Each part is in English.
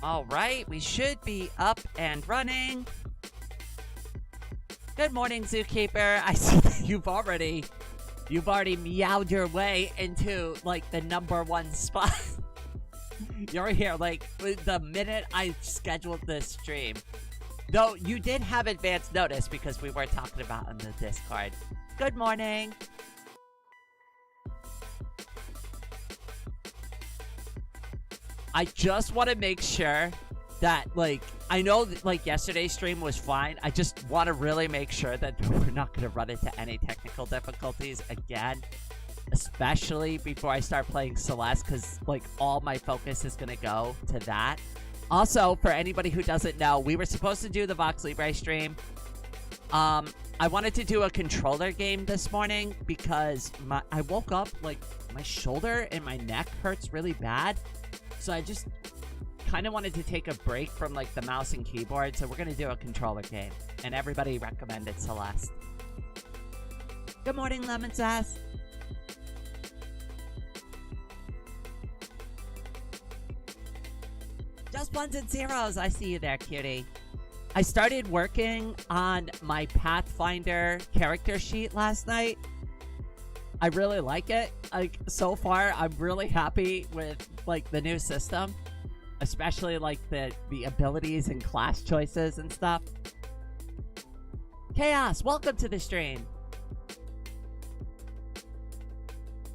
All right, we should be up and running. Good morning, Zookeeper. I see that you've already meowed your way into, like, the #1 spot. You're here, like, the minute I scheduled this stream. Though, you did have advance notice because we were talking about on the Discord. Good morning. I just want to make sure that, like, I know that, like, yesterday's stream was fine. I just want to really make sure that we're not going to run into any technical difficulties again. Especially before I start playing Celeste, because, like, all my focus is going to go to that. Also, for anybody who doesn't know, we were supposed to do the Vox Libre stream. I wanted to do a controller game this morning because I woke up, like, my shoulder and my neck hurts really bad. So I just kind of wanted to take a break from, like, the mouse and keyboard. So we're going to do a controller game. And everybody recommended Celeste. Good morning, Lemon Sass. Just ones and zeros. I see you there, cutie. I started working on my Pathfinder character sheet last night. I really like it. Like, so far, I'm really happy with, like, the new system. Especially, like, the abilities and class choices and stuff. Chaos, welcome to the stream.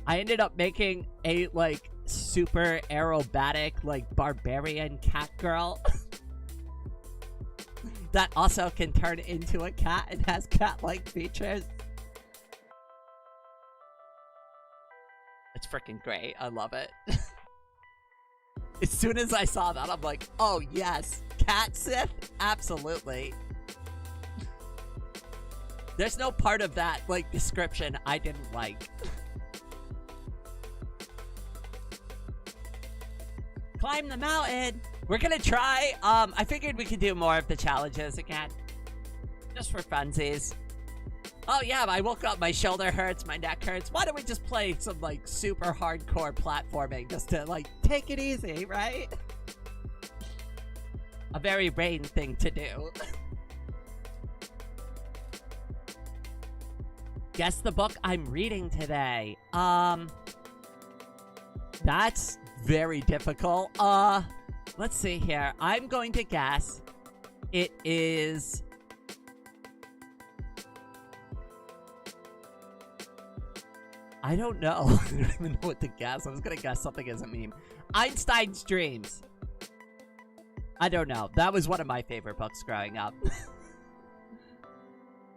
I ended up making a, like, super aerobatic, like, barbarian cat girl. That also can turn into a cat and has cat-like features. It's freaking great. I love it. As soon as I saw that, I'm like, oh yes, cat Sith? Absolutely. There's no part of that, like, description I didn't like. Climb the mountain! We're gonna try, I figured we could do more of the challenges again. Just for funsies. Oh yeah, I woke up, my shoulder hurts, my neck hurts. Why don't we just play some, like, super hardcore platforming just to, like, take it easy, right? A very Rain thing to do. Guess the book I'm reading today. That's very difficult. Let's see here. I'm going to guess it is... I don't know. I don't even know what to guess. I was gonna guess something as a meme. Einstein's Dreams. I don't know. That was one of my favorite books growing up.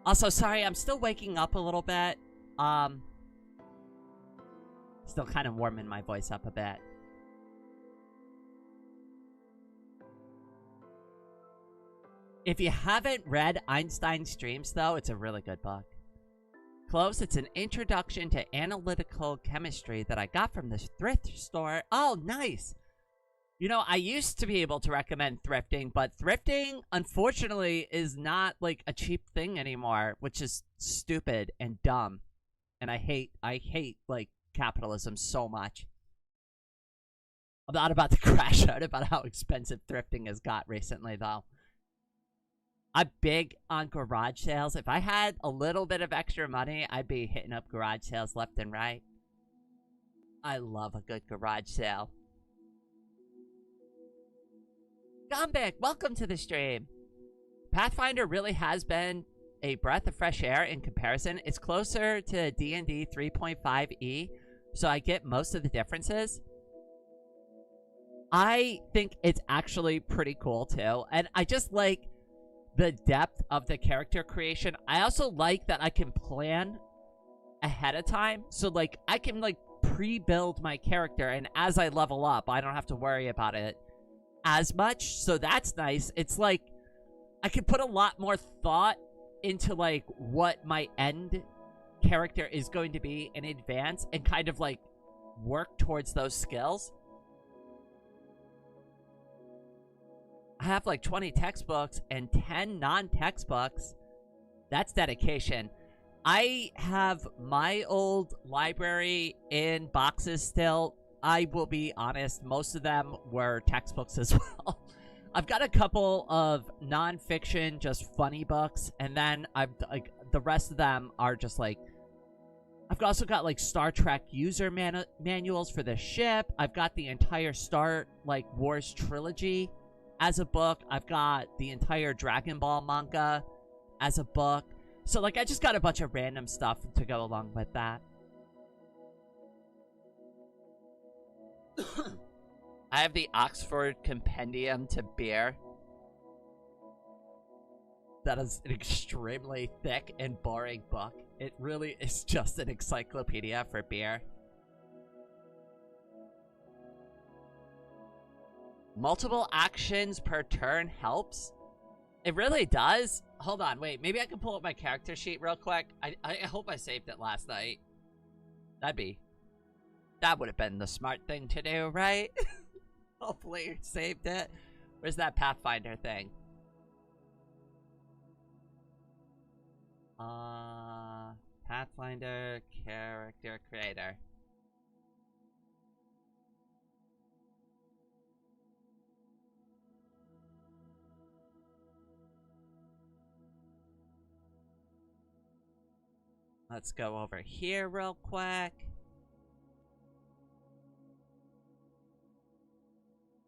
Also, sorry, I'm still waking up a little bit. Still kind of warming my voice up a bit. If you haven't read Einstein's Dreams, though, it's a really good book. Close. It's an introduction to analytical chemistry that I got from this thrift store. Oh, nice. You know, I used to be able to recommend thrifting, but thrifting, unfortunately, is not, like, a cheap thing anymore, which is stupid and dumb. And I hate, like, capitalism so much. I'm not about to crash out about how expensive thrifting has got recently, though. I'm big on garage sales. If I had a little bit of extra money, I'd be hitting up garage sales left and right. I love a good garage sale. Gombic, welcome to the stream. Pathfinder really has been a breath of fresh air in comparison. It's closer to D&D 3.5e, so I get most of the differences. I think it's actually pretty cool, too. And I just like the depth of the character creation. I also like that I can plan ahead of time. So, like, I can, like, pre-build my character, and as I level up, I don't have to worry about it as much. So that's nice. It's like, I can put a lot more thought into, like, what my end character is going to be in advance and kind of, like, work towards those skills. I have like 20 textbooks and 10 non-textbooks. That's dedication. I have my old library in boxes still. I will be honest, most of them were textbooks as well. I've got a couple of non-fiction, just funny books, and then I've like the rest of them are just like I've also got like Star Trek user manuals for the ship. I've got the entire Star like Wars trilogy as a book. I've got the entire Dragon Ball manga as a book. So like I just got a bunch of random stuff to go along with that. I have the Oxford Compendium to Beer. That is an extremely thick and boring book. It really is just an encyclopedia for beer. Multiple actions per turn helps. It really does. Hold on, wait. Maybe I can pull up my character sheet real quick. I hope I saved it last night. That would have been the smart thing to do, right? Hopefully you saved it. Where's that Pathfinder thing? Pathfinder character creator. Let's go over here real quick.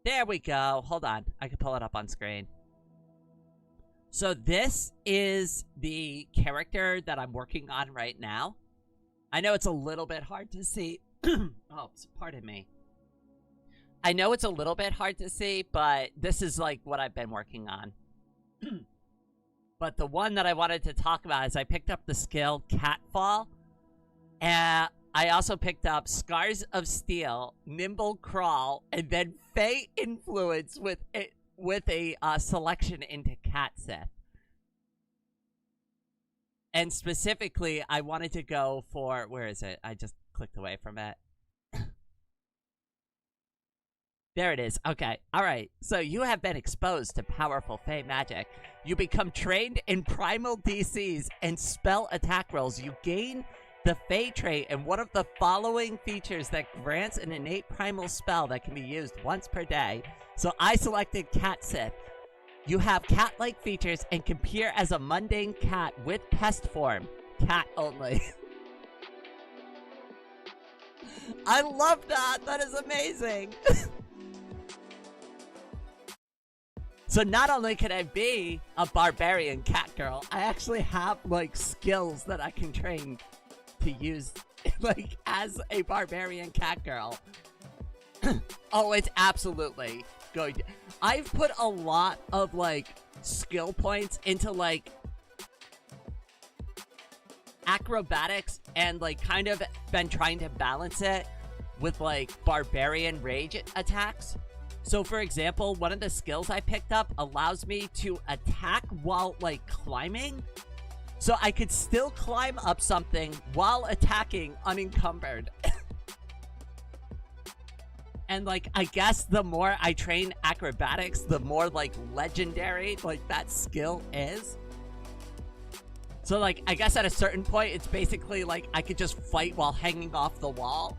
There we go. Hold on. I can pull it up on screen. So this is the character that I'm working on right now. I know it's a little bit hard to see. Oh, pardon me. I know it's a little bit hard to see, but this is like what I've been working on. But the one that I wanted to talk about is I picked up the skill Catfall. And I also picked up Scars of Steel, Nimble Crawl, and then Fey Influence with a selection into Cat Sith. And specifically, I wanted to go for... Where is it? I just clicked away from it. There it is. Okay. Alright. So you have been exposed to powerful Fey magic. You become trained in primal DCs and spell attack rolls. You gain the Fey trait and one of the following features that grants an innate primal spell that can be used once per day. So I selected Cat Sith. You have cat-like features and can appear as a mundane cat with pest form. Cat only. I love that! That is amazing! So not only can I be a barbarian cat girl, I actually have, like, skills that I can train to use, like, as a barbarian cat girl. Oh, it's absolutely going to... I've put a lot of, like, skill points into, like, acrobatics and, like, kind of been trying to balance it with, like, barbarian rage attacks. So, for example, one of the skills I picked up allows me to attack while, like, climbing. So I could still climb up something while attacking unencumbered. And, like, I guess the more I train acrobatics, the more, like, legendary, like, that skill is. So, like, I guess at a certain point, it's basically, like, I could just fight while hanging off the wall.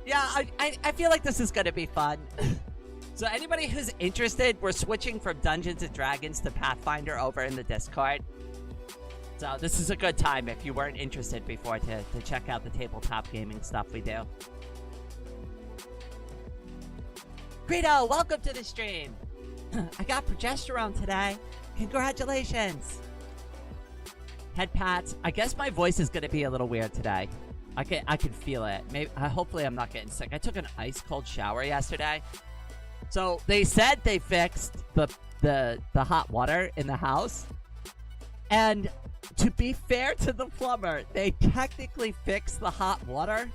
Yeah, I feel like this is gonna be fun. So anybody who's interested, we're switching from Dungeons & Dragons to Pathfinder over in the Discord. So this is a good time if you weren't interested before to check out the tabletop gaming stuff we do. Greedo, welcome to the stream. I got progesterone today. Congratulations. Head pats. I guess my voice is gonna be a little weird today. I can feel it. Maybe hopefully I'm not getting sick. I took an ice cold shower yesterday. So they said they fixed the hot water in the house. And to be fair to the plumber, they technically fixed the hot water.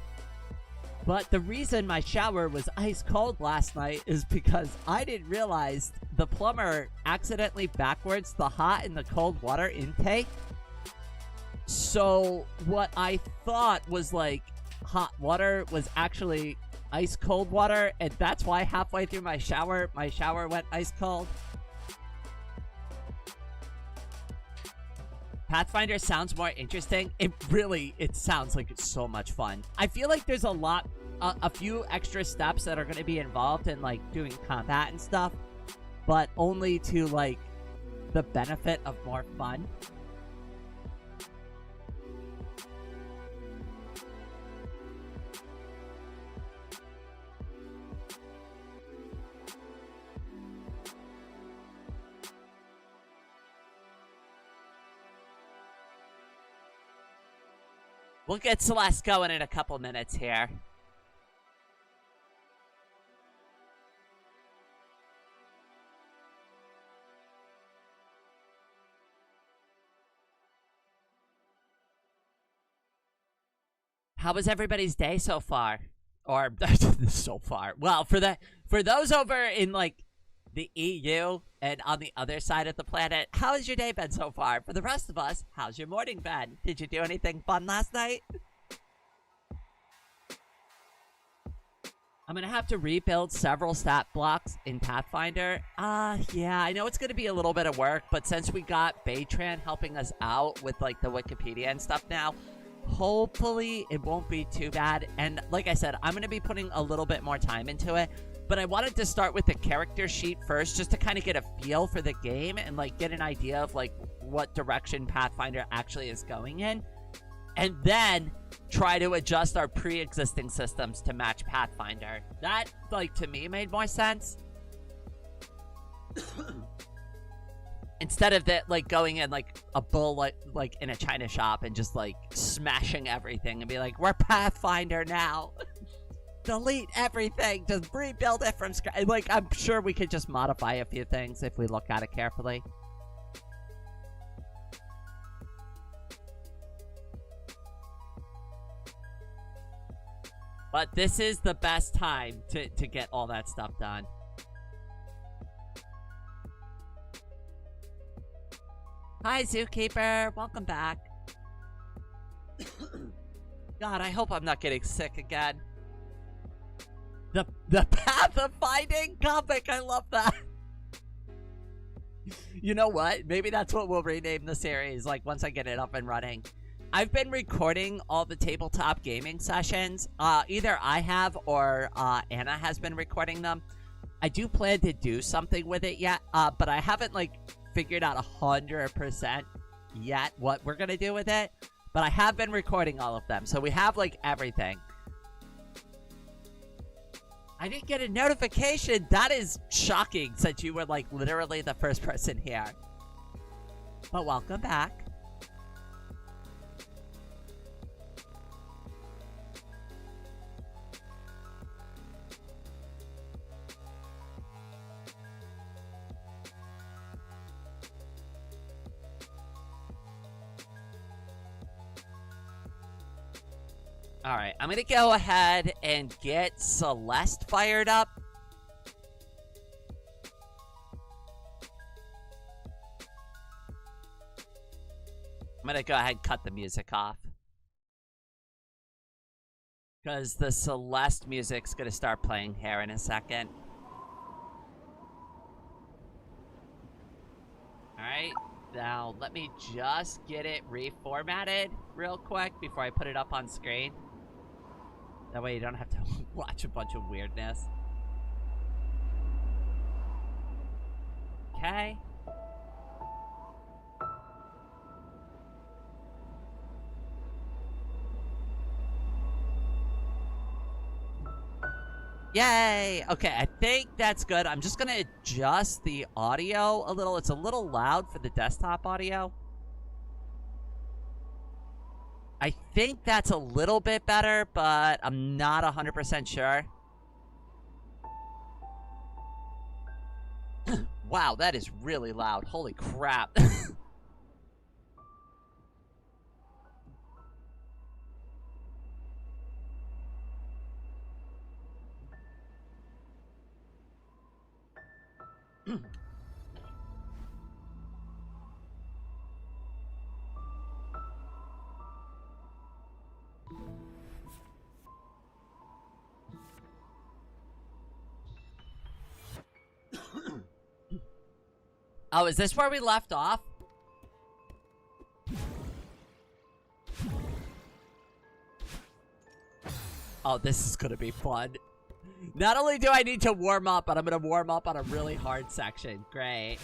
But the reason my shower was ice cold last night is because I didn't realize the plumber accidentally backwards the hot and the cold water intake. So what I thought was like hot water was actually ice cold water, and that's why halfway through my shower went ice cold. Pathfinder sounds more interesting. It sounds like it's so much fun. I feel like there's a few extra steps that are going to be involved in, like, doing combat and stuff, but only to, like, the benefit of more fun. We'll get Celeste going in a couple minutes here. How was everybody's day so far? Or so far. Well, for those over in, like, the EU and on the other side of the planet, how has your day been so far? For the rest of us, how's your morning been? Did you do anything fun last night? I'm gonna have to rebuild several stat blocks in Pathfinder. Yeah, I know it's gonna be a little bit of work, but since we got Baytran helping us out with, like, the Wikipedia and stuff now, hopefully it won't be too bad. And like I said, I'm gonna be putting a little bit more time into it. But I wanted to start with the character sheet first, just to kind of get a feel for the game and, like, get an idea of, like, what direction Pathfinder actually is going in. And then try to adjust our pre-existing systems to match Pathfinder. That, like, to me made more sense. Instead of that, like, going in like a bull, like in a china shop and just, like, smashing everything and be like, we're Pathfinder now. Delete everything. Just rebuild it from scratch. Like, I'm sure we could just modify a few things if we look at it carefully. But this is the best time to get all that stuff done. Hi, Zookeeper. Welcome back. God, I hope I'm not getting sick again. The path of finding comic. I love that. You know what? Maybe that's what we'll rename the series, like, once I get it up and running. I've been recording all the tabletop gaming sessions. Either I have or Anna has been recording them. I do plan to do something with it yet, but I haven't, like, figured out 100% yet what we're gonna do with it. But I have been recording all of them, so we have, like, everything. I didn't get a notification. That is shocking, since you were, like, literally the first person here. But welcome back. Alright, I'm gonna go ahead and get Celeste fired up. I'm gonna go ahead and cut the music off, because the Celeste music's gonna start playing here in a second. Alright, now let me just get it reformatted real quick before I put it up on screen. That way you don't have to watch a bunch of weirdness. Okay. Yay! Okay, I think that's good. I'm just gonna adjust the audio a little. It's a little loud for the desktop audio. I think that's a little bit better, but I'm not 100% sure. Wow, that is really loud. Holy crap. Oh, is this where we left off? Oh, this is gonna be fun. Not only do I need to warm up, but I'm gonna warm up on a really hard section. Great.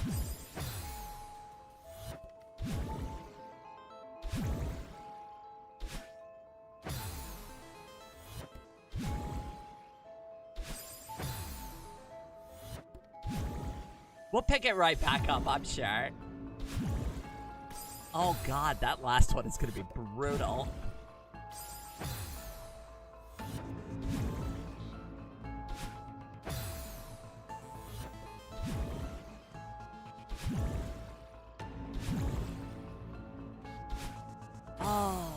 We'll pick it right back up, I'm sure. Oh god, that last one is gonna be brutal. Oh.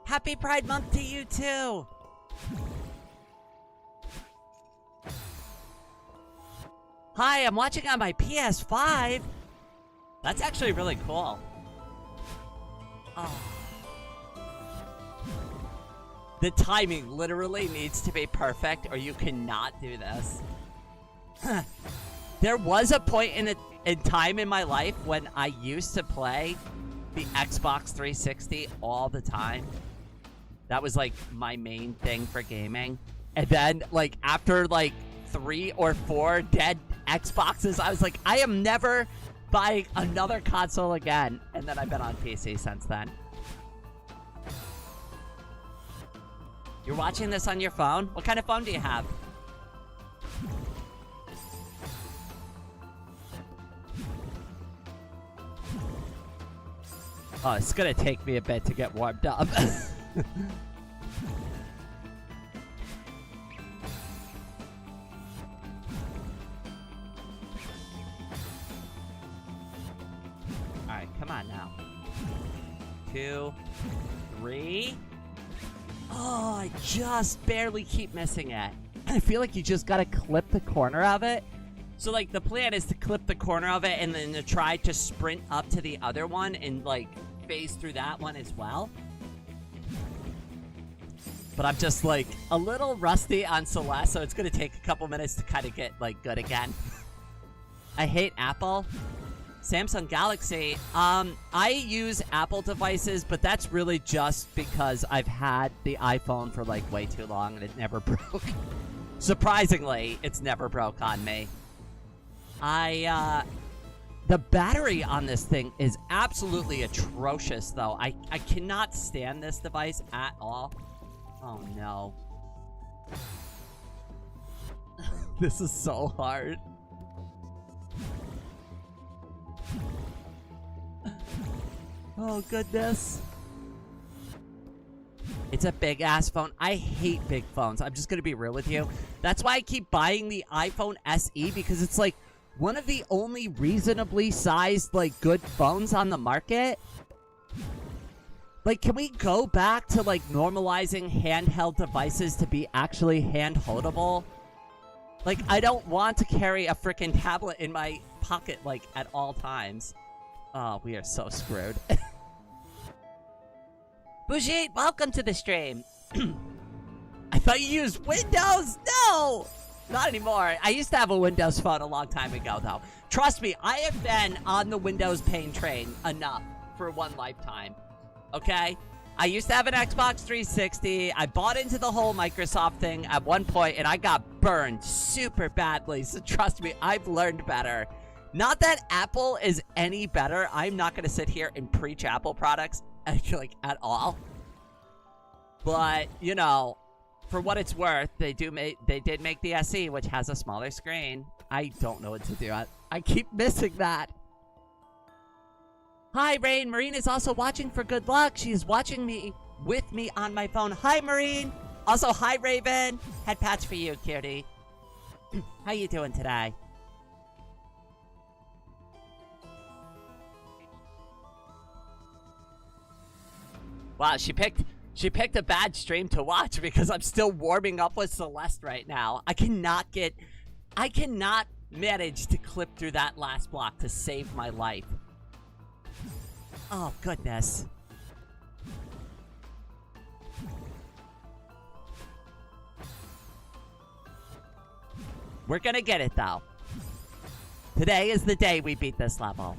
Happy Pride Month to you too! Hi, I'm watching on my PS5. That's actually really cool. Oh. The timing literally needs to be perfect or you cannot do this. There was a point in time in my life when I used to play the Xbox 360 all the time. That was like my main thing for gaming. And then like after like 3 or 4 dead Xboxes, I was like, I am never buying another console again. And then I've been on PC since then. You're watching this on your phone? What kind of phone do you have? Oh, it's gonna take me a bit to get warmed up. Alright, come on now. 2, 3. Oh, I just barely keep missing it. I feel like you just gotta clip the corner of it. So, like, the plan is to clip the corner of it and then to try to sprint up to the other one and, like, phase through that one as well. But I'm just, like, a little rusty on Celeste, so it's gonna take a couple minutes to kind of get, like, good again. I hate Apple. Samsung Galaxy. I use Apple devices, but that's really just because I've had the iPhone for, like, way too long and it never broke. Surprisingly, it's never broke on me. The battery on this thing is absolutely atrocious, though. I cannot stand this device at all. Oh, no. This is so hard. Oh, goodness. It's a big-ass phone. I hate big phones. I'm just gonna be real with you. That's why I keep buying the iPhone SE, because it's, like, one of the only reasonably sized, like, good phones on the market. Like, can we go back to, like, normalizing handheld devices to be actually hand-holdable? Like, I don't want to carry a freaking tablet in my pocket, like, at all times. Oh, we are so screwed. Bougie, welcome to the stream. I thought you used Windows? No! Not anymore. I used to have a Windows phone a long time ago, though. Trust me, I have been on the Windows pain train enough for one lifetime. Okay? I used to have an Xbox 360. I bought into the whole Microsoft thing at one point, and I got burned super badly. So trust me, I've learned better. Not that Apple is any better. I'm not going to sit here and preach Apple products, like, at all. But, you know, for what it's worth, they did make the SE, which has a smaller screen. I don't know what to do. I keep missing that. Hi, Rain. Marine is also watching for good luck. She's watching me with me on my phone. Hi, Marine. Also, hi, Raven. Head pats for you, cutie. How you doing today? Wow, she picked a bad stream to watch because I'm still warming up with Celeste right now. I cannot manage to clip through that last block to save my life. Oh, goodness. We're gonna get it, though. Today is the day we beat this level.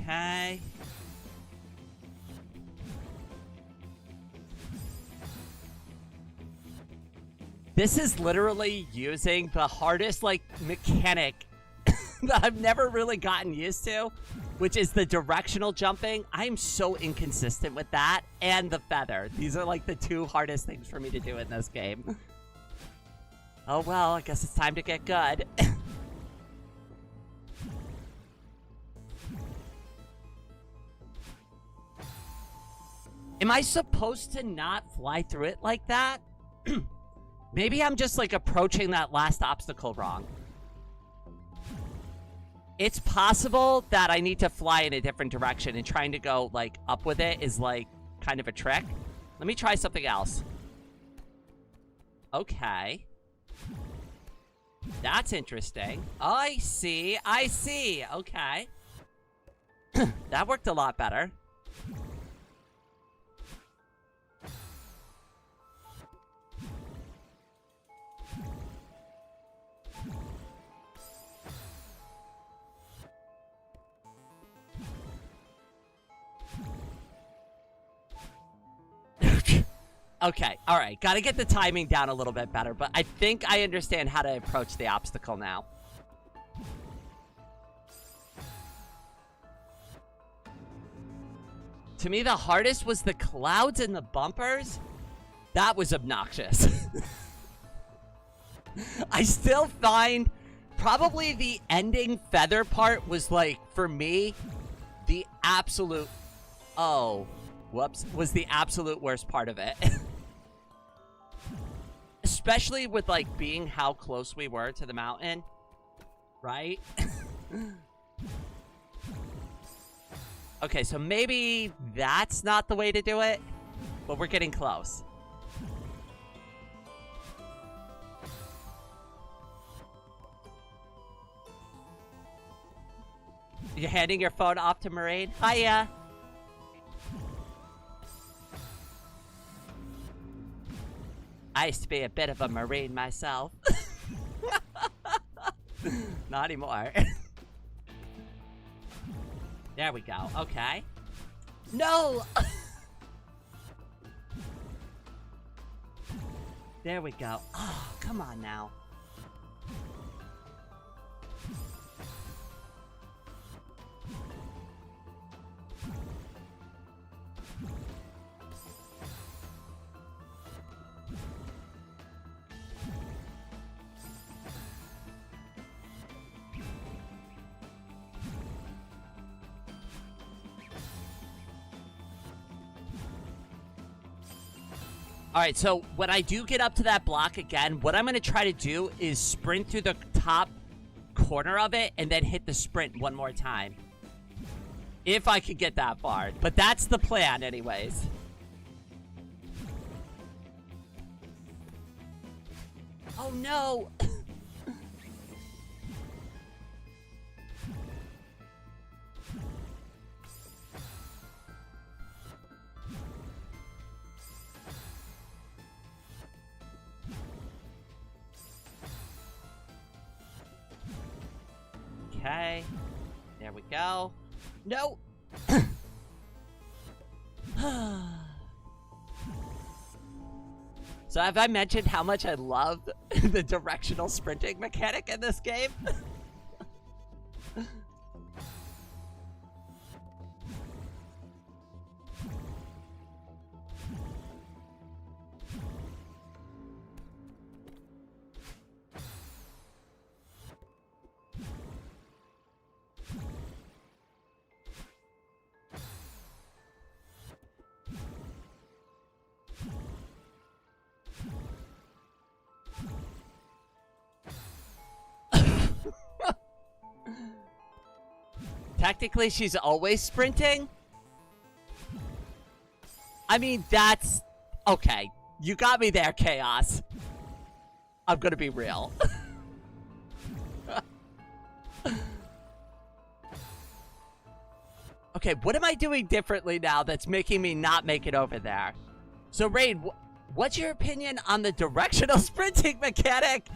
Okay. This is literally using the hardest, like, mechanic that I've never really gotten used to, which is the directional jumping. I'm so inconsistent with that, and the feather. These are, like, the two hardest things for me to do in this game. Oh, well, I guess it's time to get good. Am I supposed to not fly through it like that? Maybe I'm just, like, approaching that last obstacle wrong. It's possible that I need to fly in a different direction, and trying to go, like, up with it is, like, kind of a trick. Let me try something else. Okay. That's interesting. I see. I see. Okay. That worked a lot better. Okay, alright. Gotta get the timing down a little bit better, but I think I understand how to approach the obstacle now. To me, the hardest was the clouds and the bumpers. That was obnoxious. I still find probably the ending feather part was, like, for me, the absolute... Oh... Whoops, was the absolute worst part of it. Especially with, like, being how close we were to the mountain. Right? Okay, so maybe that's not the way to do it, but we're getting close. You're handing your phone off to Marine? Hiya! I used to be a bit of a Marine myself. Not anymore. There we go. Okay. No! There we go. Oh, come on now. Alright, so when I do get up to that block again, what I'm going to try to do is sprint through the top corner of it and then hit the sprint one more time. If I could get that far. But that's the plan anyways. Oh no! Okay, there we go. No! So have I mentioned how much I love the directional sprinting mechanic in this game? technically she's always sprinting. I mean, that's... Okay, you got me there, Chaos. I'm gonna be real. Okay, what am I doing differently now that's making me not make it over there? So, Rain, what's your opinion on the directional sprinting mechanic?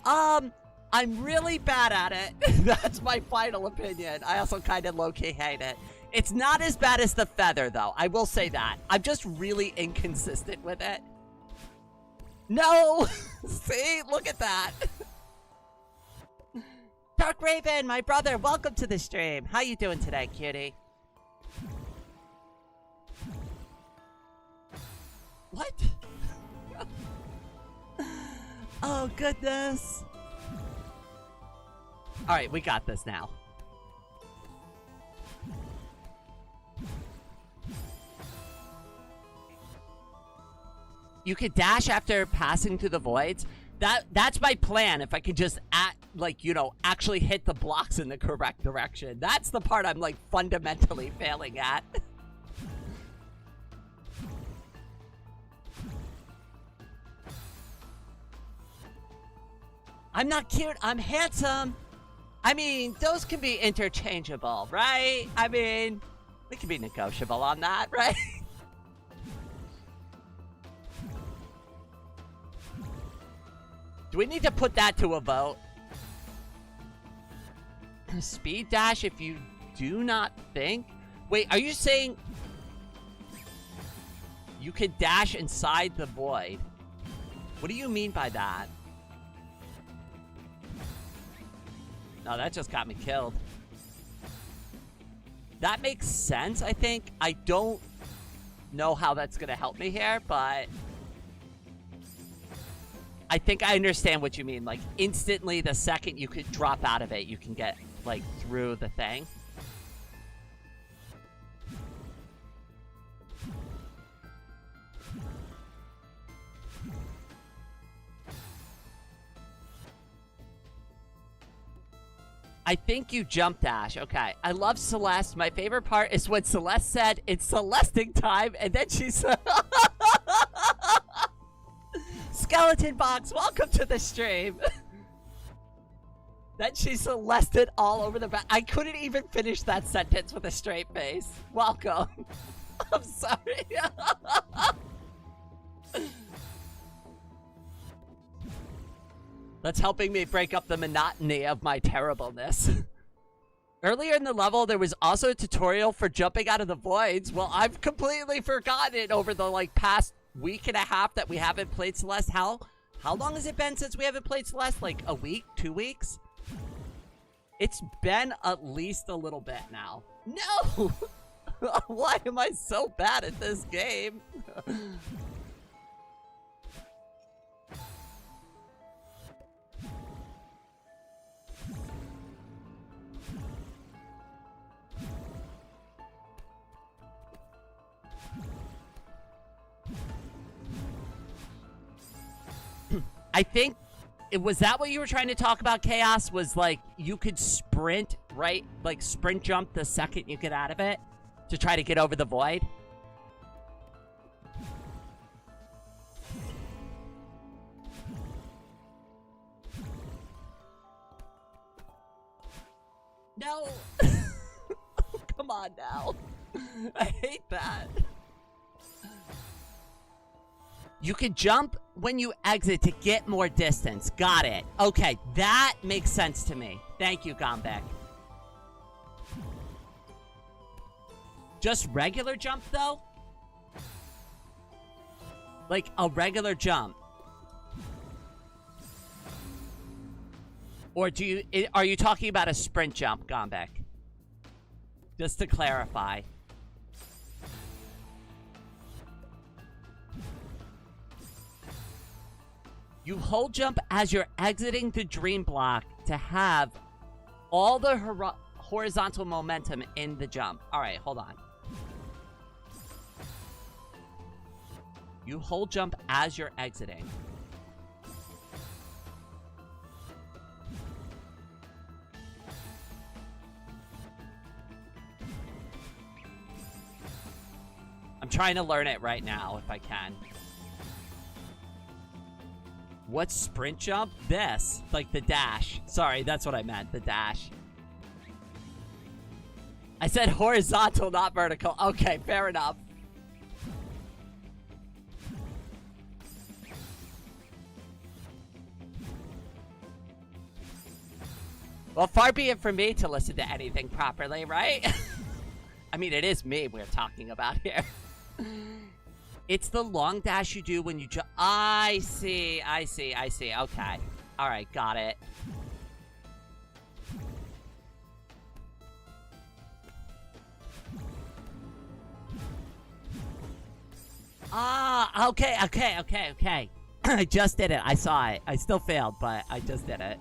I'm really bad at it. That's my final opinion. I also kind of low-key hate it. It's not as bad as the feather, though. I will say that. I'm just really inconsistent with it. No! See? Look at that. Dark Raven, my brother, welcome to the stream. How you doing today, cutie? What? Oh, goodness. Alright, we got this now. You could dash after passing through the voids. That's my plan. If I could just actually hit the blocks in the correct direction. That's the part I'm like fundamentally failing at. I'm not cute, I'm handsome. I mean, those can be interchangeable, right? I mean, we can be negotiable on that, right? Do we need to put that to a vote? Speed dash if you do not think? Wait, are you saying you could dash inside the void? What do you mean by that? No, that just got me killed. That makes sense, I think. I don't know how that's gonna help me here, but I think I understand what you mean. Like, instantly, the second you could drop out of it, you can get, like, through the thing. I think you jump dash. Okay. I love Celeste. My favorite part is when Celeste said, "It's Celesting time," and then she said... Skeleton Box, welcome to the stream. Then she Celested all over the back. I couldn't even finish that sentence with a straight face. Welcome. I'm sorry. That's helping me break up the monotony of my terribleness. Earlier in the level, there was also a tutorial for jumping out of the voids. Well, I've completely forgotten it over the, like, past week and a half that we haven't played Celeste. How long has it been since we haven't played Celeste? Like, a week? 2 weeks? It's been at least a little bit now. No! Why am I so bad at this game? I think, was that what you were trying to talk about, Chaos? Was like, you could sprint, right? Like, sprint jump the second you get out of it to try to get over the void? No! Come on now. I hate that. You can jump when you exit to get more distance. Got it. Okay, that makes sense to me. Thank you, Gombek. Just regular jump, though? Like, a regular jump. Or are you talking about a sprint jump, Gombek? Just to clarify. You hold jump as you're exiting the dream block to have all the horizontal momentum in the jump. Alright, hold on. You hold jump as you're exiting. I'm trying to learn it right now if I can. What's sprint jump? This. Like the dash. Sorry, that's what I meant. The dash. I said horizontal, not vertical. Okay, fair enough. Well, far be it from me to listen to anything properly, right? I mean, it is me we're talking about here. It's the long dash you do when you jump. I see. Okay. Alright, got it. Ah, okay. I just did it. I saw it. I still failed, but I just did it.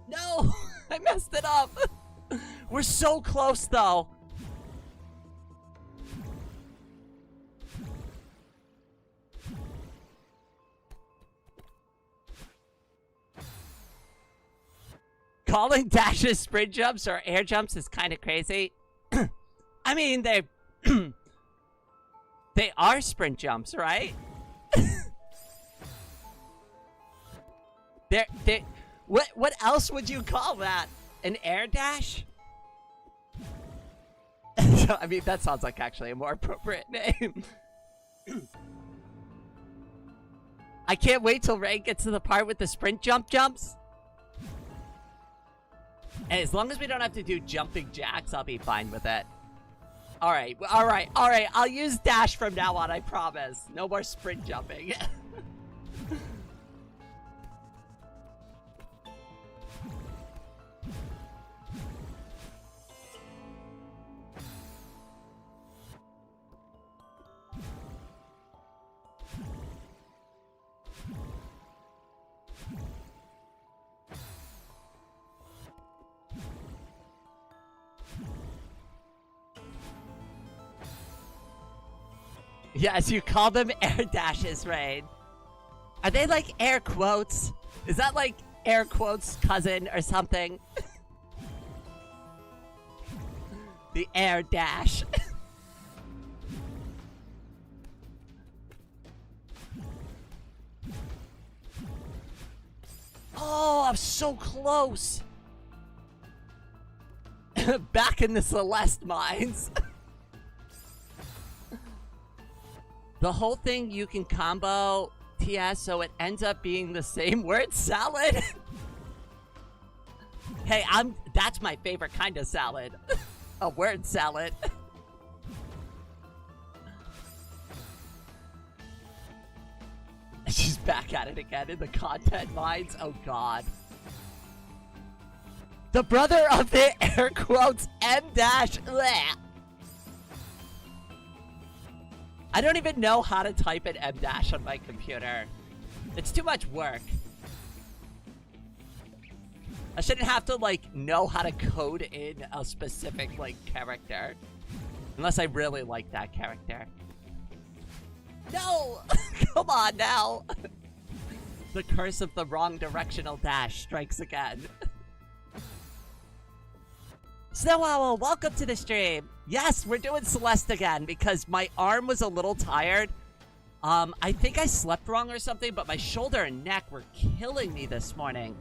No! I messed it up! We're so close, though. Calling dashes sprint jumps or air jumps is kind of crazy. I mean, they are sprint jumps, right? They're what else would you call that? An air dash? I mean, that sounds like actually a more appropriate name. I can't wait till Ray gets to the part with the sprint jumps. And as long as we don't have to do jumping jacks, I'll be fine with it. Alright. I'll use dash from now on, I promise. No more sprint jumping. Yes, you call them air dashes, Rain. Are they like air quotes? Is that like air quotes cousin or something? The air dash. Oh, I'm so close. Back in the Celeste mines. The whole thing you can combo TS so it ends up being the same word salad. Hey, that's my favorite kind of salad. A word salad. She's back at it again in the content mines. Oh god. The brother of the air quotes M dash. Bleh. I don't even know how to type an M dash on my computer. It's too much work. I shouldn't have to like know how to code in a specific like character. Unless I really like that character. No! Come on now! The curse of the wrong directional dash strikes again. Snow Owl, welcome to the stream! Yes, we're doing Celeste again because my arm was a little tired. I think I slept wrong or something, but my shoulder and neck were killing me this morning.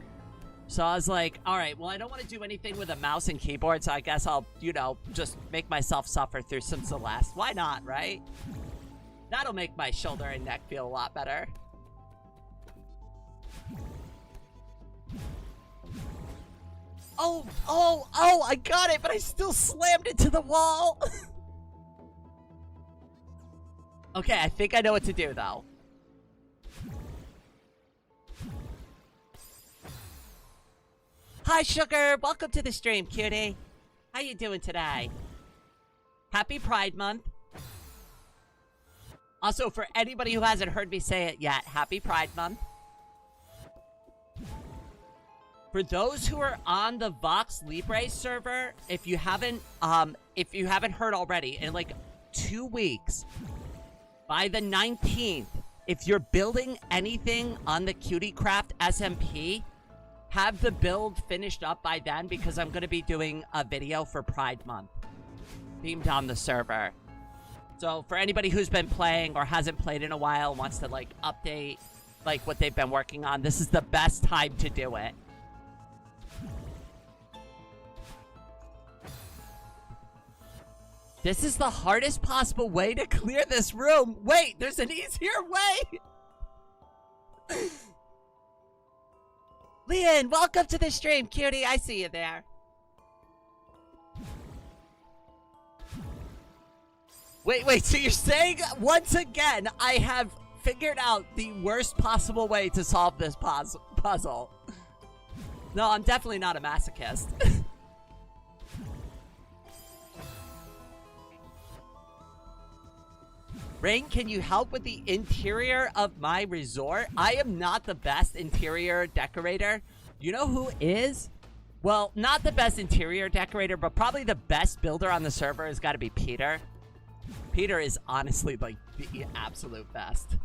So I was like, alright, well I don't want to do anything with a mouse and keyboard, so I guess I'll, you know, just make myself suffer through some Celeste. Why not, right? That'll make my shoulder and neck feel a lot better. Oh, I got it, but I still slammed it to the wall. Okay, I think I know what to do, though. Hi, Sugar. Welcome to the stream, cutie. How you doing today? Happy Pride Month. Also, for anybody who hasn't heard me say it yet, happy Pride Month. For those who are on the Vox Libre server, if you haven't heard already, in like 2 weeks, by the 19th, if you're building anything on the Cutie Craft SMP, have the build finished up by then, because I'm going to be doing a video for Pride Month themed on the server. So for anybody who's been playing or hasn't played in a while, wants to like update like what they've been working on, this is the best time to do it. This is the hardest possible way to clear this room. Wait, there's an easier way. Leon, welcome to the stream, cutie. I see you there. Wait, so you're saying once again I have figured out the worst possible way to solve this puzzle? No, I'm definitely not a masochist. Rain, can you help with the interior of my resort? I am not the best interior decorator. You know who is? Well, not the best interior decorator, but probably the best builder on the server has got to be Peter. Peter is honestly like the absolute best.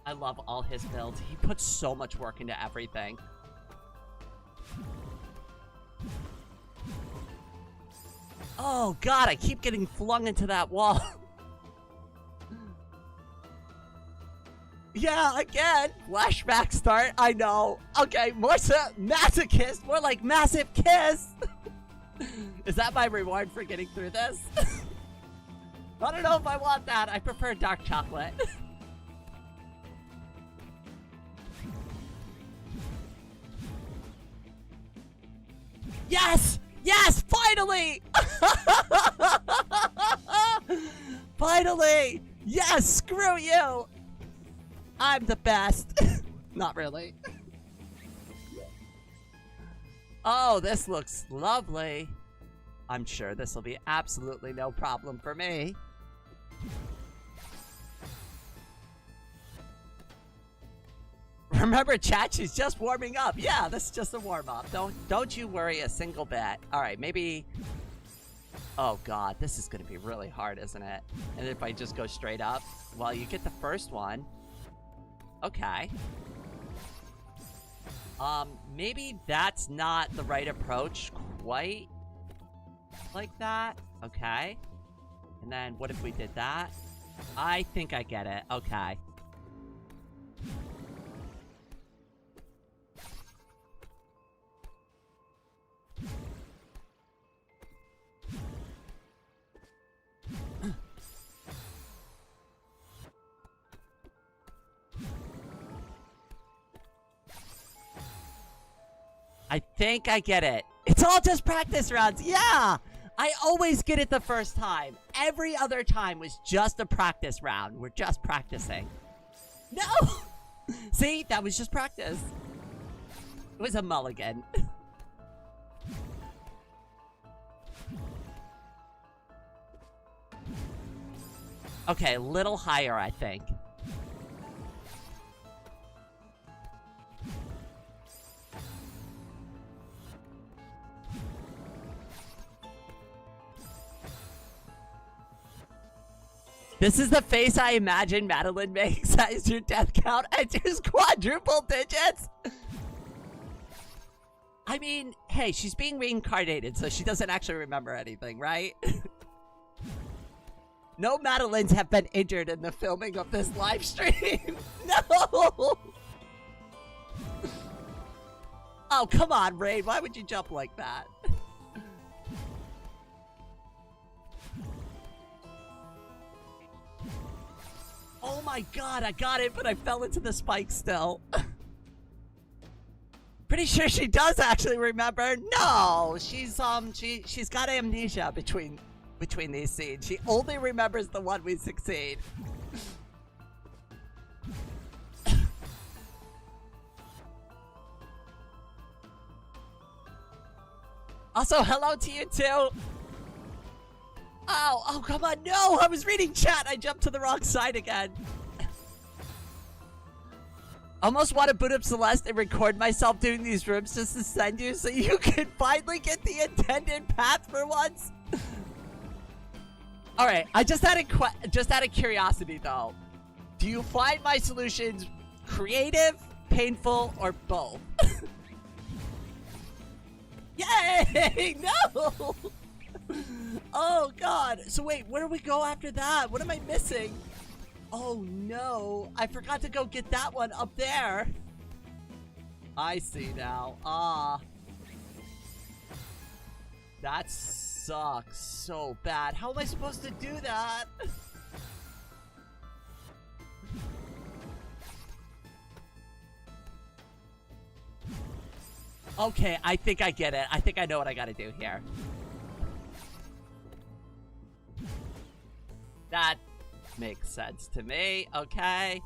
I love all his builds. He puts so much work into everything. Oh god, I keep getting flung into that wall. Yeah, again. Flashback start. I know. Okay, more masochist. More like massive kiss. Is that my reward for getting through this? I don't know if I want that. I prefer dark chocolate. Yes! Yes! Finally! Finally! Yes! Screw you! I'm the best. Not really. Oh, this looks lovely. I'm sure this will be absolutely no problem for me. Remember, chat, she's just warming up. Yeah, this is just a warm-up. Don't you worry a single bit. Alright, maybe... Oh god, this is gonna be really hard, isn't it? And if I just go straight up? Well, you get the first one. Okay. Maybe that's not the right approach quite like that. Okay. And then what if we did that? I think I get it. Okay. I think I get it. It's all just practice rounds. Yeah! I always get it the first time. Every other time was just a practice round. We're just practicing. No! See? That was just practice. It was a mulligan. Okay, a little higher, I think. This is the face I imagine Madeline makes as your death count enters quadruple digits. I mean, hey, she's being reincarnated, so she doesn't actually remember anything, right? No Madelines have been injured in the filming of this live stream. No! Oh, come on, Rain. Why would you jump like that? Oh my god, I got it, but I fell into the spike still. Pretty sure she does actually remember. No, she's got amnesia between these scenes. She only remembers the one we succeed. Also, hello to you too. Oh, come on, no! I was reading chat, I jumped to the wrong side again. Almost want to boot up Celeste and record myself doing these rooms just to send you so you can finally get the intended path for once. Alright, I just out of curiosity though. Do you find my solutions creative, painful, or both? Yay! No! Oh, God. So wait, where do we go after that? What am I missing? Oh, no. I forgot to go get that one up there. I see now. Ah. That sucks so bad. How am I supposed to do that? Okay, I think I get it. I think I know what I gotta do here. That makes sense to me. Okay.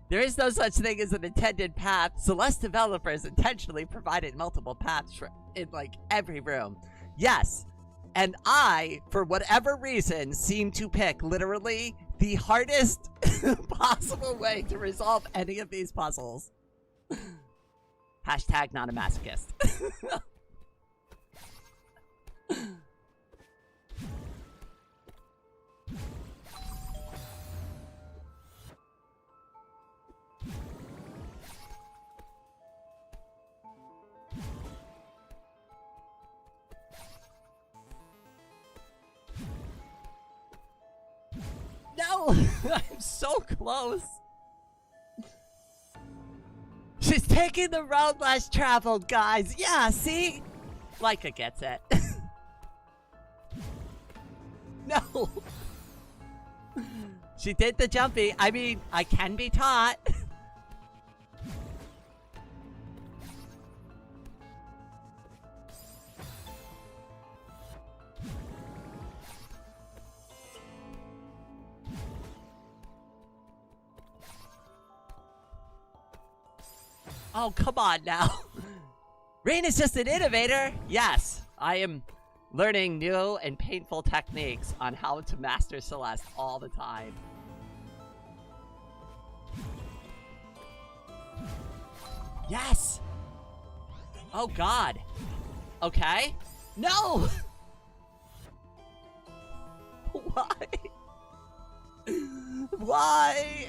There is no such thing as an intended path. Celeste developers intentionally provided multiple paths for in like every room. Yes. And I, for whatever reason, seem to pick literally the hardest possible way to resolve any of these puzzles. Hashtag not a masochist. No! I'm so close! She's taking the road less traveled, guys! Yeah, see? Leica gets it. No! She did the jumpy. I mean, I can be taught. Oh, come on now. Rain is just an innovator. Yes, I am learning new and painful techniques on how to master Celeste all the time. Yes! Oh, God. Okay. No! Why? Why?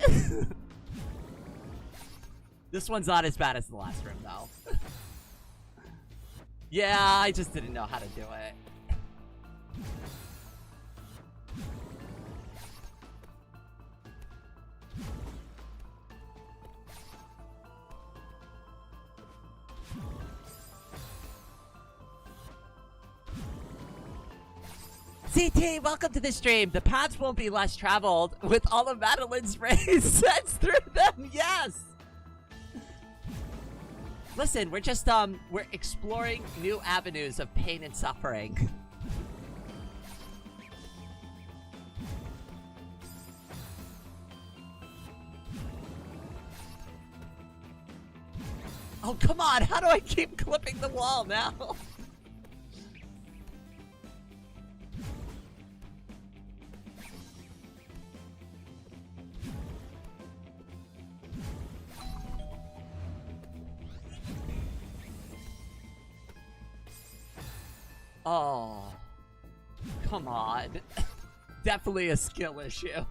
This one's not as bad as the last room, though. Yeah, I just didn't know how to do it. CT, welcome to the stream. The paths won't be less traveled with all of Madeline's rays sets through them. Yes! Listen, we're just, we're exploring new avenues of pain and suffering. Oh, come on! How do I keep clipping the wall now? Oh, come on. Definitely a skill issue.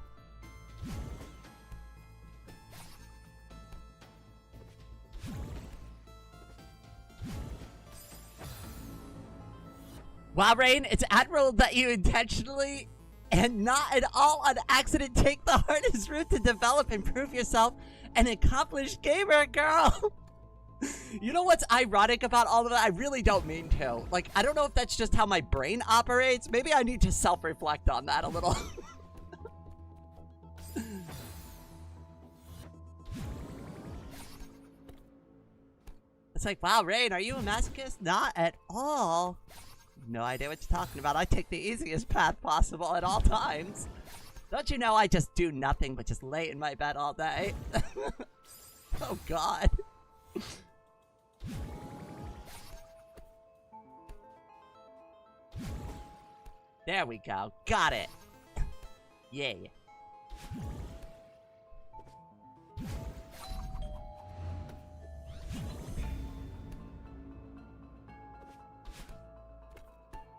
Wow, Rain, it's admirable that you intentionally and not at all on accident take the hardest route to develop and prove yourself an accomplished gamer, girl. You know what's ironic about all of that? I really don't mean to. Like, I don't know if that's just how my brain operates. Maybe I need to self-reflect on that a little. It's like, wow, Rain, are you a masochist? Not at all. No idea what you're talking about. I take the easiest path possible at all times. Don't you know I just do nothing but just lay in my bed all day? Oh, God. There we go. Got it. Yeah.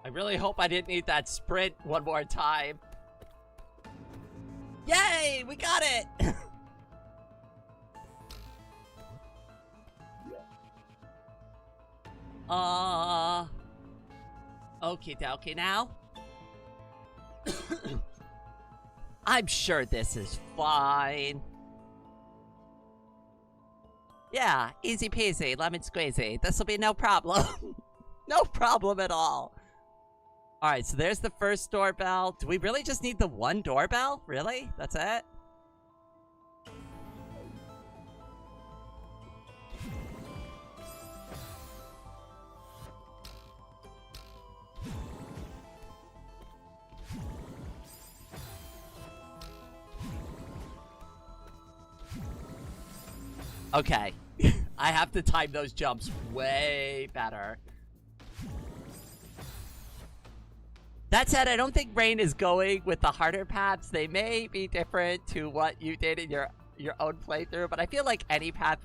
I really hope I didn't need that sprint one more time. Yay! We got it! Okie dokie now. I'm sure this is fine. Yeah, easy peasy, lemon squeezy. This'll be no problem. No problem at all. Alright, so there's the first doorbell. Do we really just need the one doorbell? Really? That's it? Okay. I have to time those jumps way better. That said, I don't think Rain is going with the harder paths. They may be different to what you did in your own playthrough, but I feel like any path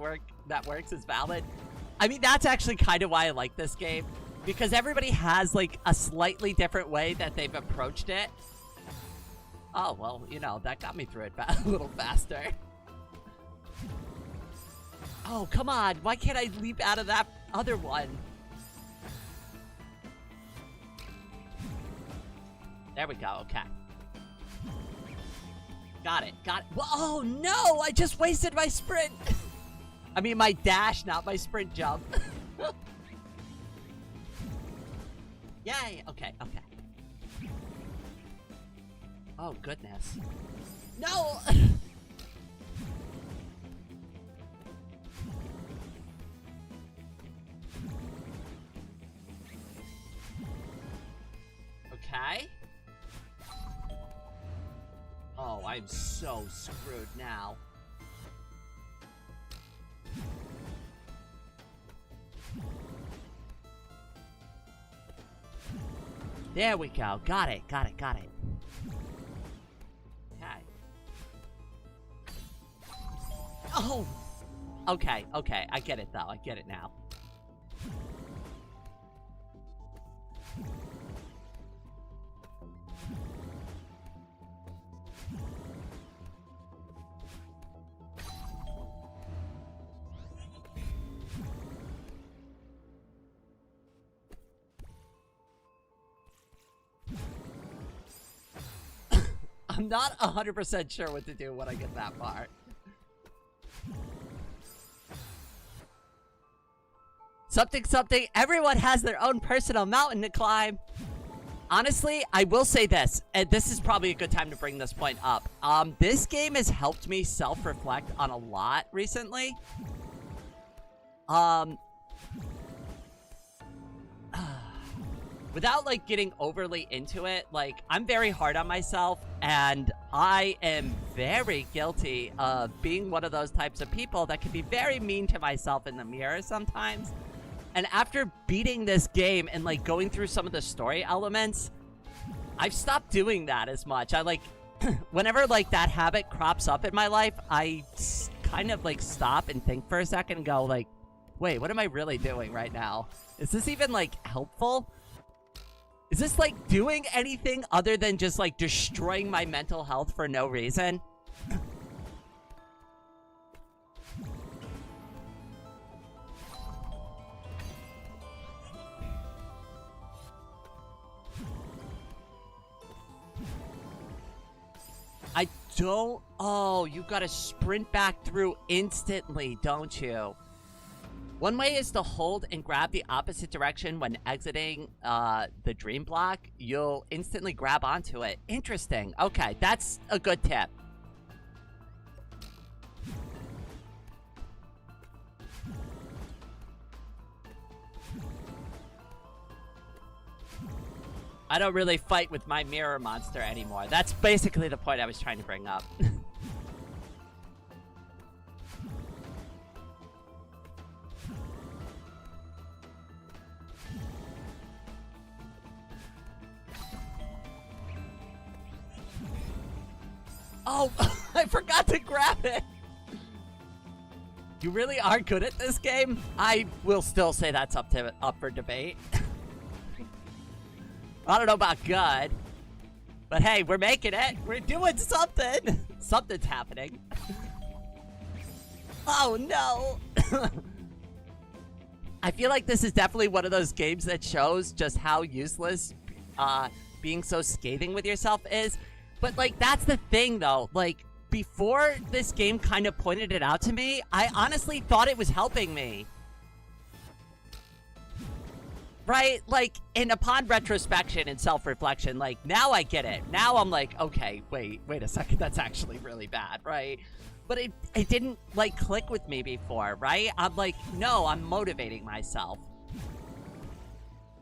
that works is valid. I mean, that's actually kind of why I like this game, because everybody has like a slightly different way that they've approached it. Oh, well, you know, that got me through it a little faster. Oh, come on. Why can't I leap out of that other one? There we go. Okay. Got it. Got it. Oh, no. I just wasted my sprint. I mean, my dash, not my sprint jump. Yay. Okay. Okay. Oh, goodness. No. Okay. Oh, I'm so screwed now. There we go. Got it. Got it. Got it. Okay. Oh! Okay. Okay. I get it, though. I get it now. I'm not 100% sure what to do when I get that far. Something, something. Everyone has their own personal mountain to climb. Honestly, I will say this, and this is probably a good time to bring this point up. This game has helped me self-reflect on a lot recently. Without, like, getting overly into it, like, I'm very hard on myself, and I am very guilty of being one of those types of people that can be very mean to myself in the mirror sometimes. And after beating this game and, like, going through some of the story elements, I've stopped doing that as much. I, like, whenever, like, that habit crops up in my life, I kind of, like, stop and think for a second and go, like, wait, what am I really doing right now? Is this even, like, helpful? Is this, like, doing anything other than just, like, destroying my mental health for no reason? I don't... Oh, you gotta sprint back through instantly, don't you? One way is to hold and grab the opposite direction when exiting the dream block. You'll instantly grab onto it. Interesting. Okay, that's a good tip. I don't really fight with my mirror monster anymore. That's basically the point I was trying to bring up. Oh, I forgot to grab it. You really are good at this game? I will still say that's up for debate. I don't know about good, but hey, we're making it. We're doing something. Something's happening. Oh no! I feel like this is definitely one of those games that shows just how useless being so scathing with yourself is. But, like, that's the thing, though. Like, before this game kind of pointed it out to me, I honestly thought it was helping me. Right? Like, and upon retrospection and self-reflection, like, now I get it. Now I'm like, okay, wait a second, that's actually really bad, right? But it didn't, like, click with me before, right? I'm like, no, I'm motivating myself.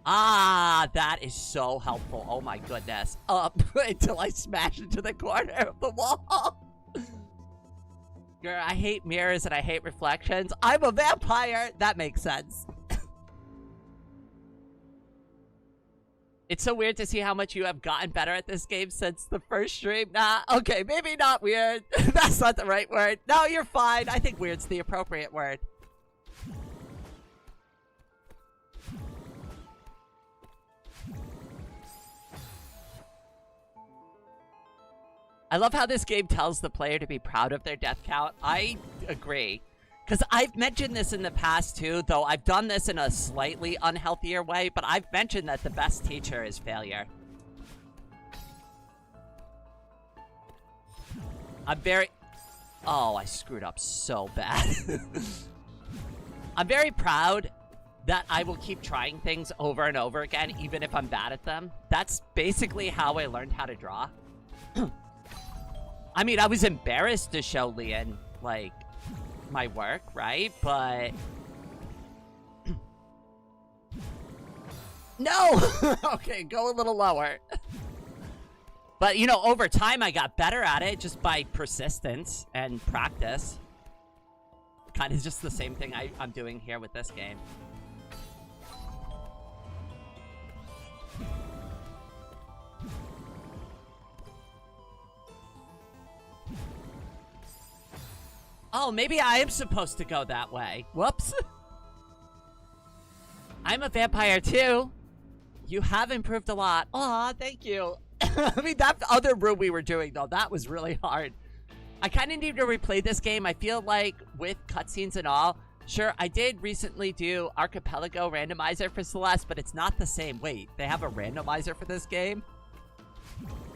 Ah, that is so helpful. Oh my goodness. Until I smash into the corner of the wall. Girl, I hate mirrors and I hate reflections. I'm a vampire. That makes sense. It's so weird to see how much you have gotten better at this game since the first stream. Nah, okay, maybe not weird. That's not the right word. No, you're fine. I think weird's the appropriate word. I love how this game tells the player to be proud of their death count. I agree. Because I've mentioned this in the past too, though I've done this in a slightly unhealthier way, but I've mentioned that the best teacher is failure. Oh, I screwed up so bad. I'm very proud that I will keep trying things over and over again, even if I'm bad at them. That's basically how I learned how to draw. I mean, I was embarrassed to show Leon, like, my work, right? But no. Okay, go a little lower. But you know, over time I got better at it just by persistence and practice. Kind of just the same thing I'm doing here with this game. Oh, maybe I am supposed to go that way. Whoops. I'm a vampire too. You have improved a lot. Aw, thank you. I mean, that other room we were doing, though, that was really hard. I kind of need to replay this game. I feel like with cutscenes and all. Sure, I did recently do Archipelago randomizer for Celeste, but it's not the same. Wait, they have a randomizer for this game?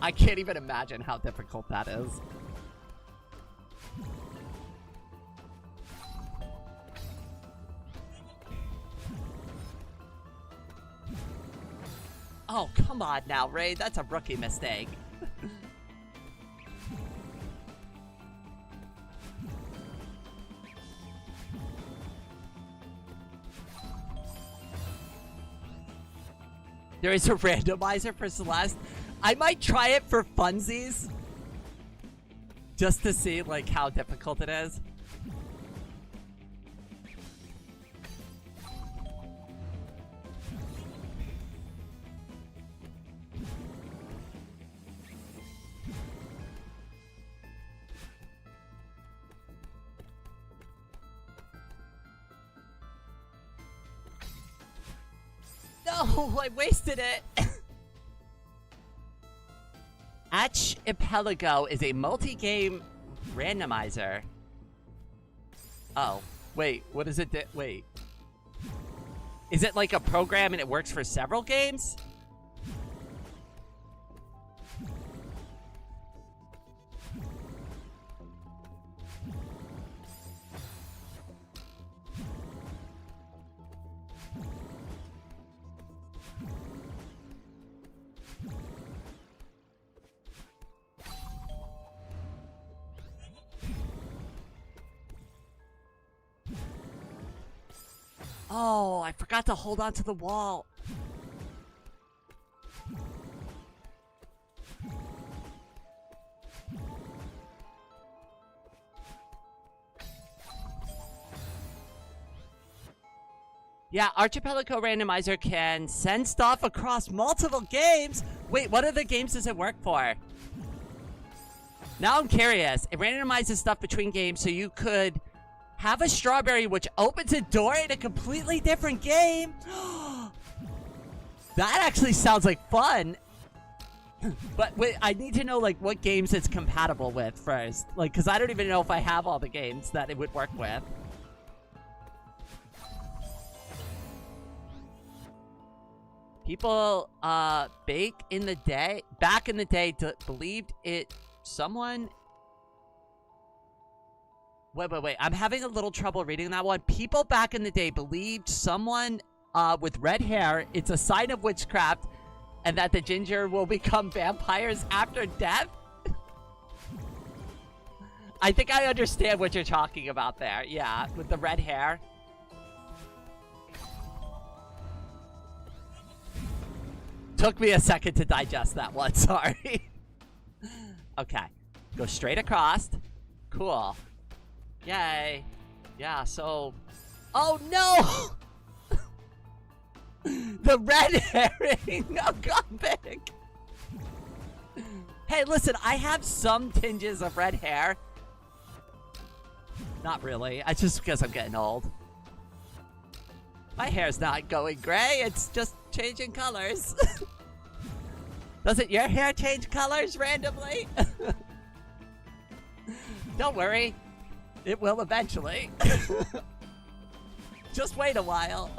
I can't even imagine how difficult that is. Oh, come on now, Ray. That's a rookie mistake. There is a randomizer for Celeste. I might try it for funsies. Just to see, like, how difficult it is. No, I wasted it. Archipelago is a multi-game randomizer. Oh, wait, what is it? Wait. Is it like a program and it works for several games? Oh, I forgot to hold on to the wall. Yeah, Archipelago Randomizer can send stuff across multiple games. Wait, what other games does it work for? Now I'm curious. It randomizes stuff between games, so you could have a strawberry which opens a door in a completely different game. That actually sounds like fun. But wait, I need to know, like, what games it's compatible with first. Like, because I don't even know if I have all the games that it would work with. People, back in the day, believed it, someone... Wait. I'm having a little trouble reading that one. People back in the day believed someone, with red hair, it's a sign of witchcraft, and that the ginger will become vampires after death? I think I understand what you're talking about there. Yeah, with the red hair. Took me a second to digest that one, sorry. Okay. Go straight across. Cool. Yay. Yeah, so... Oh, no! The red herring! No, gone big! Hey, listen, I have some tinges of red hair. Not really. It's just because I'm getting old. My hair's not going gray, it's just changing colors. Doesn't your hair change colors randomly? Don't worry. It will eventually. Just wait a while.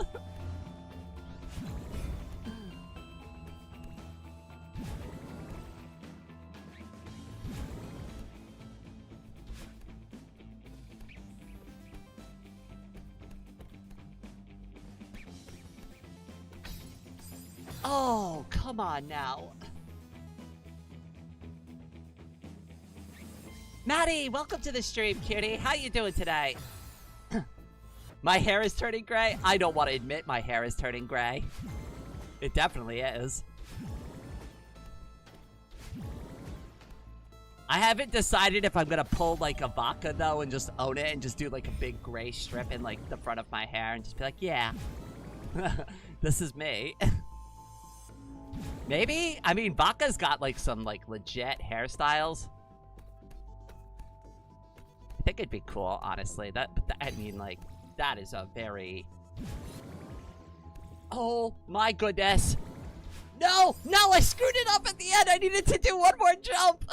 Oh, come on now. Maddie, welcome to the stream, cutie. How you doing today? My hair is turning gray? I don't want to admit my hair is turning gray. It definitely is. I haven't decided if I'm gonna pull like a vodka though and just own it and just do like a big gray strip in like the front of my hair and just be like, yeah. This is me. Maybe? I mean, vodka's got like some like legit hairstyles. I think it'd be cool, honestly. I mean, like, that is a very... Oh, my goodness. No! No, I screwed it up at the end! I needed to do one more jump!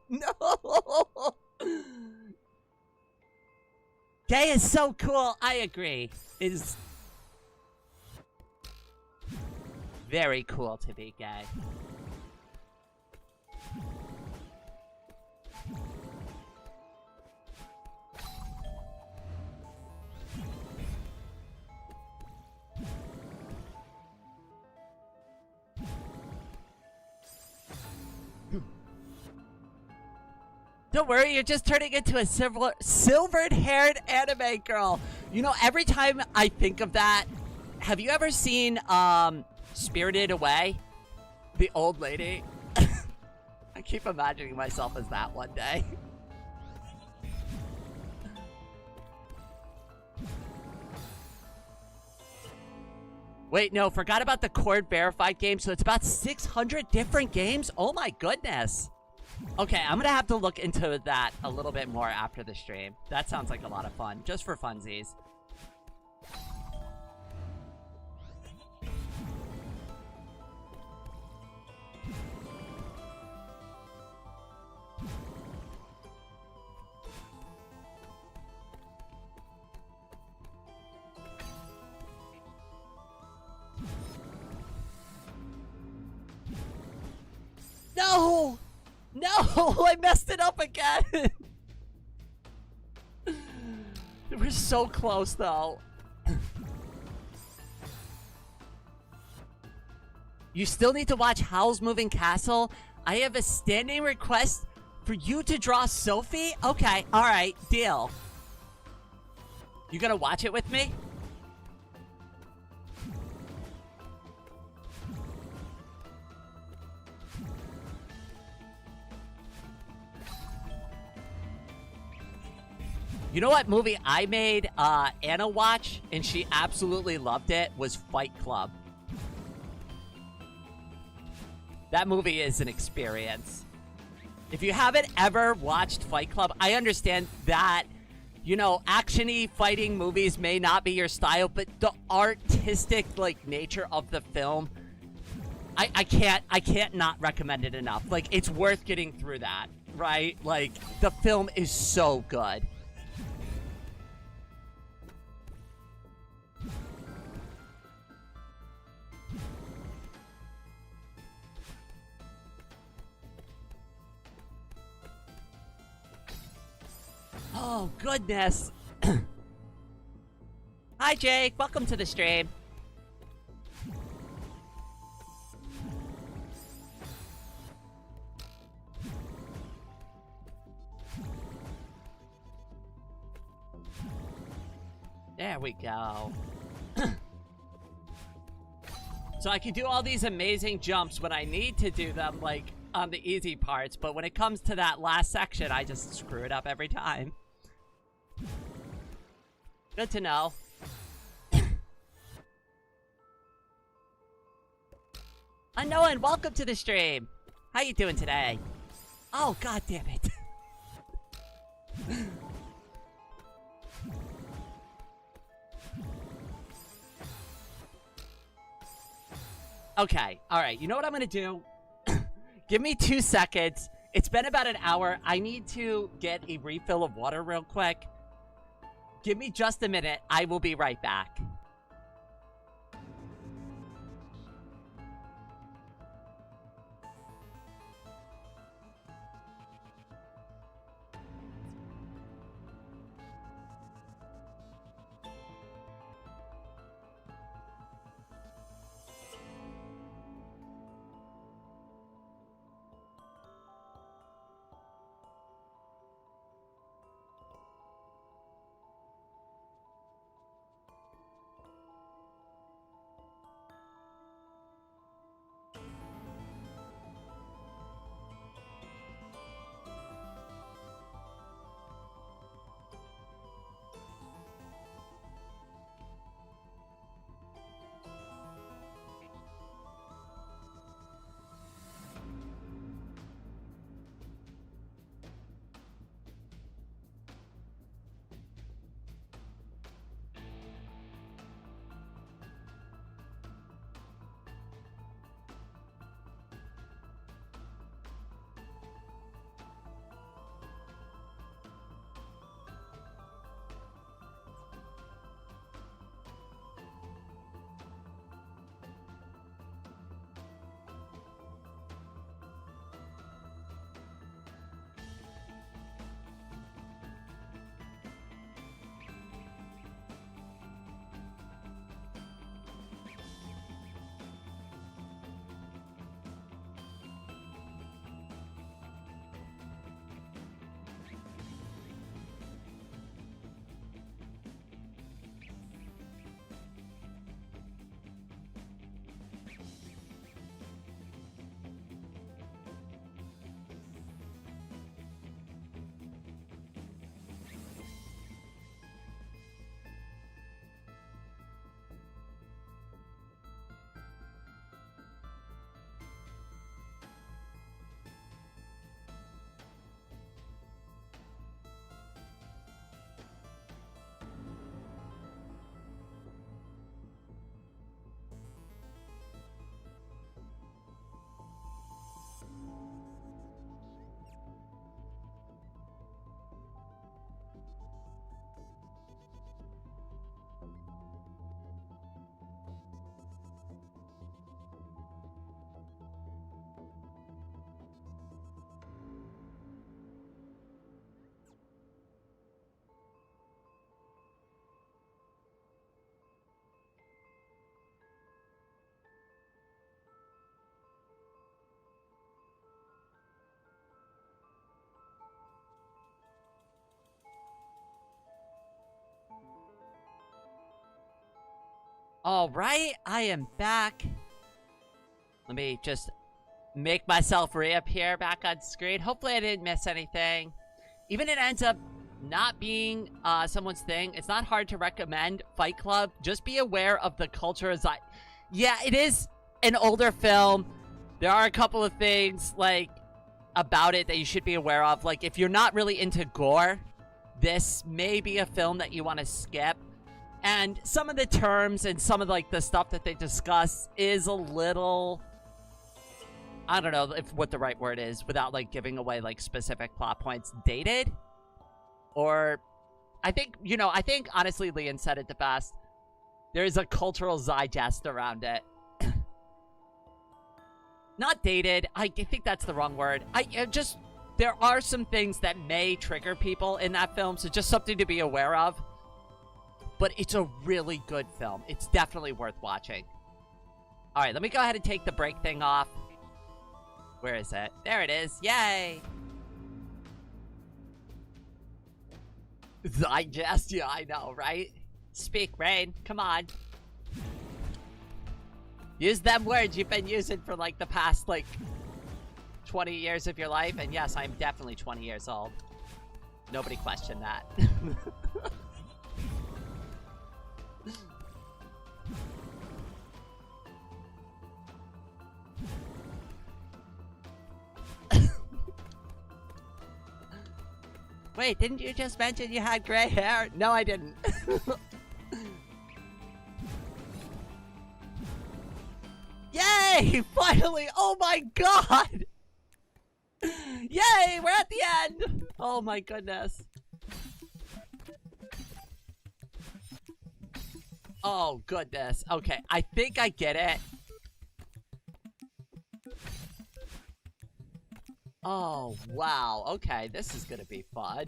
No! Gay is so cool, I agree. It is... very cool to be gay. Don't worry, you're just turning into a silvered-haired anime girl. You know, every time I think of that, have you ever seen, Spirited Away? The old lady? I keep imagining myself as that one day. Wait, no, forgot about the Cord Verified game, so it's about 600 different games? Oh my goodness. Okay, I'm gonna have to look into that a little bit more after the stream. That sounds like a lot of fun, just for funsies. No! No! I messed it up again! We're so close, though. You still need to watch Howl's Moving Castle? I have a standing request for you to draw Sophie? Okay, alright, deal. You gonna watch it with me? You know what movie I made Anna watch, and she absolutely loved it, was Fight Club. That movie is an experience. If you haven't ever watched Fight Club, I understand that, you know, action-y fighting movies may not be your style, but the artistic, like, nature of the film I can't not recommend it enough. Like, it's worth getting through that, right? Like, the film is so good. Oh, goodness. Hi, Jake. Welcome to the stream. There we go. So I can do all these amazing jumps when I need to do them, like, on the easy parts, but when it comes to that last section, I just screw it up every time. Good to know. Unknown, welcome to the stream. How you doing today? Oh, god damn it. Okay, alright, you know what I'm gonna do? Give me 2 seconds. It's been about an hour. I need to get a refill of water real quick. Give me just a minute. I will be right back. Alright, I am back. Let me just make myself reappear back on screen. Hopefully I didn't miss anything. Even if it ends up not being someone's thing, it's not hard to recommend Fight Club. Just be aware of the culture. Yeah, it is an older film. There are a couple of things, like, about it that you should be aware of. Like, if you're not really into gore, this may be a film that you want to skip. And some of the terms and some of, like, the stuff that they discuss is a little I don't know if what the right word is without like giving away like specific plot points, dated? Or I think, you know, I think honestly Leon said it the best. There's a cultural zeitgeist around it. Not dated. I think that's the wrong word. There are some things that may trigger people in that film, so just something to be aware of. But it's a really good film. It's definitely worth watching. Alright, let me go ahead and take the break thing off. Where is it? There it is. Yay! Digest? Yeah, I know, right? Speak, Rain. Come on. Use them words you've been using for, like, the past, like, 20 years of your life. And yes, I'm definitely 20 years old. Nobody questioned that. Wait, didn't you just mention you had gray hair? No, I didn't. Yay! Finally! Oh my god! Yay! We're at the end! Oh my goodness. Oh goodness. Okay, I think I get it. Oh, wow. Okay, this is gonna be fun.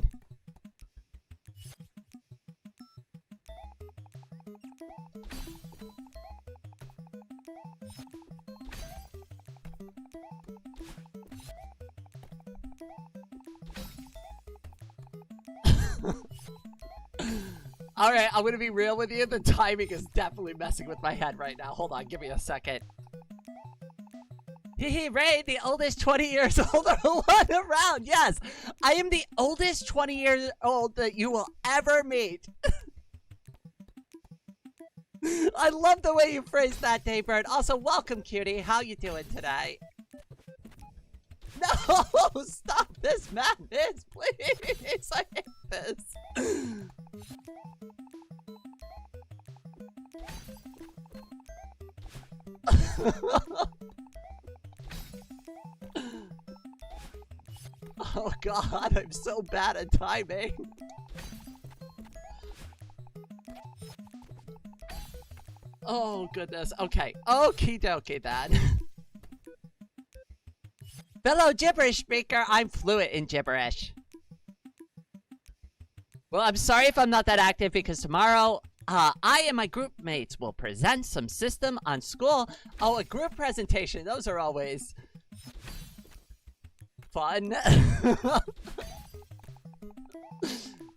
Alright, I'm gonna be real with you. The timing is definitely messing with my head right now. Hold on, give me a second. Hehe, Ray, the oldest 20 years older one around. Yes, I am the oldest 20 years old that you will ever meet. I love the way you phrased that, Daybird. Also, welcome, cutie. How you doing today? No, stop this madness, please. I hate this. Oh god, I'm so bad at timing. Oh goodness, okay. Okie dokie then. Fellow gibberish speaker, I'm fluent in gibberish. Well, I'm sorry if I'm not that active because tomorrow, I and my group mates will present some system on school. Oh, a group presentation, those are always fun.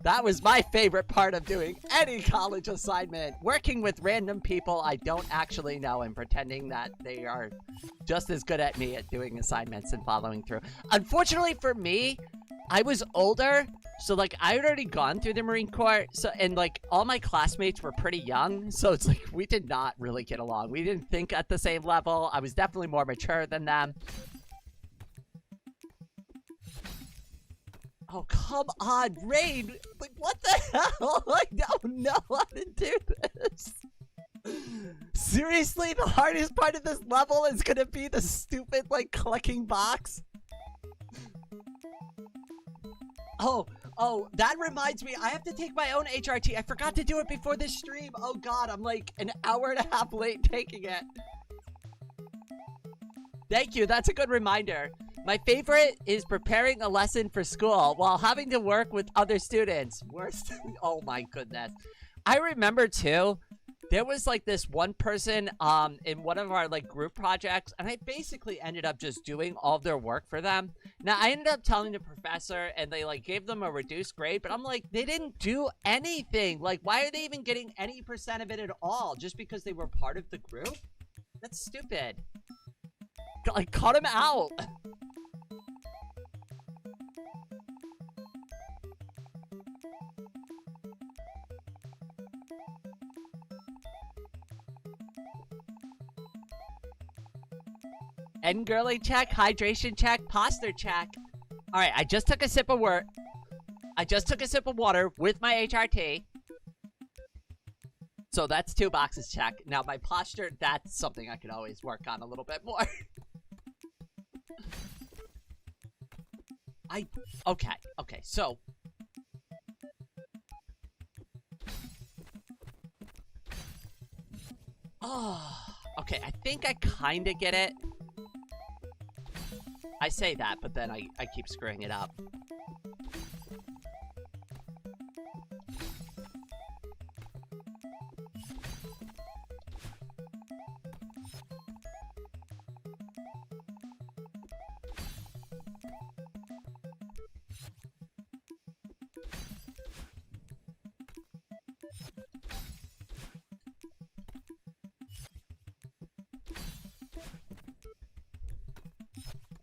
That was my favorite part of doing any college assignment. Working with random people I don't actually know and pretending that they are just as good at me at doing assignments and following through. Unfortunately for me, I was older, so like I had already gone through the Marine Corps, so and like all my classmates were pretty young, so it's like we did not really get along. We didn't think at the same level. I was definitely more mature than them. Oh, come on, Rain! Like, what the hell? I don't know how to do this. Seriously, the hardest part of this level is gonna be the stupid, like, clicking box? Oh, that reminds me, I have to take my own HRT. I forgot to do it before this stream. Oh god, I'm like an hour and a half late taking it. Thank you, that's a good reminder. My favorite is preparing a lesson for school while having to work with other students. Worst. Oh my goodness. I remember too, there was like this one person in one of our like group projects, and I basically ended up just doing all of their work for them. Now I ended up telling the professor and they like gave them a reduced grade, but I'm like, they didn't do anything. Like, why are they even getting any % of it at all just because they were part of the group? That's stupid. Like, cut him out. End girly check, hydration check, posture check. Alright, I just took a sip of water. With my HRT. So that's 2 boxes check. Now my posture, that's something I could always work on a little bit more. Okay, so... Oh, okay, I think I kinda get it. I say that, but then I keep screwing it up.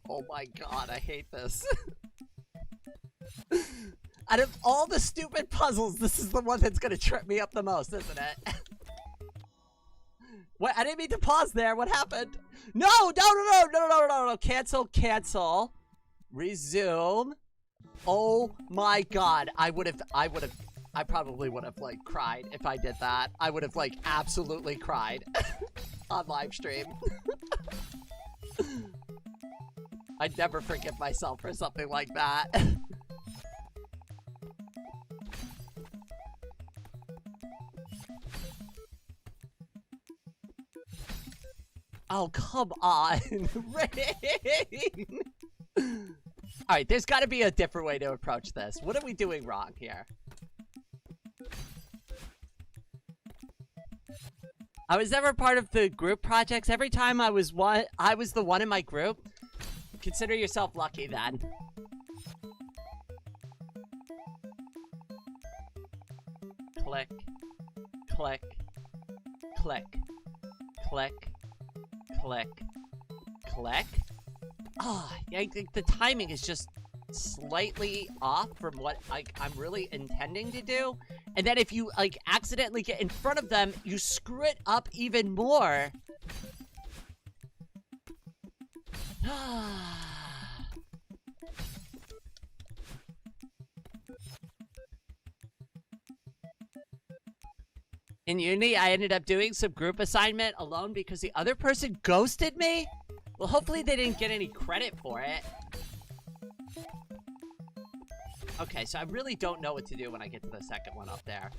Oh my god, I hate this. Out of all the stupid puzzles, this is the one that's gonna trip me up the most, isn't it? What? I didn't mean to pause there. What happened? No! No! Cancel. Resume. Oh my god. I probably would have, like, cried if I did that. I would have, like, absolutely cried on live stream. I'd never forgive myself for something like that. Oh, come on. Rain! Alright, there's gotta be a different way to approach this. What are we doing wrong here? I was never part of the group projects. Every time I was the one in my group. Consider yourself lucky then. Click. Click. Click. Click. Click. Click. Ah, yeah, I think the timing is just slightly off from what I'm really intending to do. And then if you like accidentally get in front of them, you screw it up even more. In uni, I ended up doing some group assignment alone because the other person ghosted me? Well, hopefully they didn't get any credit for it. Okay, so I really don't know what to do when I get to the second one up there.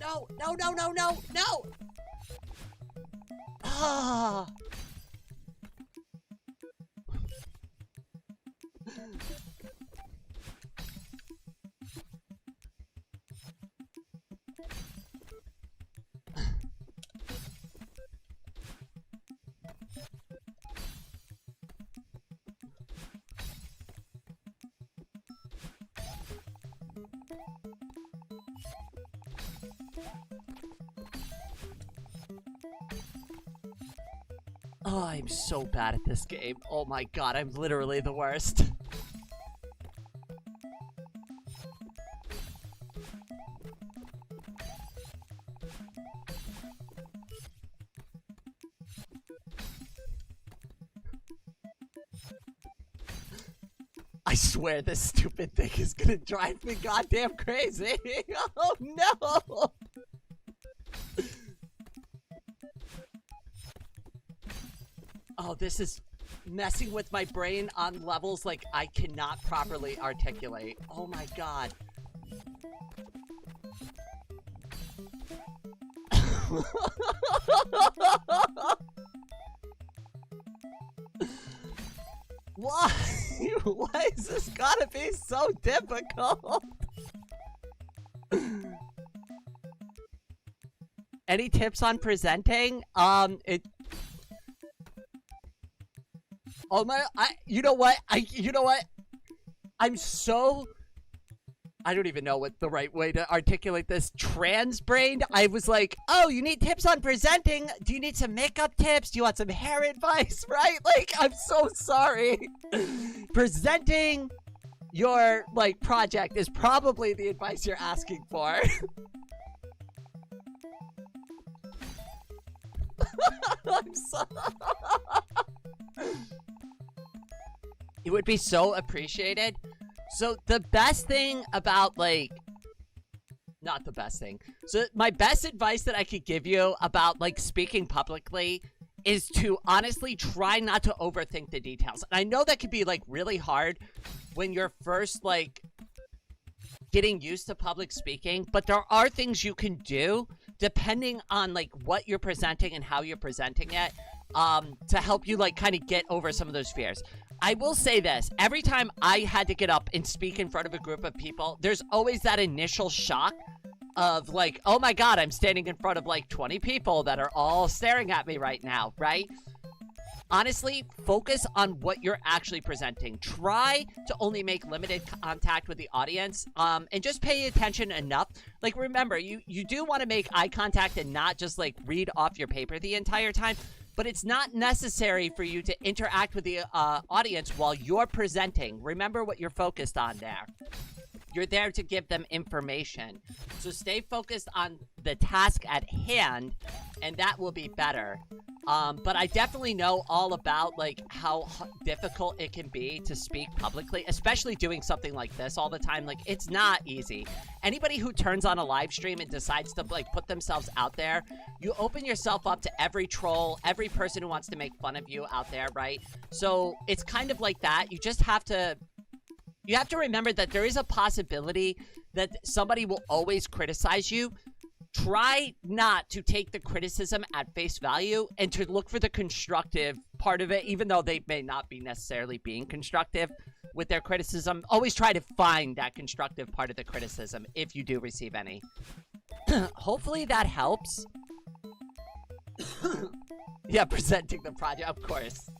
No! Ah! Oh, I'm so bad at this game. Oh my god, I'm literally the worst. I swear this stupid thing is gonna drive me goddamn crazy. Oh no! Oh, this is messing with my brain on levels like I cannot properly articulate. Oh my god. Why? Why is this gotta be so difficult? Any tips on presenting? Oh my, you know what? I'm so, I don't even know what the right way to articulate this. Trans-brained. I was like, oh, you need tips on presenting? Do you need some makeup tips? Do you want some hair advice? Right? Like, I'm so sorry. Presenting your, like, project is probably the advice you're asking for. I'm sorry. It would be so appreciated. So the best thing about, like, not the best thing. So my best advice that I could give you about like speaking publicly is to honestly try not to overthink the details. And I know that could be like really hard when you're first like getting used to public speaking, but there are things you can do depending on like what you're presenting and how you're presenting it, to help you like kind of get over some of those fears. I will say this, every time I had to get up and speak in front of a group of people, there's always that initial shock of like, oh my god, I'm standing in front of like 20 people that are all staring at me right now, right? Honestly, focus on what you're actually presenting. Try to only make limited contact with the audience, and just pay attention enough. Like, remember, you do want to make eye contact and not just, like, read off your paper the entire time, but it's not necessary for you to interact with the audience while you're presenting. Remember what you're focused on there. You're there to give them information. So stay focused on the task at hand, and that will be better. But I definitely know all about, like, how difficult it can be to speak publicly, especially doing something like this all the time. Like, it's not easy. Anybody who turns on a live stream and decides to, like, put themselves out there, you open yourself up to every troll, every person who wants to make fun of you out there, right? So it's kind of like that. You just have to... You have to remember that there is a possibility that somebody will always criticize you. Try not to take the criticism at face value and to look for the constructive part of it, even though they may not be necessarily being constructive with their criticism. Always try to find that constructive part of the criticism if you do receive any. Hopefully that helps. Yeah, presenting the project, of course.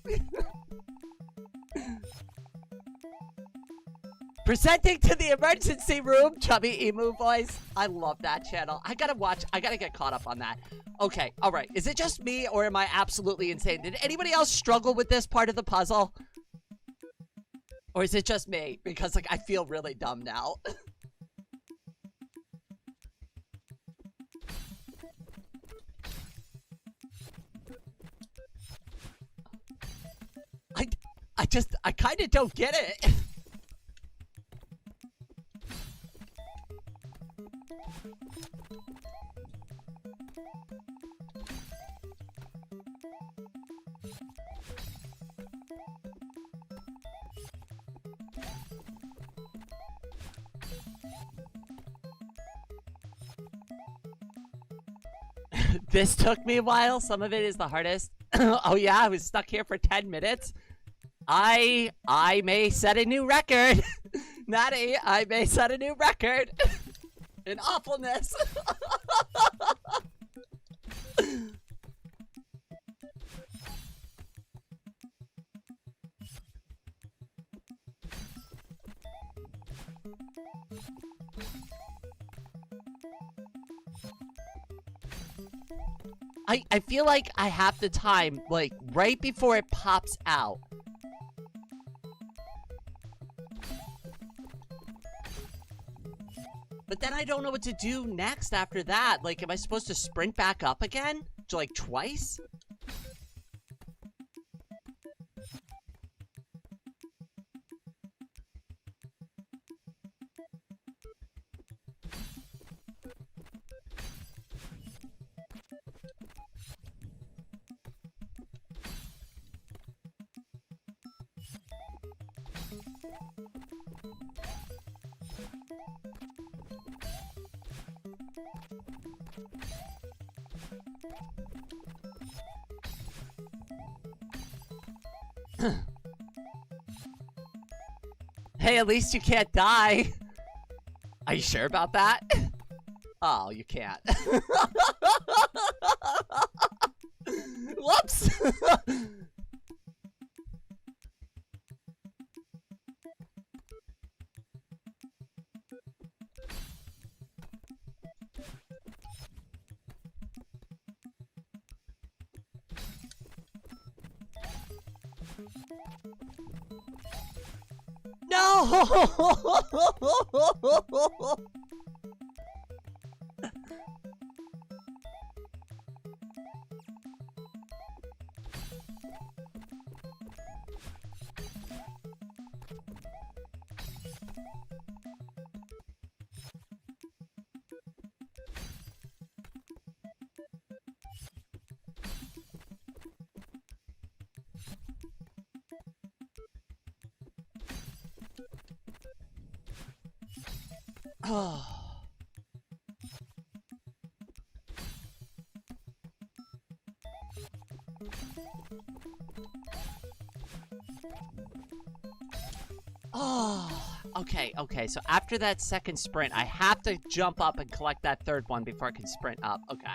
Presenting to the emergency room, chubby emu voice. I love that channel. I gotta get caught up on that. Okay, alright. Is it just me or am I absolutely insane? Did anybody else struggle with this part of the puzzle? Or is it just me? Because, like, I feel really dumb now. I kind of don't get it. This took me a while. Some of it is the hardest. Oh yeah, I was stuck here for 10 minutes. I may set a new record. Natty, I may set a new record. In awfulness. I feel like I have the time, like, right before it pops out. But then I don't know what to do next after that. Like, am I supposed to sprint back up again? Like, twice? Hey, at least you can't die. Are you sure about that? Oh, you can't. Whoops! No! Oh. Oh, okay, so after that second sprint, I have to jump up and collect that third one before I can sprint up. Okay.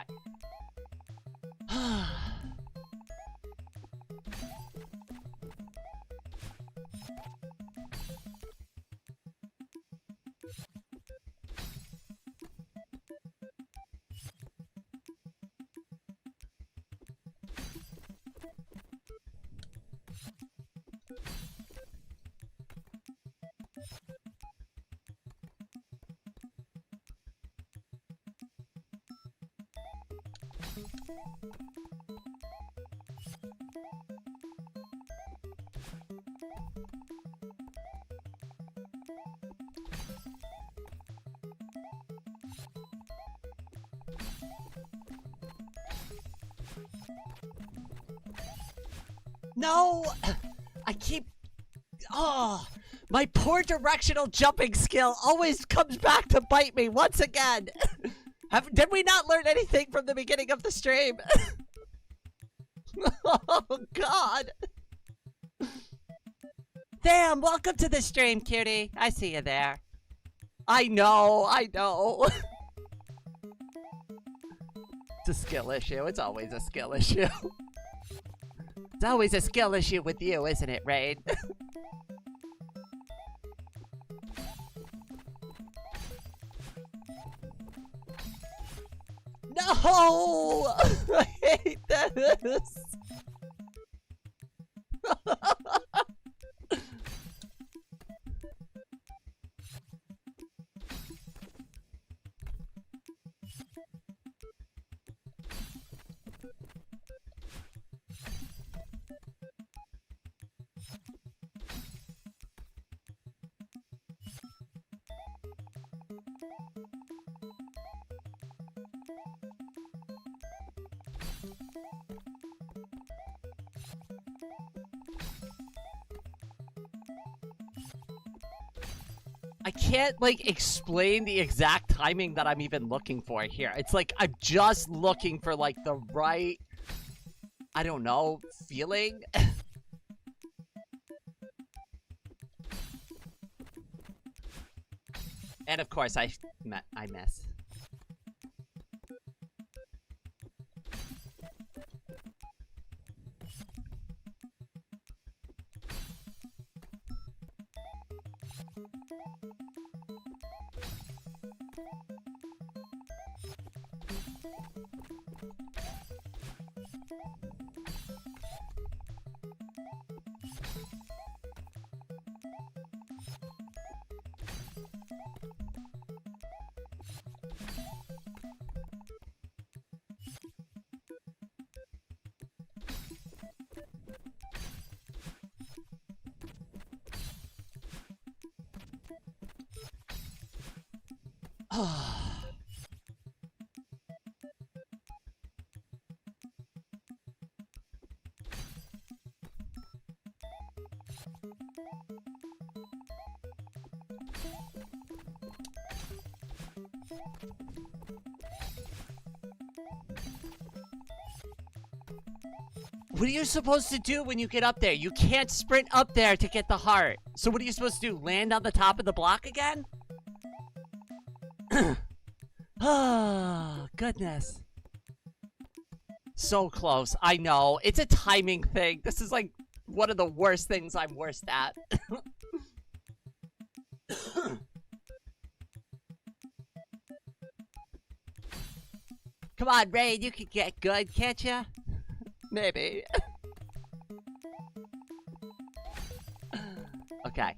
No! I keep... Oh! My poor directional jumping skill always comes back to bite me once again! Did we not learn anything from the beginning of the stream? Oh, God! Damn, welcome to the stream, cutie. I see you there. I know. It's a skill issue. It's always a skill issue. It's always a skill issue with you, isn't it, Rain? No! I hate this! I can't, like, explain the exact timing that I'm even looking for here. It's like, I'm just looking for, like, the right, I don't know, feeling? And of course, I miss. What are you supposed to do when you get up there? You can't sprint up there to get the heart. So what are you supposed to do? Land on the top of the block again? Oh, goodness. So close. I know. It's a timing thing. This is like one of the worst things I'm worst at. Come on, Rain. You can get good, can't you? Maybe. Okay.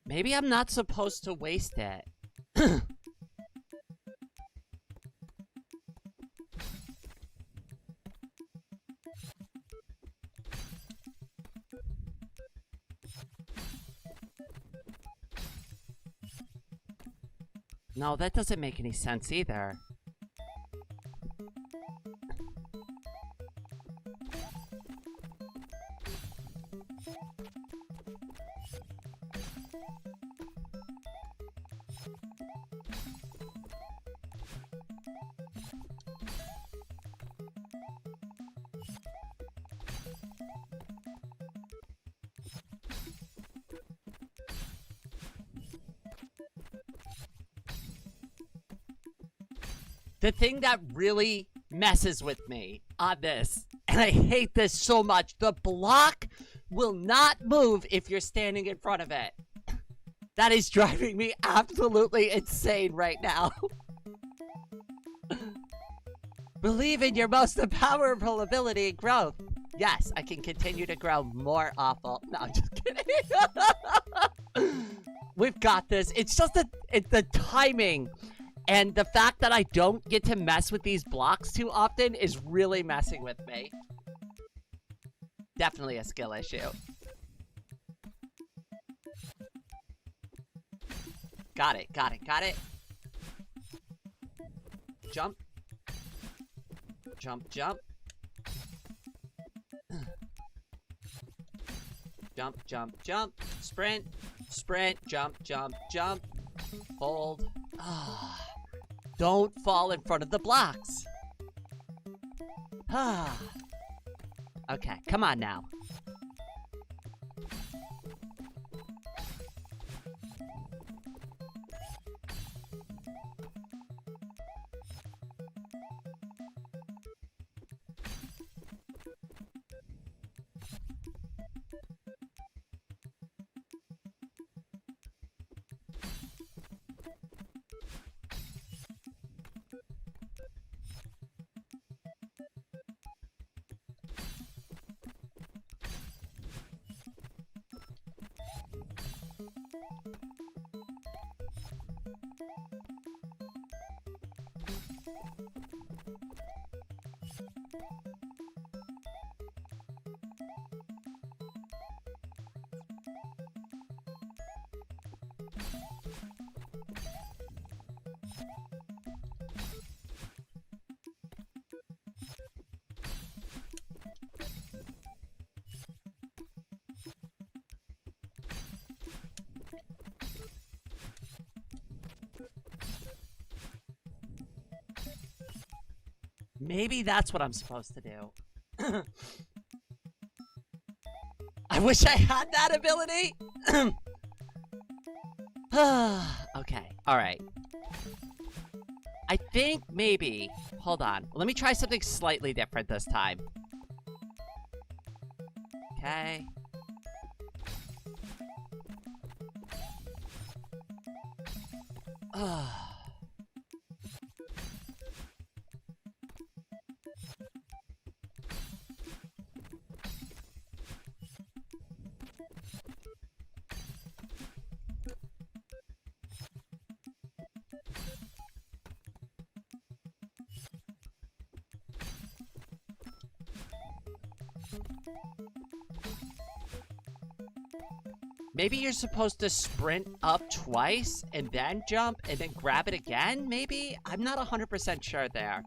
Maybe I'm not supposed to waste it. No, that doesn't make any sense either. The thing that really messes with me on this, and I hate this so much, the block will not move if you're standing in front of it. That is driving me absolutely insane right now. Believe in your most powerful ability and growth. Yes, I can continue to grow more awful. No, I'm just kidding. We've got this. It's just the timing. And the fact that I don't get to mess with these blocks too often is really messing with me. Definitely a skill issue. Got it, got it, got it. Jump. Jump, jump. Jump, jump, jump. Sprint. Sprint. Jump, jump, jump. Hold. Ah. Don't fall in front of the blocks. Ah. Okay, come on now. Maybe that's what I'm supposed to do. I wish I had that ability. Okay, alright. I think maybe... Hold on. Let me try something slightly different this time. Okay. Maybe you're supposed to sprint up twice and then jump and then grab it again, maybe? I'm not 100% sure there.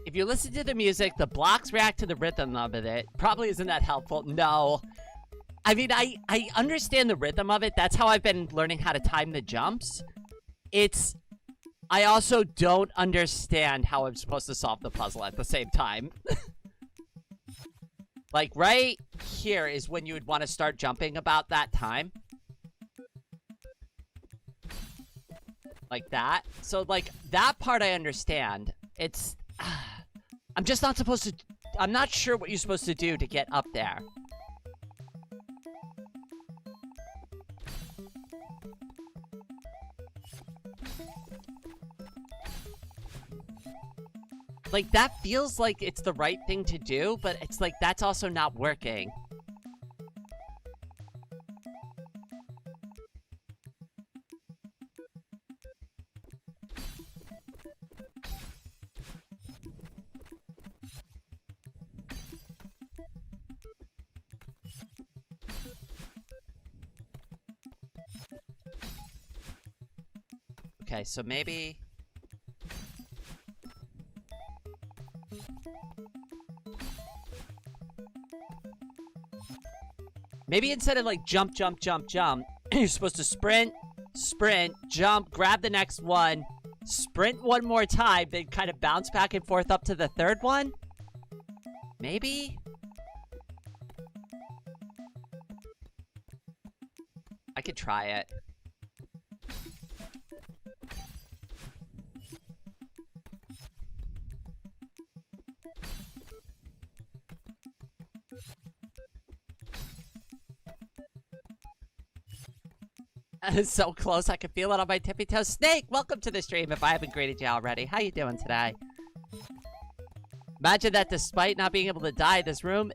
If you listen to the music, the blocks react to the rhythm of it. Probably isn't that helpful. No. I mean, I understand the rhythm of it. That's how I've been learning how to time the jumps. I also don't understand how I'm supposed to solve the puzzle at the same time. Like, right here is when you would want to start jumping about that time. Like that. So, like, that part I understand. It's... I'm just not supposed to... I'm not sure what you're supposed to do to get up there. Like, that feels like it's the right thing to do, but it's like, that's also not working. Okay, so maybe... Maybe instead of like jump, jump, jump, jump, you're supposed to sprint, sprint, jump, grab the next one, sprint one more time, then kind of bounce back and forth up to the third one? Maybe? I could try it. So close, I can feel it on my tippy toes. Snake, welcome to the stream if I haven't greeted you already. How you doing today? Imagine that despite not being able to die, this room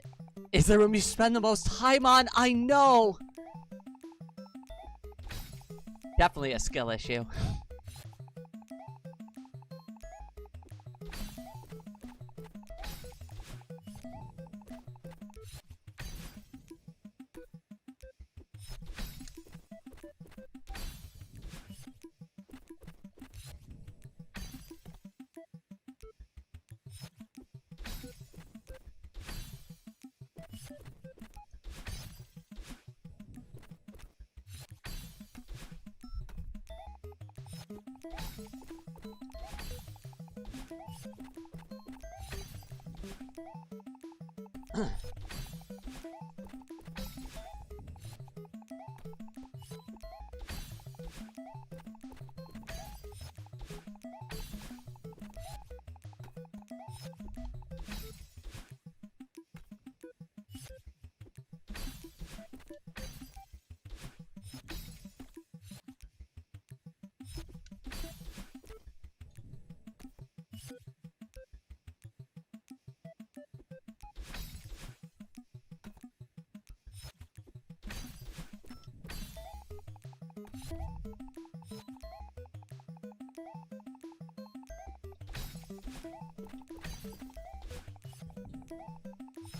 is the room you spend the most time on. I know! Definitely a skill issue.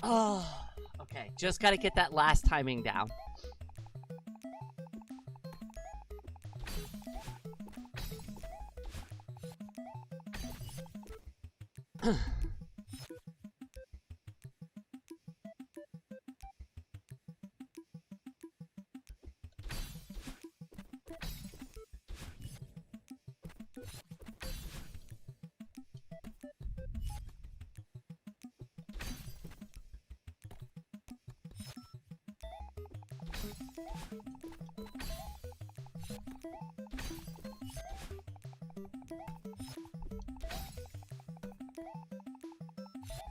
Oh, okay. Just gotta get that last timing down.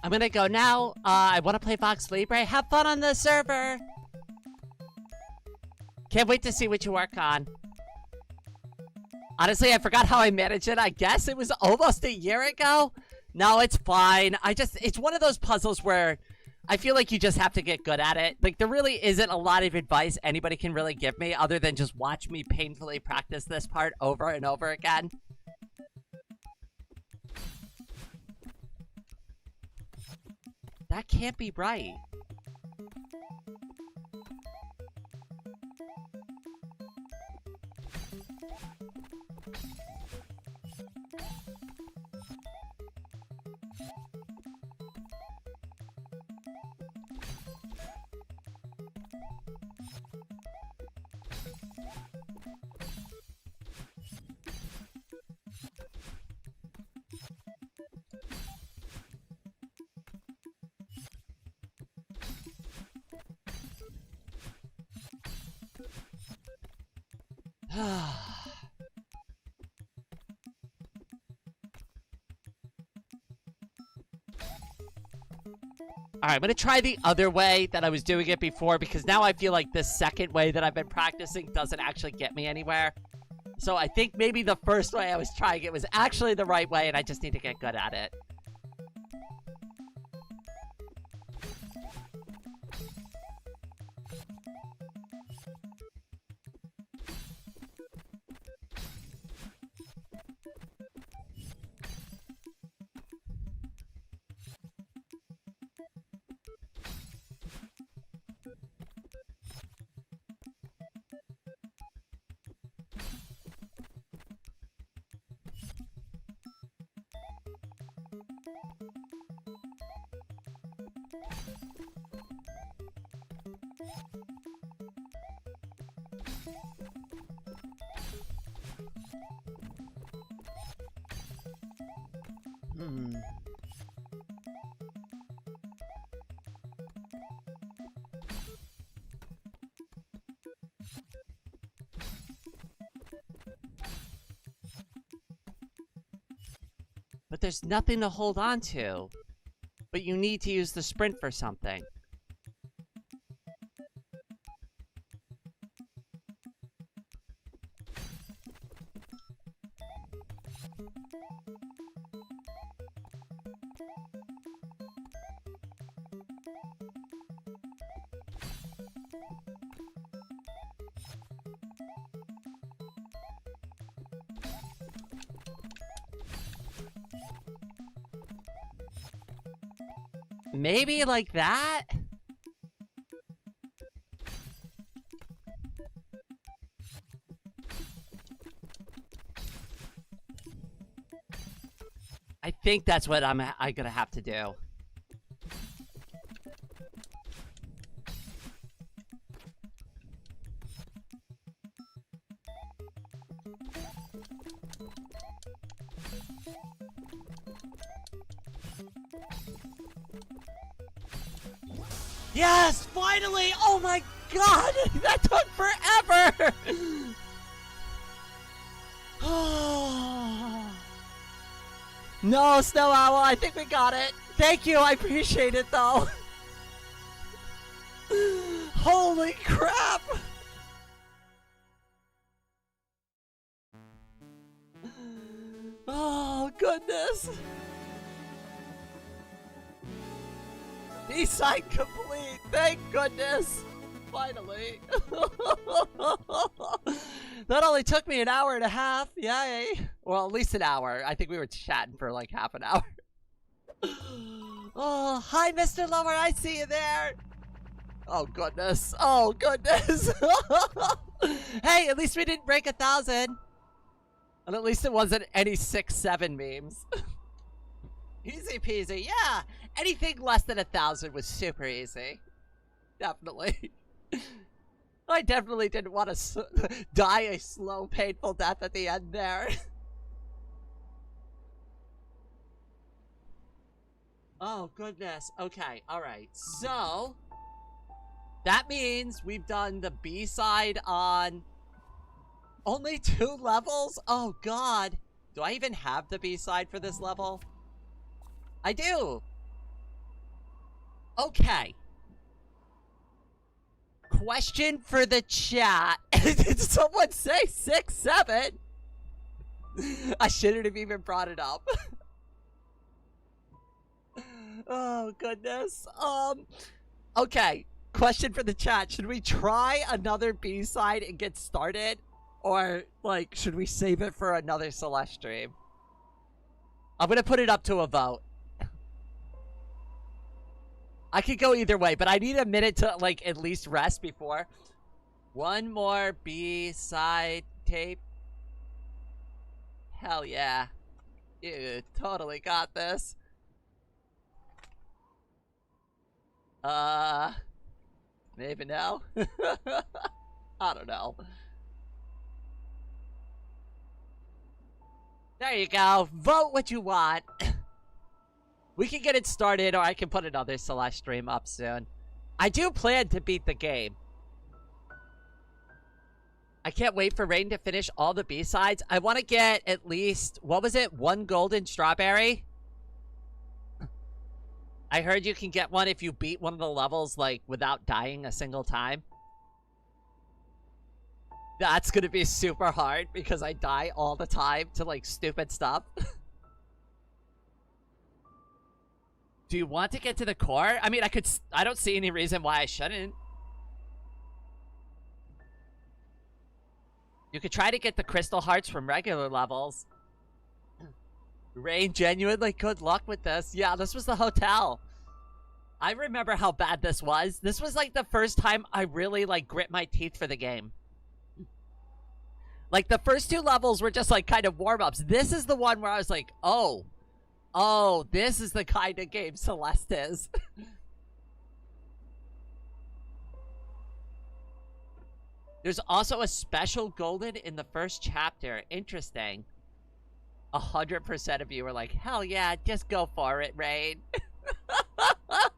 I'm gonna go now. I want to play Vox Libre. Have fun on the server. Can't wait to see what you work on. Honestly, I forgot how I managed it. I guess it was almost a year ago. No, it's fine. It's one of those puzzles where I feel like you just have to get good at it. Like, there really isn't a lot of advice anybody can really give me other than just watch me painfully practice this part over and over again. That can't be right. Alright, I'm gonna try the other way that I was doing it before, because now I feel like the second way that I've been practicing doesn't actually get me anywhere. So I think maybe the first way I was trying it was actually the right way, and I just need to get good at it. But there's nothing to hold on to. But you need to use the sprint for something. Maybe like that? I think that's what I'm gonna have to do. Yes, finally! Oh my god! That took forever! No, Snow Owl, I think we got it. Thank you, I appreciate it though. Holy crap! Oh, goodness. B-side complete, thank goodness! Finally. That only took me an hour and a half, yay! Well, at least an hour. I think we were chatting for like half an hour. Oh, hi Mr. Lower, I see you there! Oh goodness, oh goodness! Hey, at least we didn't break 1,000! And at least it wasn't any 6-7 memes. Easy peasy, yeah! Anything less than 1,000 was super easy. Definitely. I definitely didn't want to die a slow, painful death at the end there. Oh, goodness. Okay, alright. So, that means we've done the B-side on only 2 levels? Oh, God. Do I even have the B-side for this level? I do. Okay. Question for the chat. Did someone say 6-7? I shouldn't have even brought it up. Oh, goodness. Okay. Question for the chat. Should we try another B-side and get started? Or, like, should we save it for another Celeste stream? I'm gonna put it up to a vote. I could go either way, but I need a minute to, like, at least rest before. One more B-side tape. hell yeah. You totally got this. Maybe no? I don't know. There you go. Vote what you want. We can get it started, or I can put another Celeste stream up soon. I do plan to beat the game. I can't wait for Rain to finish all the B-sides. I want to get at least, what was it? 1 golden strawberry? I heard you can get one if you beat one of the levels, like, without dying a single time. That's gonna be super hard because I die all the time to, like, stupid stuff. Do you want to get to the core? I mean, I don't see any reason why I shouldn't. You could try to get the crystal hearts from regular levels. Rain, genuinely good luck with this. Yeah, this was the hotel. I remember how bad this was. This was like the first time I really like grit my teeth for the game. Like the first 2 levels were just like kind of warm-ups. This is the one where I was like, oh, this is the kind of game Celeste is. There's also a special golden in the first chapter. Interesting. 100% of you were like, hell yeah, just go for it, Rain.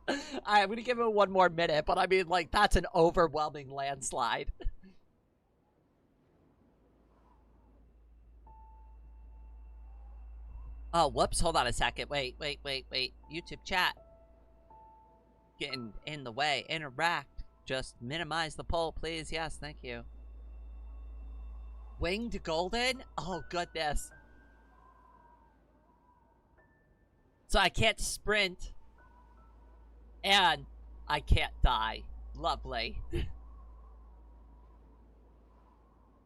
Alright, I'm gonna give it 1 more minute, but I mean, like, that's an overwhelming landslide. Oh, whoops, hold on a second. Wait. YouTube chat. Getting in the way. Interact. Just minimize the poll, please. Yes, thank you. Winged golden? Oh, goodness. So I can't sprint. And I can't die. Lovely.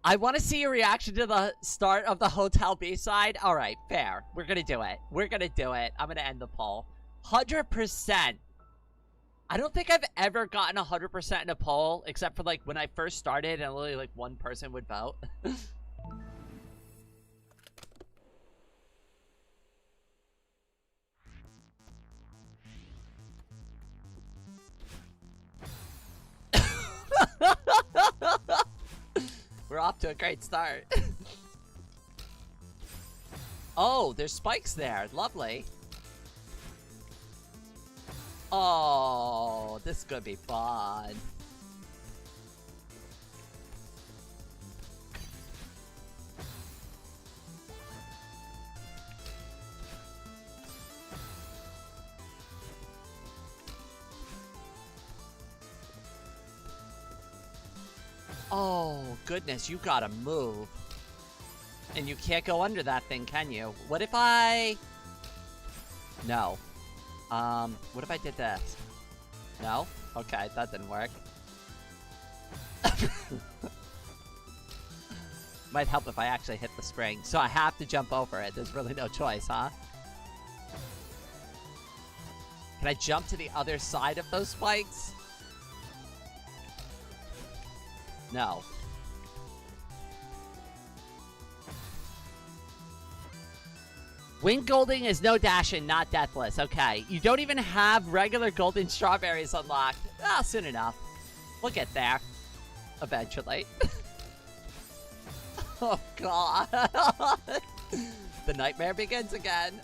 I want to see your reaction to the start of the Hotel B-side. Alright, fair. We're gonna do it. We're gonna do it. I'm gonna end the poll. 100%. I don't think I've ever gotten 100% in a poll, except for, like, when I first started and only, like, 1 person would vote. We're off to a great start. Oh, there's spikes there. Lovely. Oh, this is gonna be fun. Oh, goodness, you gotta move. And you can't go under that thing, can you? What if I... No. What if I did this? No? Okay, that didn't work. Might help if I actually hit the spring. So I have to jump over it. There's really no choice, huh? Can I jump to the other side of those spikes? No. Wing Golding is no dashing, not deathless. Okay, you don't even have regular golden strawberries unlocked. Ah, soon enough. We'll get there. Eventually. Oh, God. The nightmare begins again.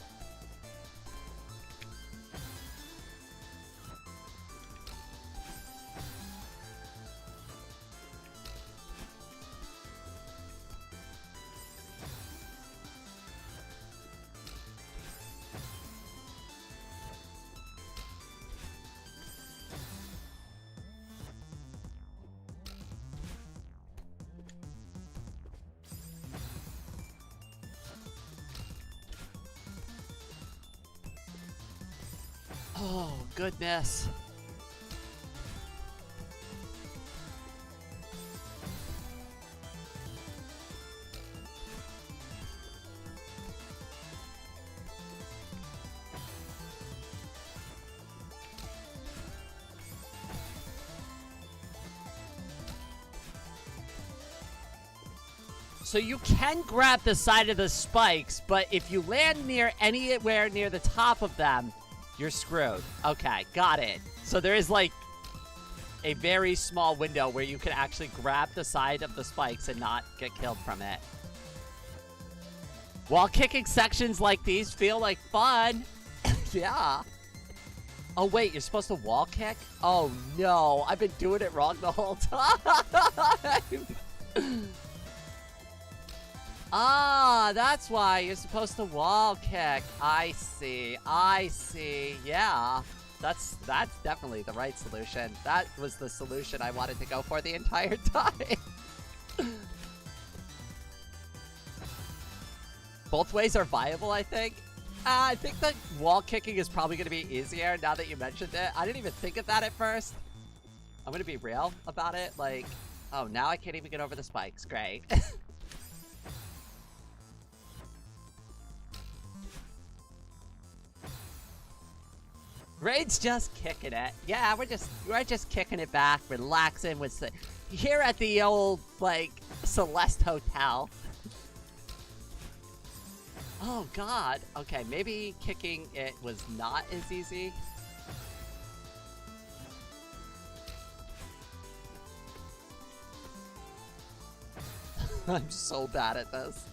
Oh, goodness. So you can grab the side of the spikes, but if you land near anywhere near the top of them, you're screwed. Okay, got it. So there is like a very small window where you can actually grab the side of the spikes and not get killed from it. Wall kicking sections like these feel like fun. Yeah. Oh wait, you're supposed to wall kick? Oh no, I've been doing it wrong the whole time. Ah, that's why you're supposed to wall kick. I see. I see. Yeah. That's definitely the right solution. That was the solution I wanted to go for the entire time. Both ways are viable, I think. I think the wall kicking is probably going to be easier now that you mentioned it. I didn't even think of that at first. I'm going to be real about it. Like, oh, now I can't even get over the spikes. Great. Raid's just kicking it. Yeah, we're just kicking it back, relaxing with here at the old like Celeste hotel. Oh god. Okay, maybe kicking it was not as easy. I'm so bad at this.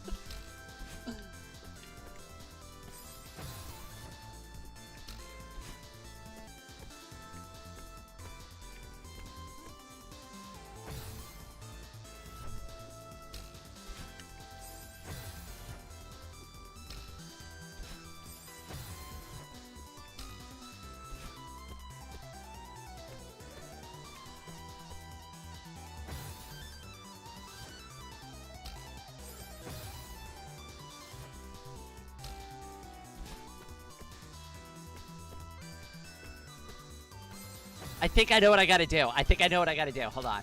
I think I know what I gotta do. I think I know what I gotta do. Hold on.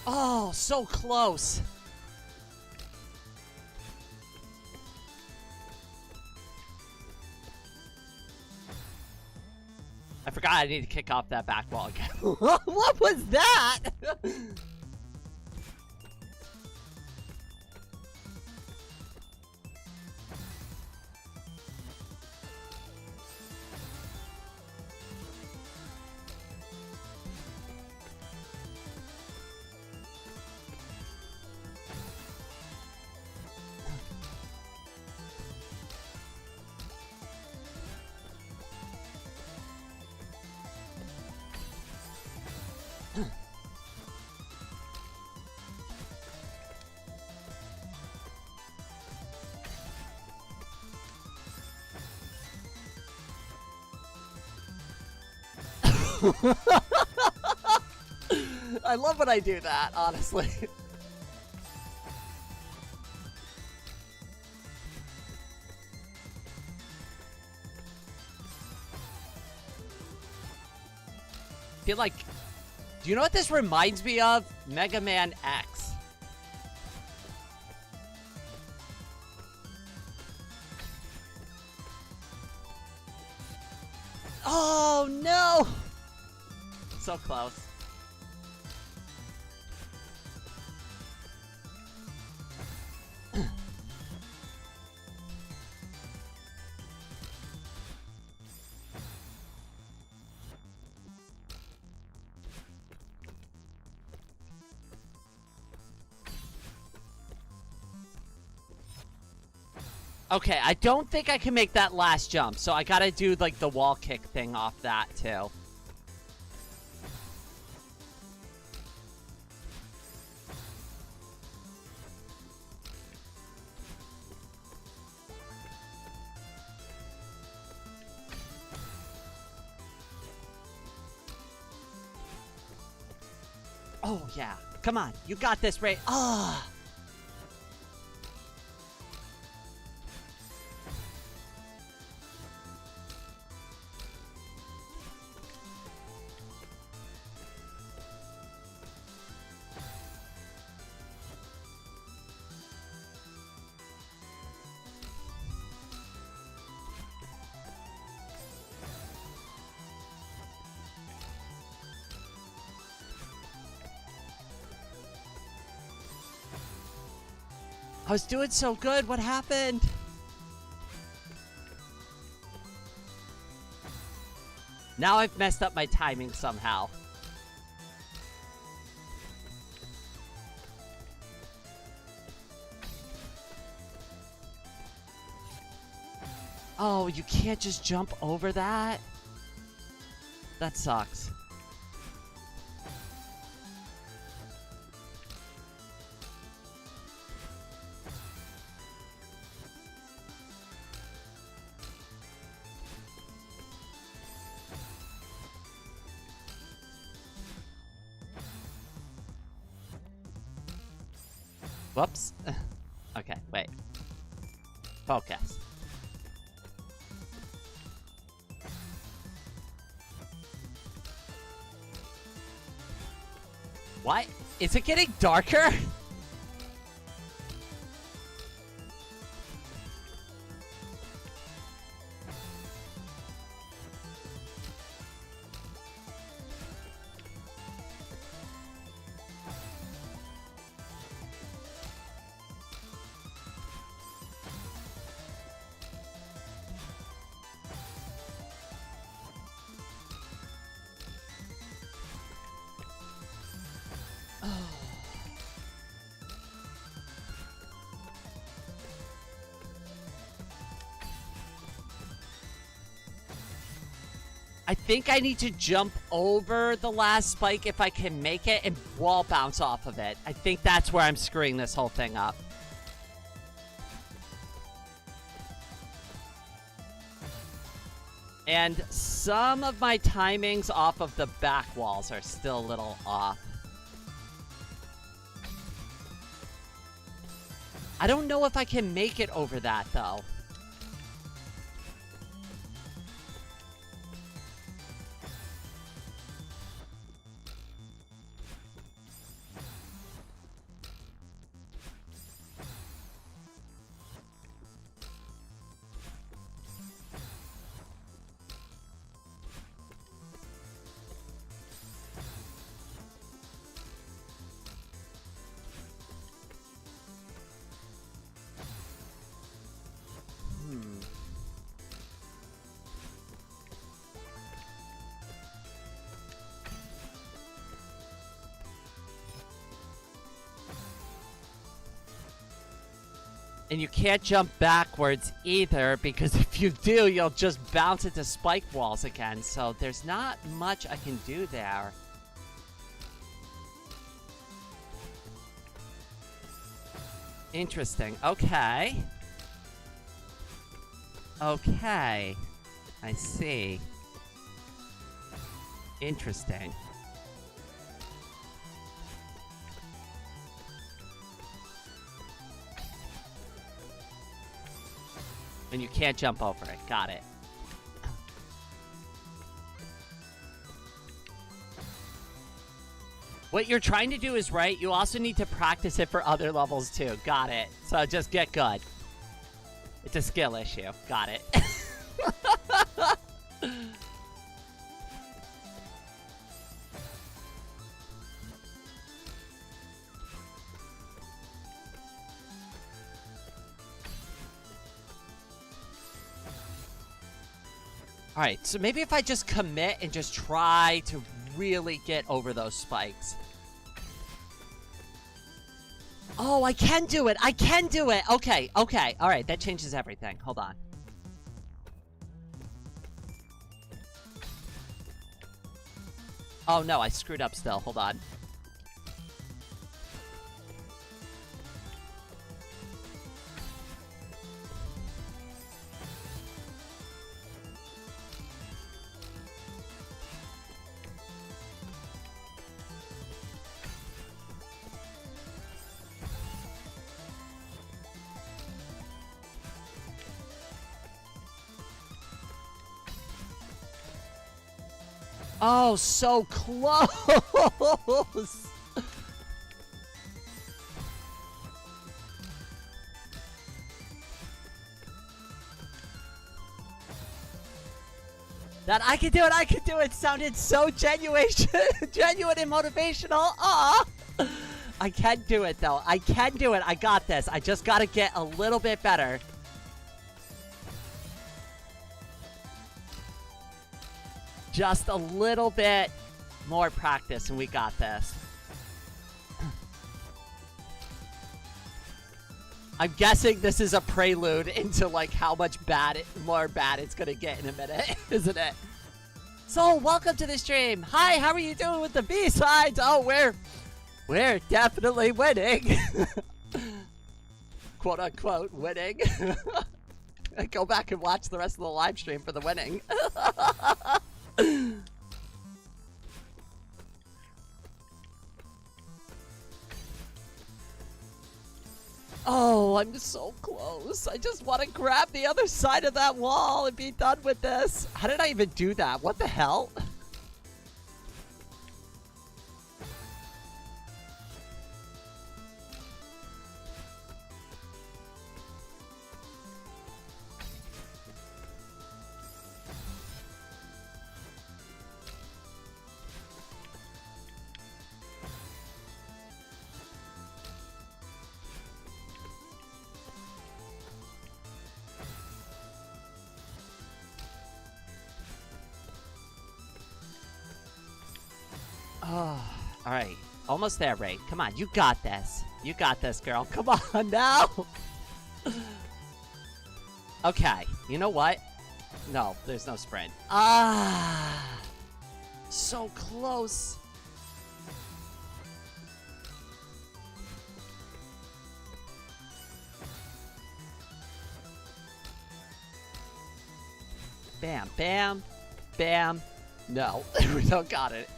Oh, so close. I forgot I need to kick off that back wall again. What was that? I love when I do that, honestly. Feel like, do you know what this reminds me of? Mega Man X. Oh no! So close. Okay, I don't think I can make that last jump, so I gotta do, like, the wall kick thing off that, too. Oh, yeah. Come on. You got this, Ray. Ah! Oh. I was doing so good. What happened? Now I've messed up my timing somehow. Oh, you can't just jump over that? That sucks. Whoops. Okay, wait. Focus. What? Is it getting darker? I think I need to jump over the last spike if I can make it and wall bounce off of it. I think that's where I'm screwing this whole thing up. And some of my timings off of the back walls are still a little off. I don't know if I can make it over that, though. And you can't jump backwards either, because if you do, you'll just bounce into spike walls again. So there's not much I can do there. Interesting. Okay. Okay. I see. Interesting. And you can't jump over it. Got it. What you're trying to do is right. You also need to practice it for other levels too. Got it. So just get good. It's a skill issue. Got it. Alright, so maybe if I just commit and just try to really get over those spikes. Oh, I can do it! I can do it! Okay, okay. Alright, that changes everything. Hold on. Oh no, I screwed up still. Hold on. Oh, so close! That I can do it, I can do it sounded so genuine, genuine and motivational. Aw! I can do it, though. I can do it. I got this. I just gotta get a little bit better. Just a little bit more practice, and we got this. I'm guessing this is a prelude into, like, how much more bad it's gonna get in a minute, isn't it? So, welcome to the stream. Hi, how are you doing with the B-sides? Oh, we're definitely winning. Quote unquote winning. Go back and watch the rest of the live stream for the winning. Oh, I'm so close. I just want to grab the other side of that wall and be done with this. How did I even do that? What the hell? Oh, all right. Almost there, Rain. Come on, you got this. You got this, girl. Come on now. Okay, you know what? No, there's no sprint. Ah, so close. Bam, bam, bam. No, we don't got it.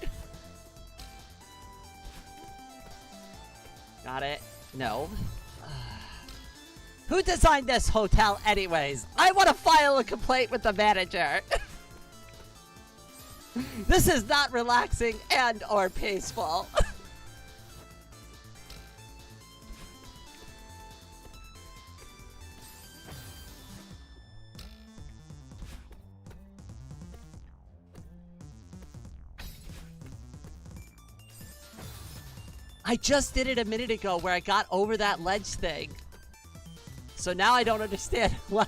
Got it? No. Who designed this hotel anyways? I want to file a complaint with the manager. This is not relaxing and or peaceful. I just did it a minute ago where I got over that ledge thing. So now I don't understand what.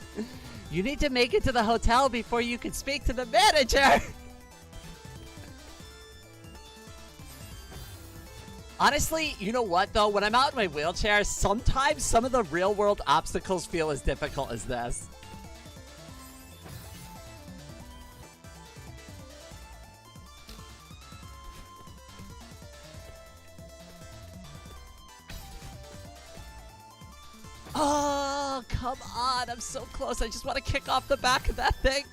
You need to make it to the hotel before you can speak to the manager. Honestly, you know what though? When I'm out in my wheelchair, sometimes some of the real world obstacles feel as difficult as this. Oh, come on. I'm so close. I just want to kick off the back of that thing.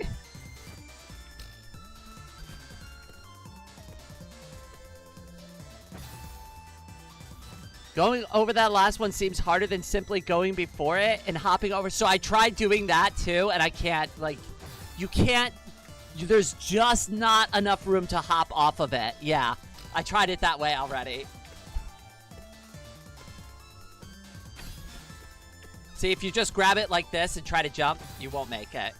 Going over that last one seems harder than simply going before it and hopping over. So I tried doing that too, and I can't, like, you can't, there's just not enough room to hop off of it. Yeah, I tried it that way already. See, if you just grab it like this and try to jump, you won't make it.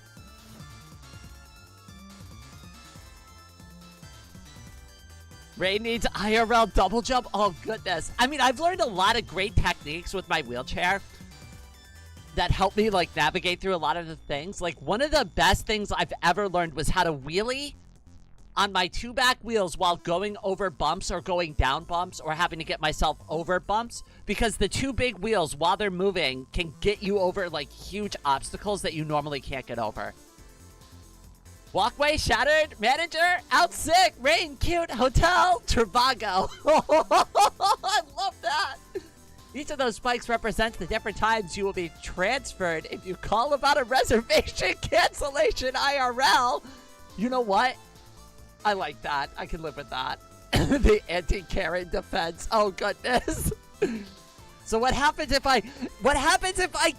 Ray needs IRL double jump? Oh, goodness. I mean, I've learned a lot of great techniques with my wheelchair that help me, like, navigate through a lot of the things. Like, one of the best things I've ever learned was how to wheelie on my two back wheels while going over bumps or going down bumps or having to get myself over bumps, because the two big wheels, while they're moving, can get you over, like, huge obstacles that you normally can't get over. Walkway shattered. Manager out sick. Rain cute. Hotel Trivago. I love that. Each of those spikes represents the different times you will be transferred if you call about a reservation cancellation IRL. You know what? I like that. I can live with that. The anti-Karen defense. Oh, goodness. So what happens if I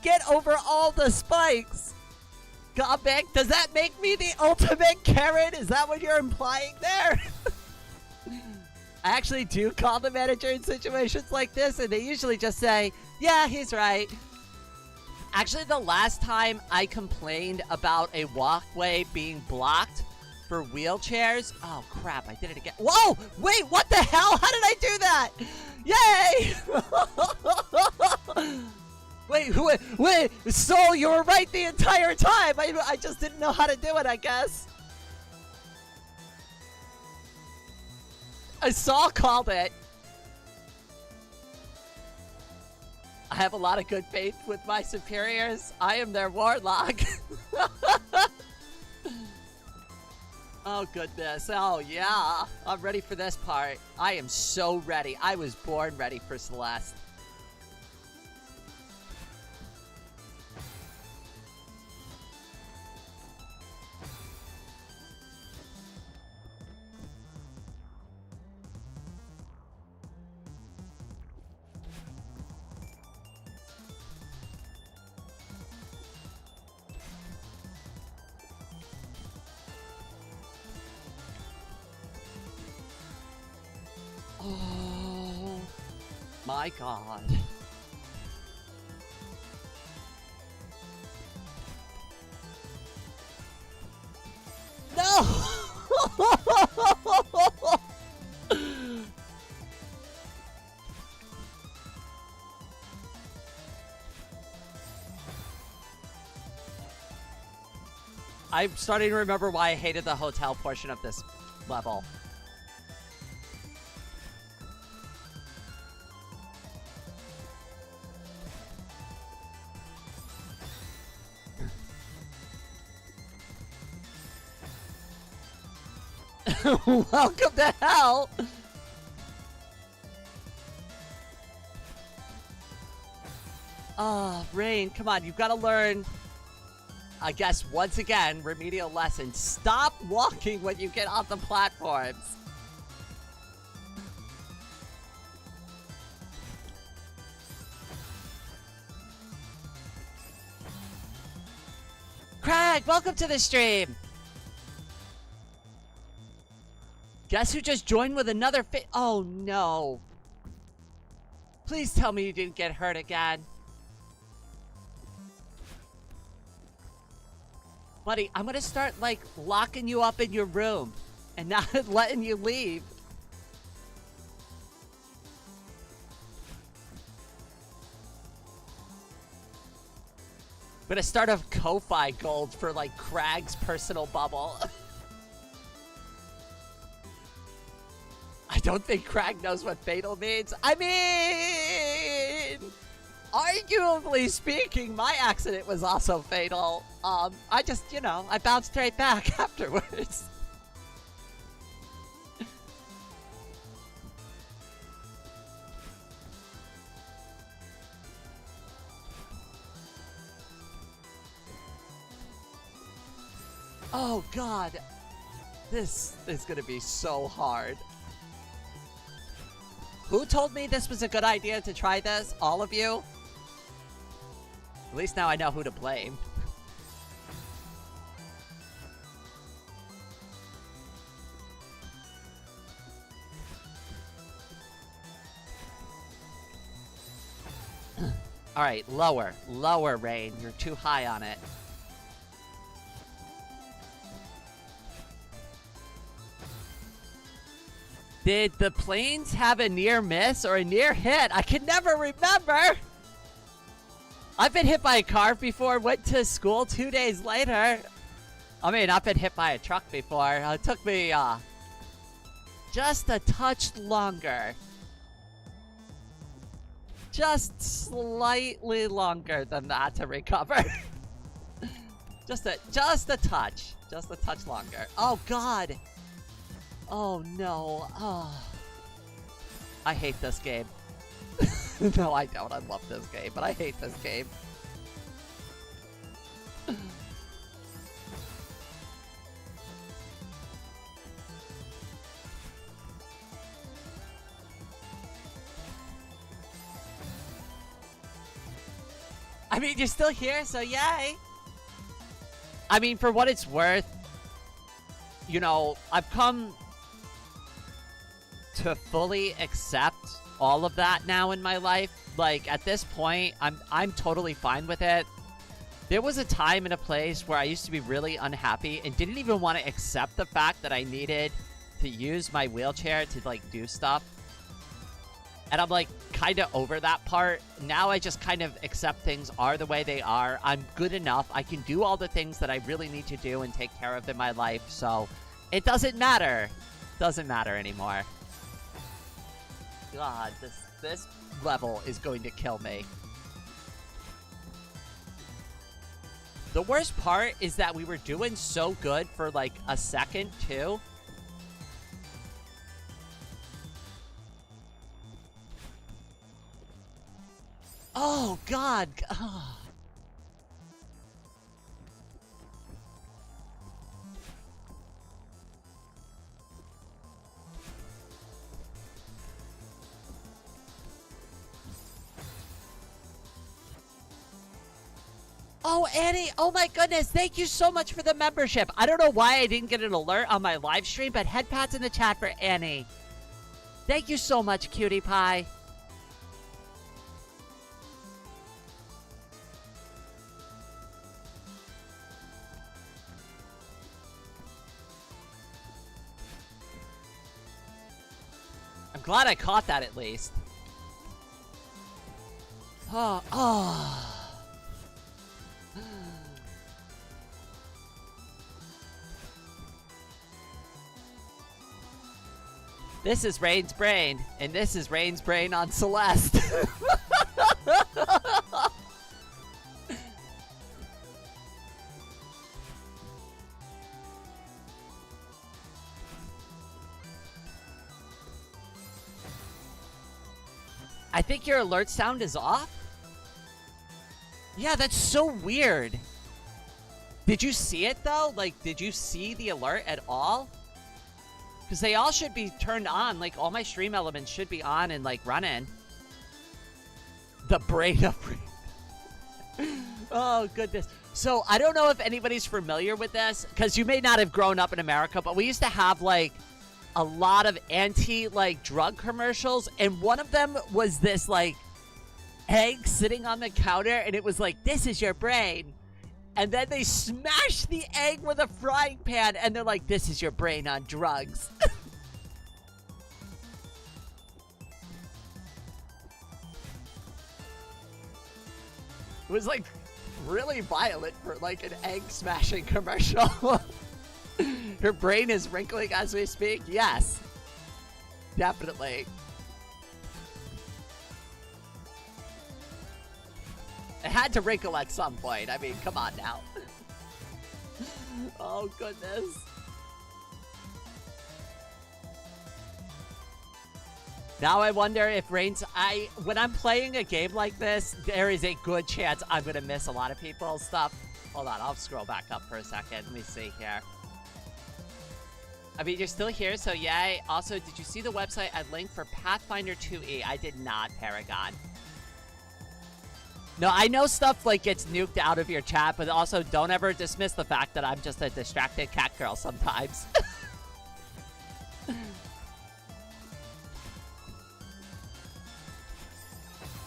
get over all the spikes? Gobek, does that make me the ultimate Karen? Is that what you're implying there? I actually do call the manager in situations like this, and they usually just say, yeah, he's right. Actually, the last time I complained about a walkway being blocked for wheelchairs... Oh, crap, I did it again. Whoa! Wait, what the hell? How did I do that? Yay! Wait, Soul, you were right the entire time! I just didn't know how to do it, I guess. I called it. I have a lot of good faith with my superiors. I am their warlock. Oh, goodness. Oh, yeah. I'm ready for this part. I am so ready. I was born ready for Celeste. Oh my god. No! I'm starting to remember why I hated the hotel portion of this level. Welcome to hell! Ah, Rain, come on, you've got to learn, I guess, once again, remedial lesson. Stop walking when you get off the platforms. Craig, welcome to the stream! Guess who just joined with another oh no. Please tell me you didn't get hurt again. Buddy, I'm gonna start, like, locking you up in your room and not letting you leave. I'm gonna start a Ko-Fi gold for, like, Craig's personal bubble. I don't think Craig knows what fatal means. I mean, arguably speaking, my accident was also fatal. I just, you know, I bounced right back afterwards. Oh god, this is gonna be so hard. Who told me this was a good idea to try this? All of you? At least now I know who to blame. Alright, lower. Lower, Rain. You're too high on it. Did the planes have a near miss or a near hit? I can never remember! I've been hit by a car before, went to school 2 days later. I mean, I've been hit by a truck before. It took me, just a touch longer. Just slightly longer than that to recover. just a touch. Just a touch longer. Oh, God! Oh, no. Oh. I hate this game. No, I don't. I love this game, but I hate this game. I mean, you're still here, so yay! I mean, for what it's worth, you know, I've come to fully accept all of that now in my life. Like, at this point, I'm totally fine with it. There was a time and a place where I used to be really unhappy and didn't even want to accept the fact that I needed to use my wheelchair to, like, do stuff. And I'm like kind of over that part. Now I just kind of accept things are the way they are. I'm good enough. I can do all the things that I really need to do and take care of in my life. So it doesn't matter. Doesn't matter anymore. God, this level is going to kill me. The worst part is that we were doing so good for like a second too. Oh, God. Oh. Oh, Annie. Oh, my goodness. Thank you so much for the membership. I don't know why I didn't get an alert on my live stream, but head pats in the chat for Annie. Thank you so much, cutie pie. I'm glad I caught that at least. Oh. This is Rain's brain, and this is Rain's brain on Celeste. I think your alert sound is off? Yeah, that's so weird. Did you see it, though? Like, did you see the alert at all? Because they all should be turned on. Like, all my stream elements should be on and, like, running. The brain of... Oh, goodness. So, I don't know if anybody's familiar with this, because you may not have grown up in America, but we used to have, like, a lot of drug commercials, and one of them was this, like, egg sitting on the counter, and it was like, this is your brain. And then they smash the egg with a frying pan, and they're like, this is your brain on drugs. It was, like, really violent for, like, an egg smashing commercial. Her brain is wrinkling as we speak? Yes. Definitely. It had to wrinkle at some point. I mean, come on now. Oh, goodness. Now I wonder if Rain's... when I'm playing a game like this, there is a good chance I'm going to miss a lot of people's stuff. Hold on, I'll scroll back up for a second. Let me see here. I mean, you're still here, so yay. Also, did you see the website I linked for Pathfinder 2E? I did not, Paragon. No, I know stuff, like, gets nuked out of your chat, but also don't ever dismiss the fact that I'm just a distracted cat girl sometimes.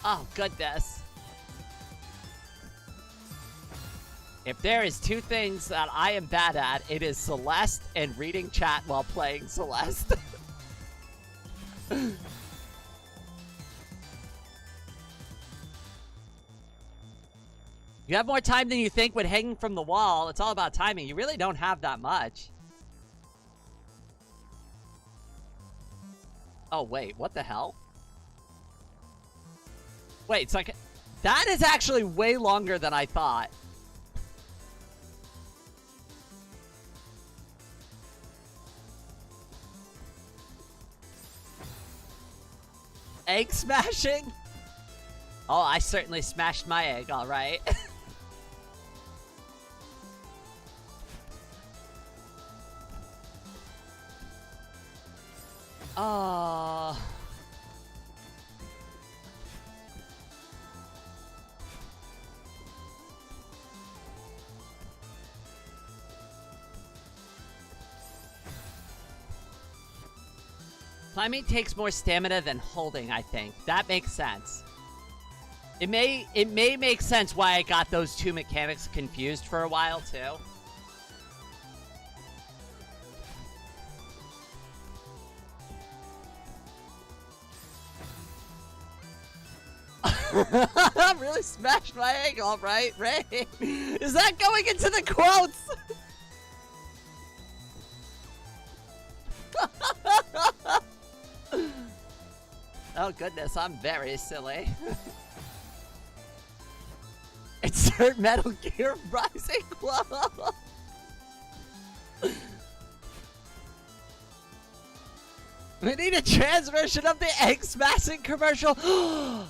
Oh, goodness. If there is two things that I am bad at, it is Celeste and reading chat while playing Celeste. You have more time than you think when hanging from the wall. It's all about timing. You really don't have that much. Oh, wait. What the hell? Wait, it's like... That is actually way longer than I thought. Egg smashing? Oh, I certainly smashed my egg, alright. Oh. Climbing takes more stamina than holding, I think. That makes sense. It may make sense why I got those two mechanics confused for a while, too. I'm really smashed my egg, all right, Ray. Is that going into the quotes? Oh goodness, I'm very silly. Insert Metal Gear Rising quote. We need a trans version of the egg smashing commercial.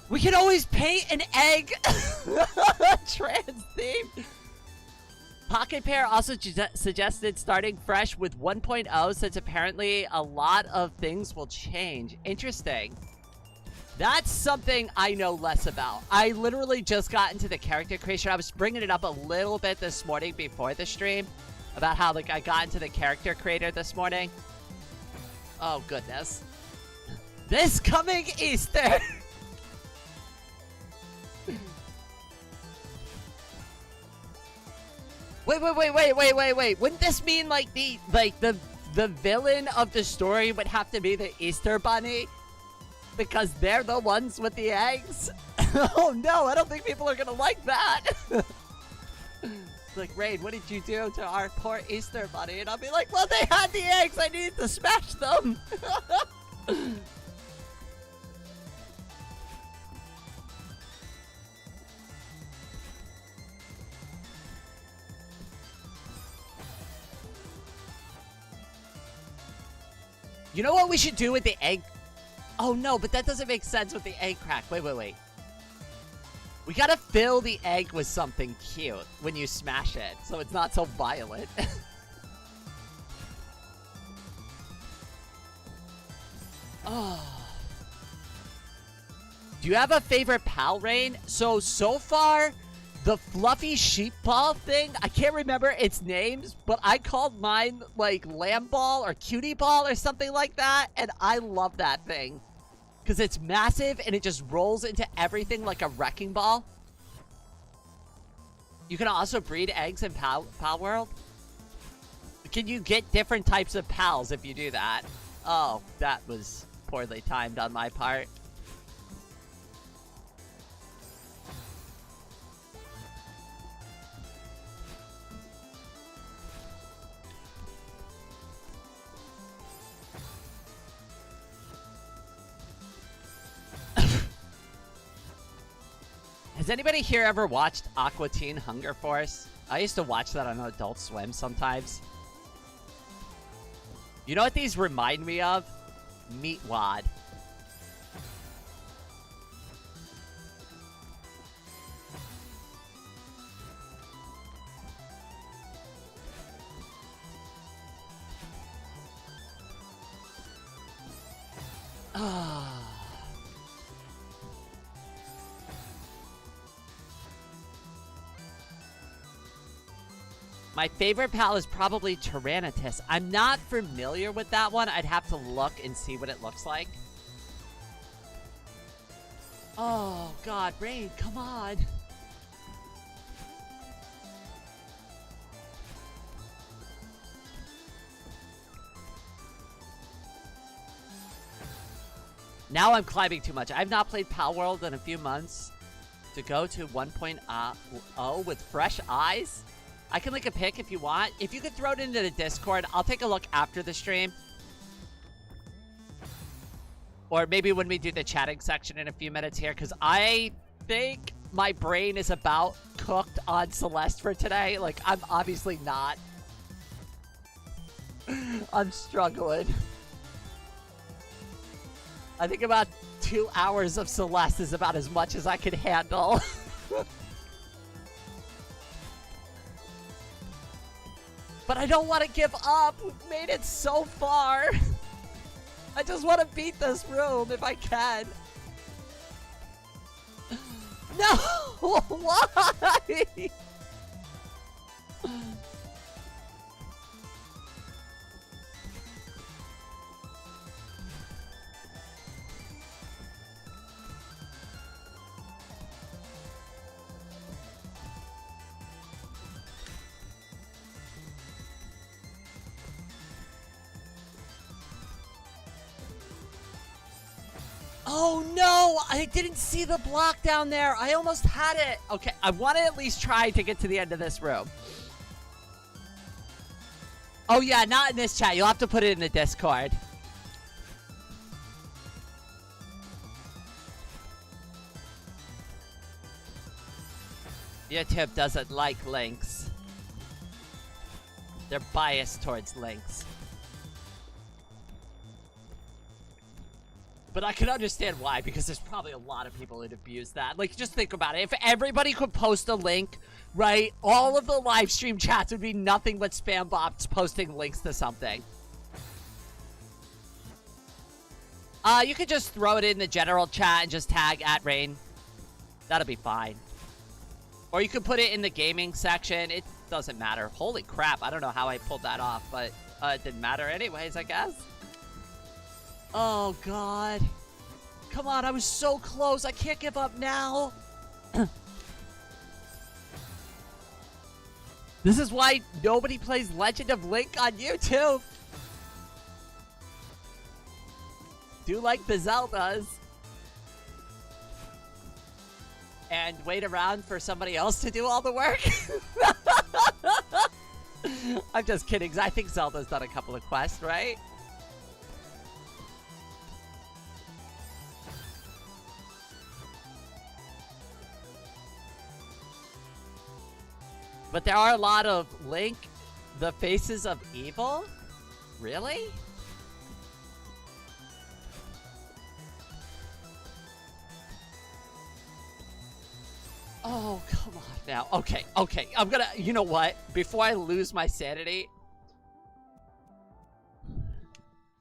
We can always paint an egg trans theme. Pocket Pair also suggested starting fresh with 1.0 since apparently a lot of things will change. Interesting. That's something I know less about. I literally just got into the character creation. I was bringing it up a little bit this morning before the stream about how like I got into the character creator this morning. Oh goodness. This coming Easter. Wait. Wouldn't this mean like the villain of the story would have to be the Easter Bunny? Because they're the ones with the eggs? Oh no, I don't think people are gonna like that. Like, Rain, what did you do to our poor Easter Bunny? And I'll be like, well, they had the eggs, I needed to smash them. You know what we should do with the egg? Oh no, but that doesn't make sense with the egg crack. Wait. We gotta fill the egg with something cute when you smash it, so it's not so violent. Oh. Do you have a favorite pal, Rain? So far, the fluffy sheep ball thing, I can't remember its names, but I called mine, like, lamb ball or cutie ball or something like that, and I love that thing. Because it's massive and it just rolls into everything like a wrecking ball. You can also breed eggs in Pal World. Can you get different types of pals if you do that? Oh, that was poorly timed on my part. Has anybody here ever watched Aqua Teen Hunger Force? I used to watch that on Adult Swim sometimes. You know what these remind me of? Meat Wad. Ah. My favorite pal is probably Tyrannotus. I'm not familiar with that one. I'd have to look and see what it looks like. Oh, God. Rain, come on. Now I'm climbing too much. I've not played Pal World in a few months. To go to 1.0 with fresh eyes? I can link a pic if you want. If you could throw it into the Discord, I'll take a look after the stream. Or maybe when we do the chatting section in a few minutes here, because I think my brain is about cooked on Celeste for today. Like, I'm obviously not. I'm struggling. I think about 2 hours of Celeste is about as much as I can handle. But I don't want to give up. We've made it so far. I just want to beat this room if I can. No! Why? Oh no! Oh, I didn't see the block down there. I almost had it. Okay, I want to at least try to get to the end of this room. Oh, yeah, not in this chat. You'll have to put it in the Discord. YouTube doesn't like links. They're biased towards links. But I can understand why, because there's probably a lot of people that abuse that. Like, just think about it. If everybody could post a link, right, all of the live stream chats would be nothing but spam bots posting links to something. You could just throw it in the general chat and just tag @Rain. That'll be fine. Or you could put it in the gaming section. It doesn't matter. Holy crap, I don't know how I pulled that off, but it didn't matter anyways, I guess. Oh, God. Come on, I was so close. I can't give up now. This is why nobody plays Legend of Link on YouTube. Do like the Zeldas. And wait around for somebody else to do all the work. I'm just kidding, 'cause I think Zelda's done a couple of quests, right? But there are a lot of Link, the Faces of Evil? Really? Oh, come on now. Okay, okay. I'm gonna, you know what? Before I lose my sanity.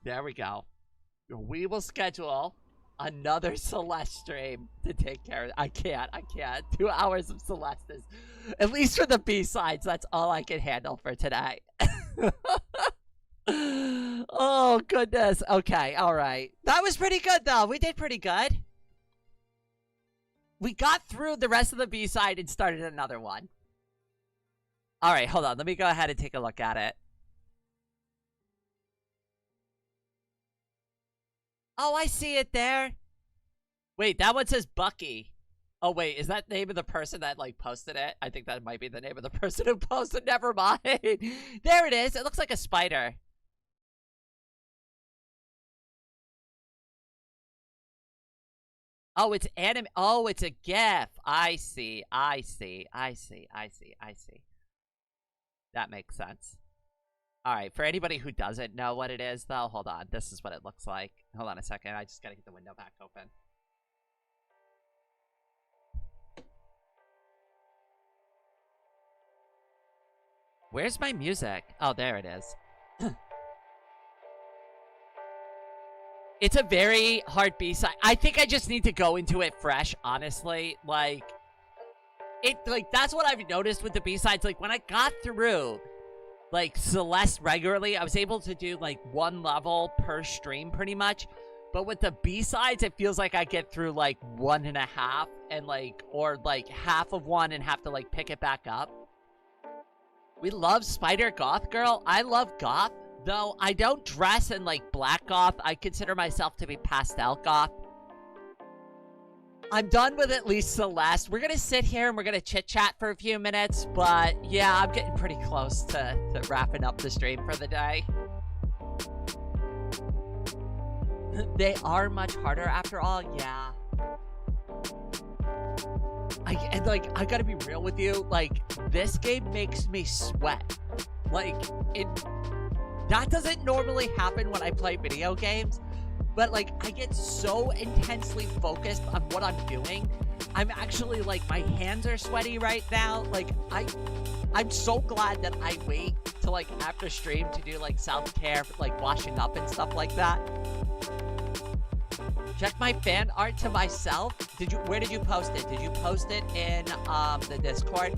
There we go. We will schedule another Celeste stream to take care of it. I can't. 2 hours of Celeste is, at least for the B-sides, that's all I can handle for today. Oh, goodness. Okay, all right. That was pretty good, though. We did pretty good. We got through the rest of the B-side and started another one. All right, hold on. Let me go ahead and take a look at it. Oh, I see it there. Wait, that one says Bucky. Oh, wait, is that the name of the person that, like, posted it? I think that might be the name of the person who posted. Never mind. There it is. It looks like a spider. Oh, it's anime. Oh, it's a GIF. I see. That makes sense. All right, for anybody who doesn't know what it is, though, hold on. This is what it looks like. Hold on a second. I just gotta get the window back open. Where's my music? Oh, there it is. It's a very hard B-side. I think I just need to go into it fresh, honestly. Like, that's what I've noticed with the B-sides. Like, when I got through, like, Celeste regularly, I was able to do, like, 1 level per stream, pretty much. But with the B-sides, it feels like I get through, like, 1.5, and, like, or, like, half of one and have to, like, pick it back up. We love Spider Goth Girl. I love Goth. Though I don't dress in, like, black goth. I consider myself to be pastel goth. I'm done with at least Celeste. We're gonna sit here and we're gonna chit-chat for a few minutes. But, yeah, I'm getting pretty close to wrapping up the stream for the day. They are much harder after all, yeah. And, like, I gotta be real with you. Like, this game makes me sweat. Like, that doesn't normally happen when I play video games, but, like, I get so intensely focused on what I'm doing. I'm actually, like, my hands are sweaty right now. Like, I'm so glad that I wait till, like, after stream to do, like, self-care, like, washing up and stuff like that. Check my fan art to myself. Where did you post it? Did you post it in, the Discord?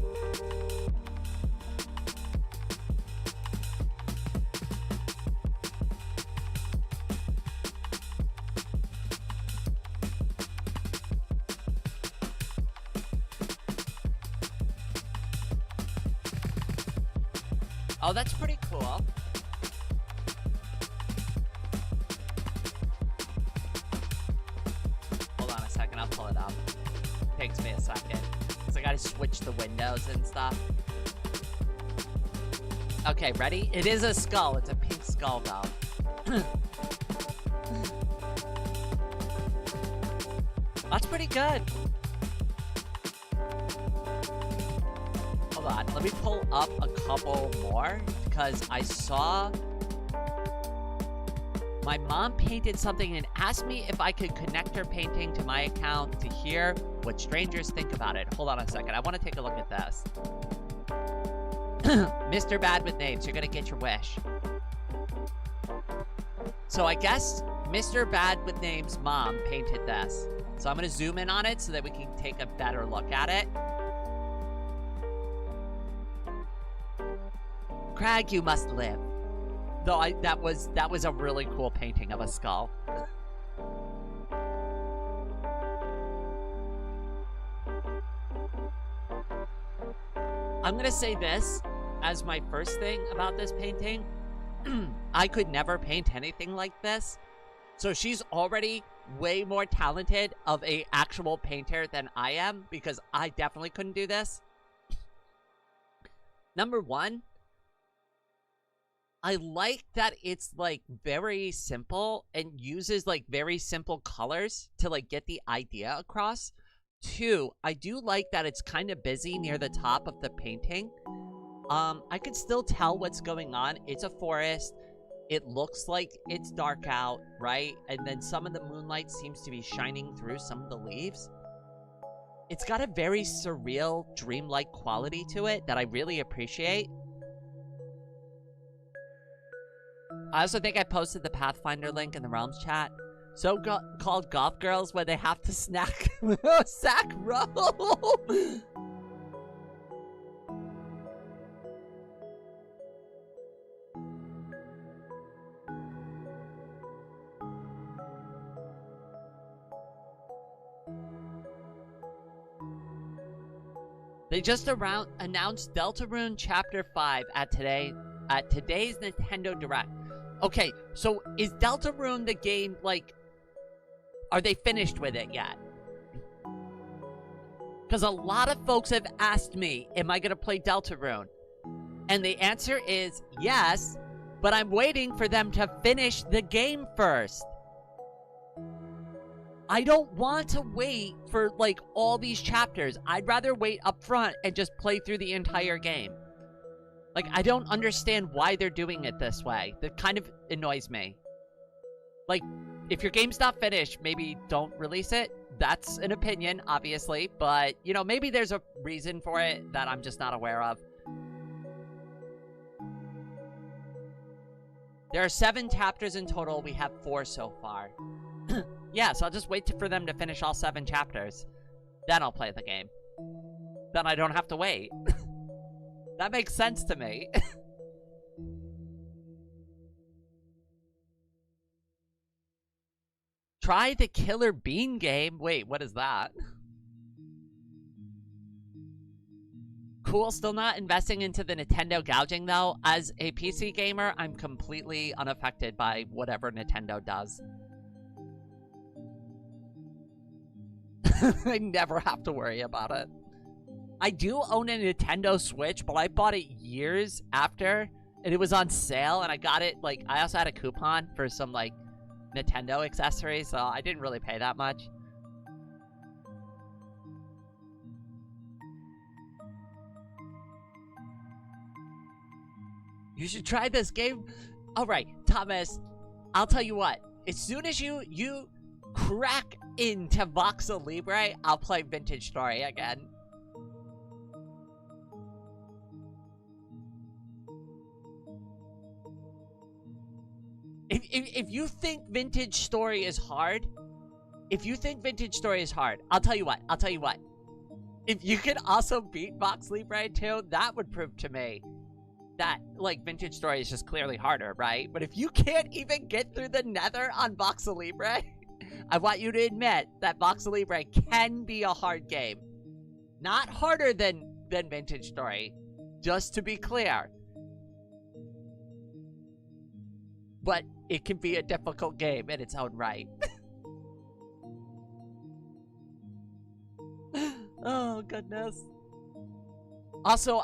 Oh, that's pretty cool. Hold on a second. takes me a second. Because I gotta switch the windows and stuff. Okay, ready? It is a skull. It's a pink skull, though. That's pretty good. Hold on. Let me pull up a couple more. Because I saw... my mom painted something and asked me if I could connect her painting to my account to hear what strangers think about it. Hold on a second. I want to take a look at this. Mr. Bad with Names, you're gonna get your wish. So I guess Mr. Bad with Names' mom painted this. So I'm gonna zoom in on it so that we can take a better look at it. Crag, you must live. Though that was a really cool painting of a skull. I'm gonna say this as my first thing about this painting. I could never paint anything like this. So she's already way more talented of a actual painter than I am, because I definitely couldn't do this. Number one, I like that it's like very simple and uses like very simple colors to like get the idea across. Two, I do like that it's kind of busy near the top of the painting. I can still tell what's going on. It's a forest. It looks like it's dark out, right? And then some of the moonlight seems to be shining through some of the leaves. It's got a very surreal, dreamlike quality to it that I really appreciate. I also think I posted the Pathfinder link in the Realms chat. So called golf girls when they have to snack sack roll. They just announced Deltarune Chapter 5 at today's Nintendo Direct. Okay, so is Deltarune the game, like, are they finished with it yet? Because a lot of folks have asked me, am I going to play Deltarune? And the answer is yes, but I'm waiting for them to finish the game first. I don't want to wait for, like, all these chapters. I'd rather wait up front and just play through the entire game. Like, I don't understand why they're doing it this way. That kind of annoys me. Like, if your game's not finished, maybe don't release it. That's an opinion, obviously. But, you know, maybe there's a reason for it that I'm just not aware of. There are 7 chapters in total. We have 4 so far. Yeah, so I'll just wait for them to finish all 7 chapters. Then I'll play the game. Then I don't have to wait. That makes sense to me. Try the Killer Bean game. Wait, what is that? Cool, still not investing into the Nintendo gouging though. As a PC gamer, I'm completely unaffected by whatever Nintendo does. I never have to worry about it. I do own a Nintendo Switch, but I bought it years after, and it was on sale, and I got it, like, I also had a coupon for some, like, Nintendo accessories, so I didn't really pay that much. You should try this game. Alright, Thomas, I'll tell you what. As soon as you crack into Voxel Libre, I'll play Vintage Story again. If you think Vintage Story is hard, I'll tell you what. If you could also beat Vox Libre 2, that would prove to me that, like, Vintage Story is just clearly harder, right? But if you can't even get through the Nether on Voxel Libre, I want you to admit that Voxel Libre can be a hard game. Not harder than Vintage Story, just to be clear. But it can be a difficult game in its own right. Oh, goodness. Also,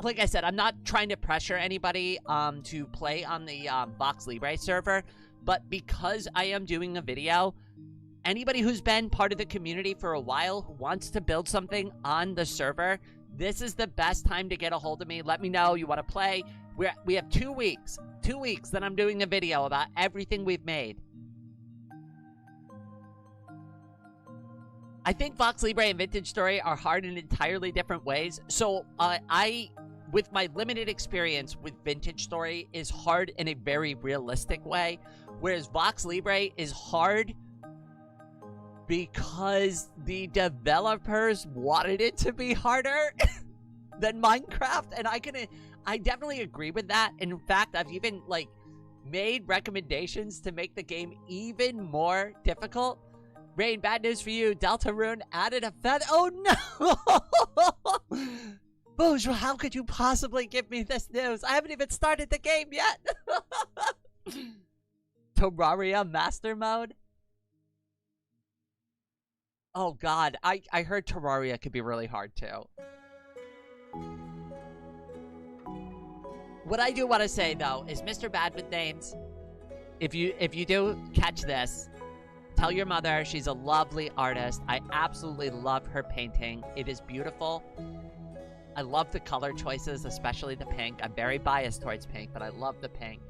like I said, I'm not trying to pressure anybody to play on the Vox Libre server, but because I am doing a video, anybody who's been part of the community for a while who wants to build something on the server, this is the best time to get a hold of me. Let me know you want to play. We have 2 weeks. 2 weeks that I'm doing a video about everything we've made. I think Vox Libre and Vintage Story are hard in entirely different ways. So, with my limited experience with Vintage Story, is hard in a very realistic way. Whereas Vox Libre is hard because the developers wanted it to be harder than Minecraft. And I definitely agree with that. And in fact, I've even, like, made recommendations to make the game even more difficult. Rain, bad news for you. Deltarune added a feather. Oh, no! Bonjour, how could you possibly give me this news? I haven't even started the game yet. Terraria Master Mode? Oh, God. I heard Terraria could be really hard, too. What I do want to say, though, is Mr. Bad with Names, if you do catch this, tell your mother she's a lovely artist. I absolutely love her painting. It is beautiful. I love the color choices, especially the pink. I'm very biased towards pink, but I love the pink.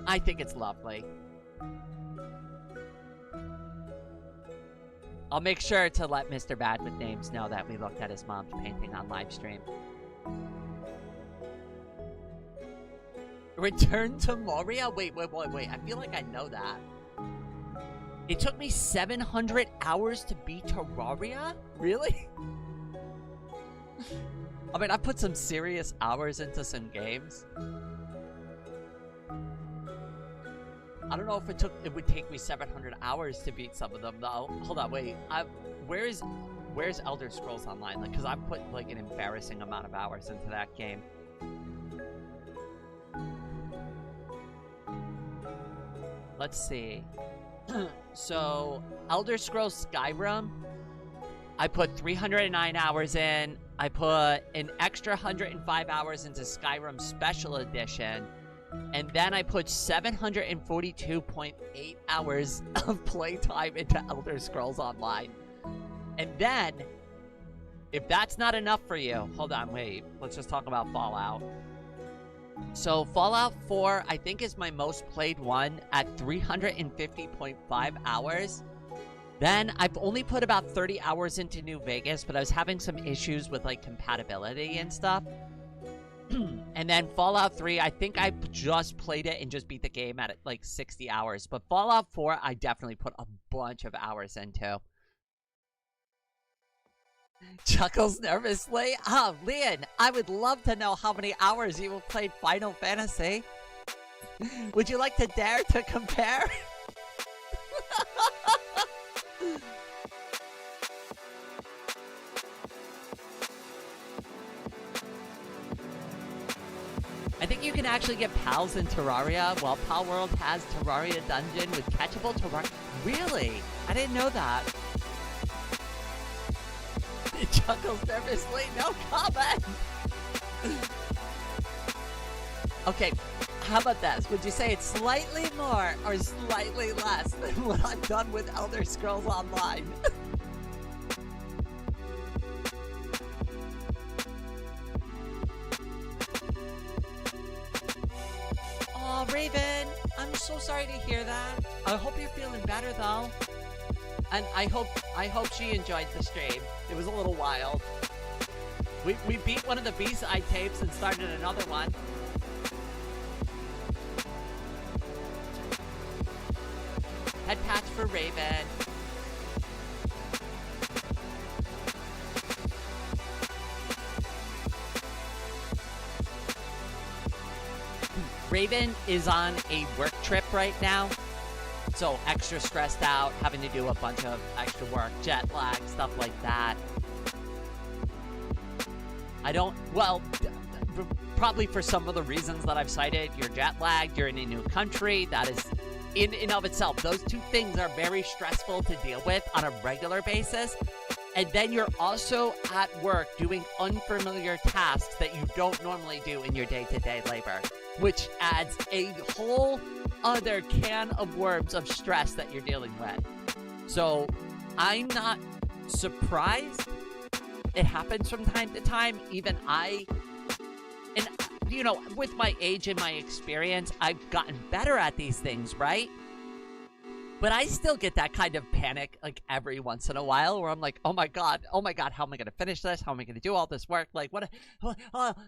I think it's lovely. I'll make sure to let Mr. Bad with Names know that we looked at his mom's painting on live stream. Return to Moria? Wait. I feel like I know that. It took me 700 hours to beat Terraria? Really? I mean, I put some serious hours into some games. I don't know if it would take me 700 hours to beat some of them, though. Hold on, wait. Where's Elder Scrolls Online? Like, because I've put, like, an embarrassing amount of hours into that game. Let's see. So, Elder Scrolls Skyrim, I put 309 hours in. I put an extra 105 hours into Skyrim Special Edition. And then I put 742.8 hours of playtime into Elder Scrolls Online. And then, if that's not enough for you, hold on, wait. Let's just talk about Fallout. So, Fallout 4, I think, is my most played one at 350.5 hours. Then, I've only put about 30 hours into New Vegas, but I was having some issues with, like, compatibility and stuff. And then Fallout 3, I think I just played it and just beat the game at, like, 60 hours. But Fallout 4, I definitely put a bunch of hours into. Chuckles nervously. Oh, Leon, I would love to know how many hours you have played Final Fantasy. Would you like to dare to compare? I think you can actually get pals in Terraria, while Pal World has Terraria Dungeon with catchable Terraria. Really? I didn't know that. Chuckles nervously, no comment! Okay, how about this? Would you say it's slightly more or slightly less than what I've done with Elder Scrolls Online? Aw, Raven, I'm so sorry to hear that. I hope you're feeling better though. And I hope she enjoyed the stream. It was a little wild. We beat one of the B-side tapes and started another one. Head patch for Raven. Raven is on a work trip right now. So extra stressed out, having to do a bunch of extra work, jet lag, stuff like that. Probably for some of the reasons that I've cited. You're jet lagged, you're in a new country. That is, in and of itself, those two things are very stressful to deal with on a regular basis. And then you're also at work doing unfamiliar tasks that you don't normally do in your day-to-day labor, which adds a whole other can of worms of stress that you're dealing with. So I'm not surprised. It happens from time to time. Even and you know, with my age and my experience, I've gotten better at these things, right? But I still get that kind of panic, like, every once in a while, where I'm like, oh my god, how am I going to finish this? How am I going to do all this work? Like,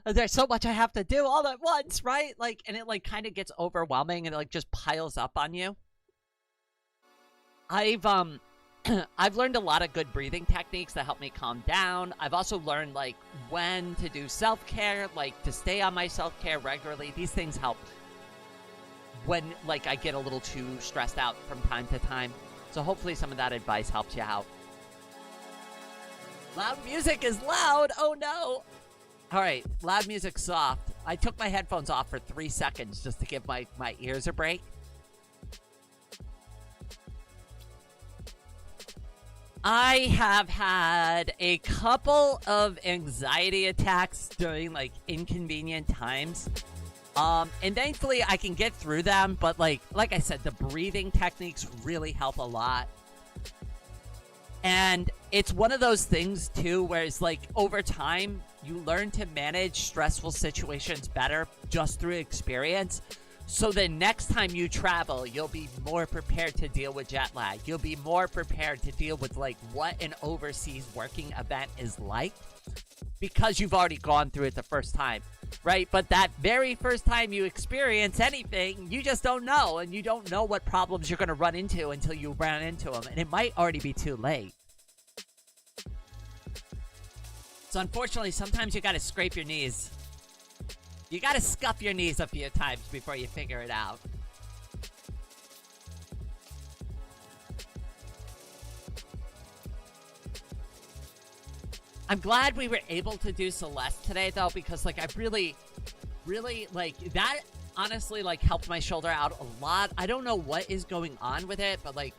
there's so much I have to do all at once, right? Like, and it, like, kind of gets overwhelming, and it, like, just piles up on you. I've learned a lot of good breathing techniques that help me calm down. I've also learned, like, when to do self-care, like, to stay on my self-care regularly. These things help when, like, I get a little too stressed out from time to time. So hopefully some of that advice helps you out. Loud music is loud! Oh no! Alright, loud music soft. I took my headphones off for 3 seconds just to give my ears a break. I have had a couple of anxiety attacks during, like, inconvenient times. And thankfully I can get through them, but like I said, the breathing techniques really help a lot. And it's one of those things too, where it's like, over time, you learn to manage stressful situations better just through experience. So the next time you travel, you'll be more prepared to deal with jet lag. You'll be more prepared to deal with, like, what an overseas working event is like, because you've already gone through it the first time, right? But that very first time you experience anything, you just don't know, and you don't know what problems you're going to run into until you run into them, and it might already be too late. So unfortunately, sometimes you got to scrape your knees. You got to scuff your knees a few times before you figure it out. I'm glad we were able to do Celeste today, though, because, like, I really, like, that honestly, like, helped my shoulder out a lot. I don't know what is going on with it, but, like,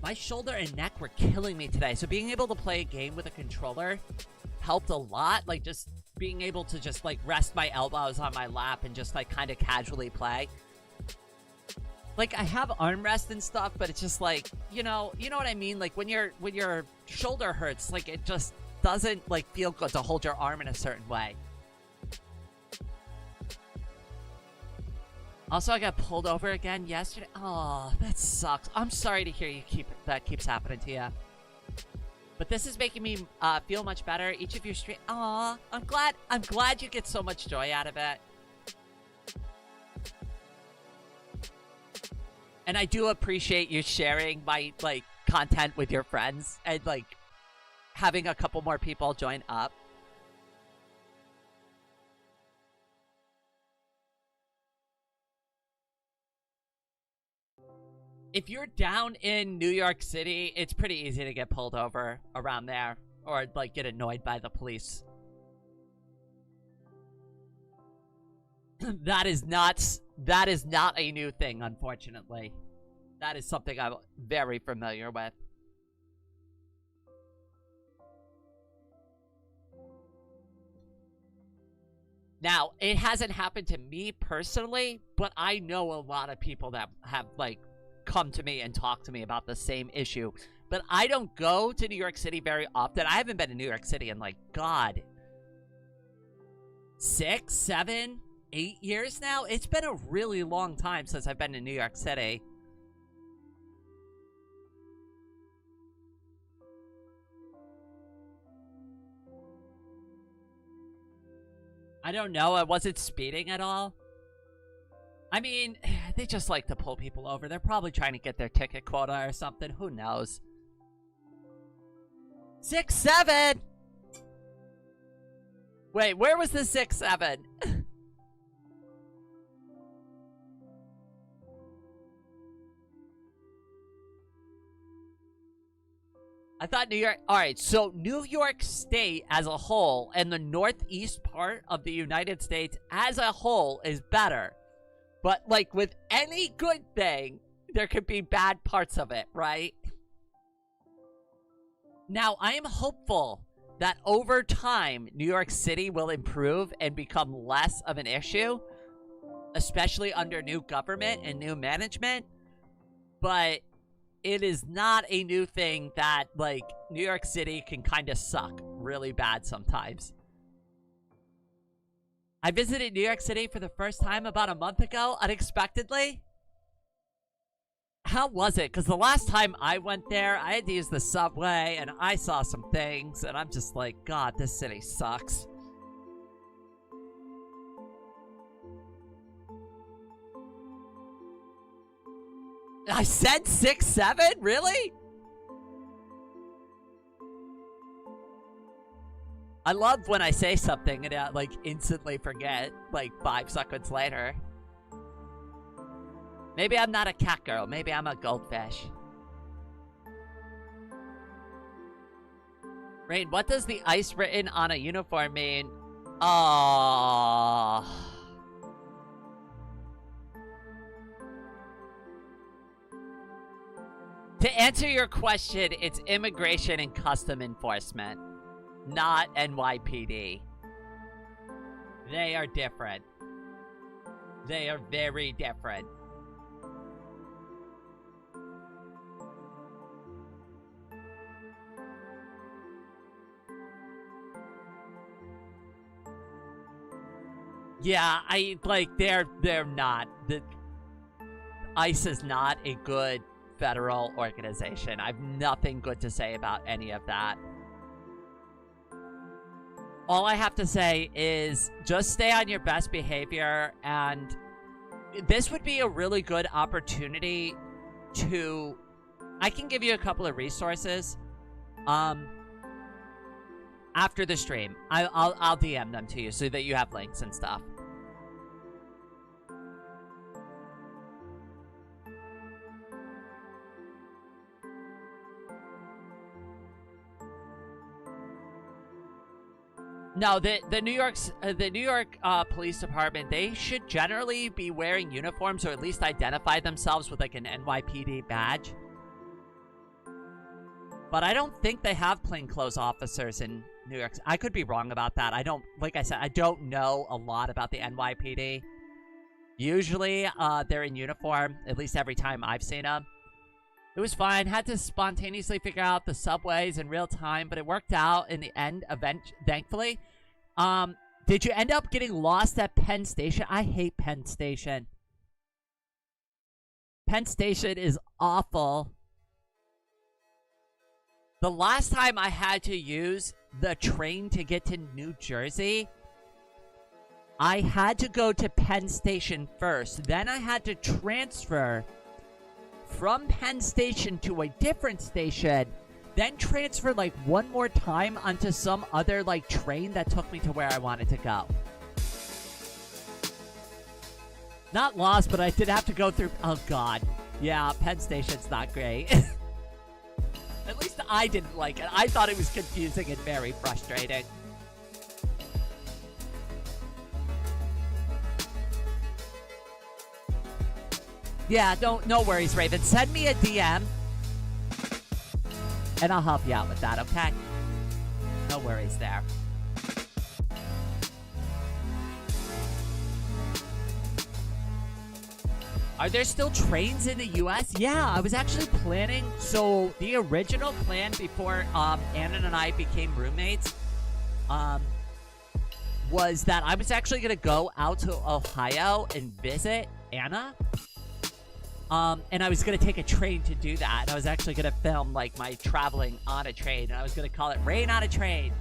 my shoulder and neck were killing me today. So being able to play a game with a controller helped a lot. Like, just being able to just, like, rest my elbows on my lap and just, like, kind of casually play. Like, I have armrest and stuff, but it's just, like, you know what I mean? Like, when your shoulder hurts, like, it just doesn't, like, feel good to hold your arm in a certain way. Also, I got pulled over again yesterday. Oh, that sucks. I'm sorry to hear that keeps happening to you. But this is making me feel much better. Each of your stream. Aw, I'm glad you get so much joy out of it. And I do appreciate you sharing my, like, content with your friends and, like, having a couple more people join up. If you're down in New York City, it's pretty easy to get pulled over around there, or, like, get annoyed by the police. That is not a new thing, unfortunately. That is something I'm very familiar with. Now, it hasn't happened to me personally, but I know a lot of people that have, like, come to me and talk to me about the same issue. But I don't go to New York City very often. I haven't been to New York City in, like, God, 6, 7, 8 years now? It's been a really long time since I've been to New York City. I don't know. I wasn't speeding at all. I mean, they just like to pull people over. They're probably trying to get their ticket quota or something. Who knows? 6, 7! Wait, where was the 6, 7? I thought New York... Alright, so New York State as a whole and the northeast part of the United States as a whole is better. But, like, with any good thing, there could be bad parts of it, right? Now, I am hopeful that over time, New York City will improve and become less of an issue, especially under new government and new management. But it is not a new thing that, like, New York City can kind of suck really bad sometimes. I visited New York City for the first time about a month ago, unexpectedly. How was it? Because the last time I went there, I had to use the subway, and I saw some things, and I'm just like, God, this city sucks. I said 6'7"? Really? I love when I say something and I, like, instantly forget, like, 5 seconds later. Maybe I'm not a cat girl. Maybe I'm a goldfish. Rain, what does the ice written on a uniform mean? Oh. To answer your question, it's immigration and custom enforcement, not NYPD. They are different. They are very different. Yeah, they're not. The ICE is not a good federal organization. I have nothing good to say about any of that. All I have to say is just stay on your best behavior, and this would be a really good opportunity to... I can give you a couple of resources after the stream. I'll DM them to you so that you have links and stuff. No, the New York Police Department, they should generally be wearing uniforms or at least identify themselves with like an NYPD badge. But I don't think they have plainclothes officers in New York. I could be wrong about that. Like I said, I don't know a lot about the NYPD. Usually, they're in uniform, at least every time I've seen them. It was fine. Had to spontaneously figure out the subways in real time, but it worked out in the end, thankfully. Did you end up getting lost at Penn Station? I hate Penn Station. Penn Station is awful. The last time I had to use the train to get to New Jersey, I had to go to Penn Station first. Then I had to transfer from Penn Station to a different station, then transfer like one more time onto some other like train that took me to where I wanted to go. Not lost, but I did have to go through... Oh god. Yeah, Penn Station's not great. At least I didn't like it. I thought it was confusing and very frustrating. Yeah, no worries, Raven. Send me a DM, and I'll help you out with that, okay? No worries there. Are there still trains in the U.S.? Yeah, I was actually planning... So, the original plan before Anna and I became roommates was that I was actually going to go out to Ohio and visit Anna. And I was going to take a train to do that. And I was actually going to film, like, my traveling on a train. And I was going to call it Rain on a Train.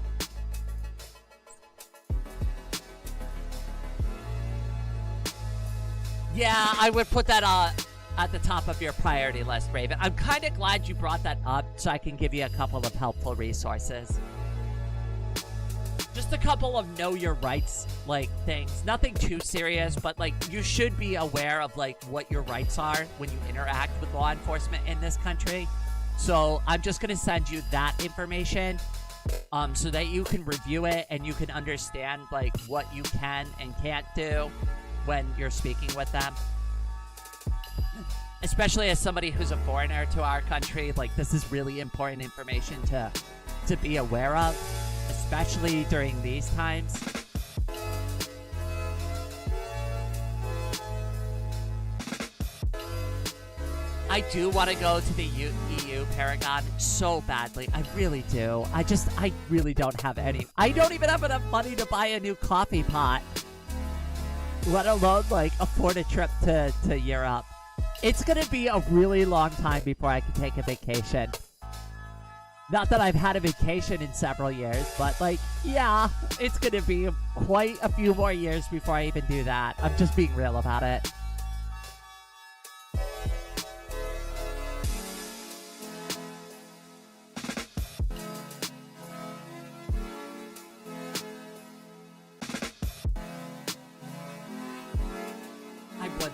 Yeah, I would put that at the top of your priority list, Raven. I'm kind of glad you brought that up so I can give you a couple of helpful resources. Just a couple of know your rights, like, things. Nothing too serious, but, like, you should be aware of, like, what your rights are when you interact with law enforcement in this country. So I'm just going to send you that information so that you can review it and you can understand, like, what you can and can't do when you're speaking with them. Especially as somebody who's a foreigner to our country, like, this is really important information to to be aware of, especially during these times. I do want to go to the EU Paragon so badly. I really do. I really don't have any. I don't even have enough money to buy a new coffee pot, let alone like afford a trip to Europe. It's going to be a really long time before I can take a vacation. Not that I've had a vacation in several years, but like, yeah, it's going to be quite a few more years before I even do that. I'm just being real about it.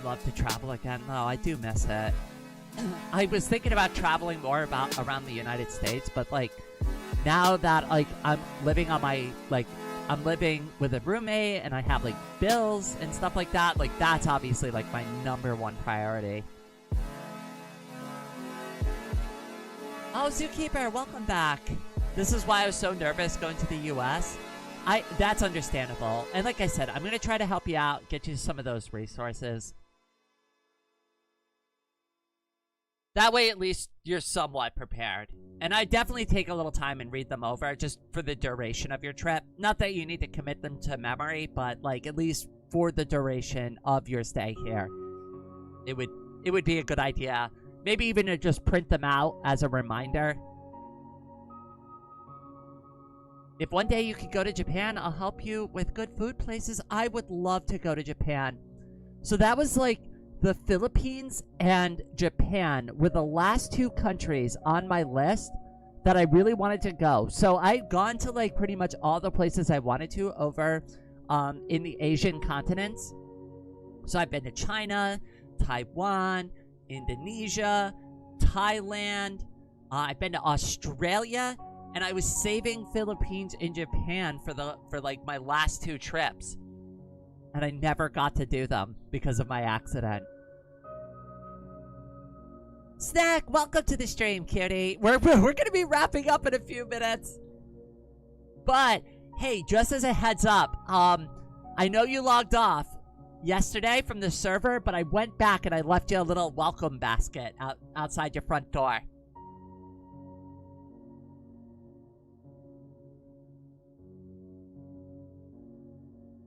Love to travel again though. I do miss it. I was thinking about traveling more around the United States, but like now that like I'm living on my I'm living with a roommate and I have like bills and stuff like that, like that's obviously like my #1 priority. Oh, Zookeeper, welcome back. This is why I was so nervous going to the US. That's understandable. And like I said, I'm gonna try to help you out, get you some of those resources. That way, at least, you're somewhat prepared. And I definitely take a little time and read them over, just for the duration of your trip. Not that you need to commit them to memory, but, like, at least for the duration of your stay here. It would be a good idea. Maybe even to just print them out as a reminder. If one day you could go to Japan, I'll help you with good food places. I would love to go to Japan. So that was, like, the Philippines and Japan were the last 2 countries on my list that I really wanted to go. So I've gone to like pretty much all the places I wanted to over in the Asian continents. So I've been to China, Taiwan, Indonesia, Thailand. I've been to Australia, and I was saving Philippines and Japan for like my last 2 trips. And I never got to do them because of my accident. Snack, welcome to the stream, cutie. We're gonna be wrapping up in a few minutes. But, hey, just as a heads up, I know you logged off yesterday from the server, but I went back and I left you a little welcome basket outside your front door.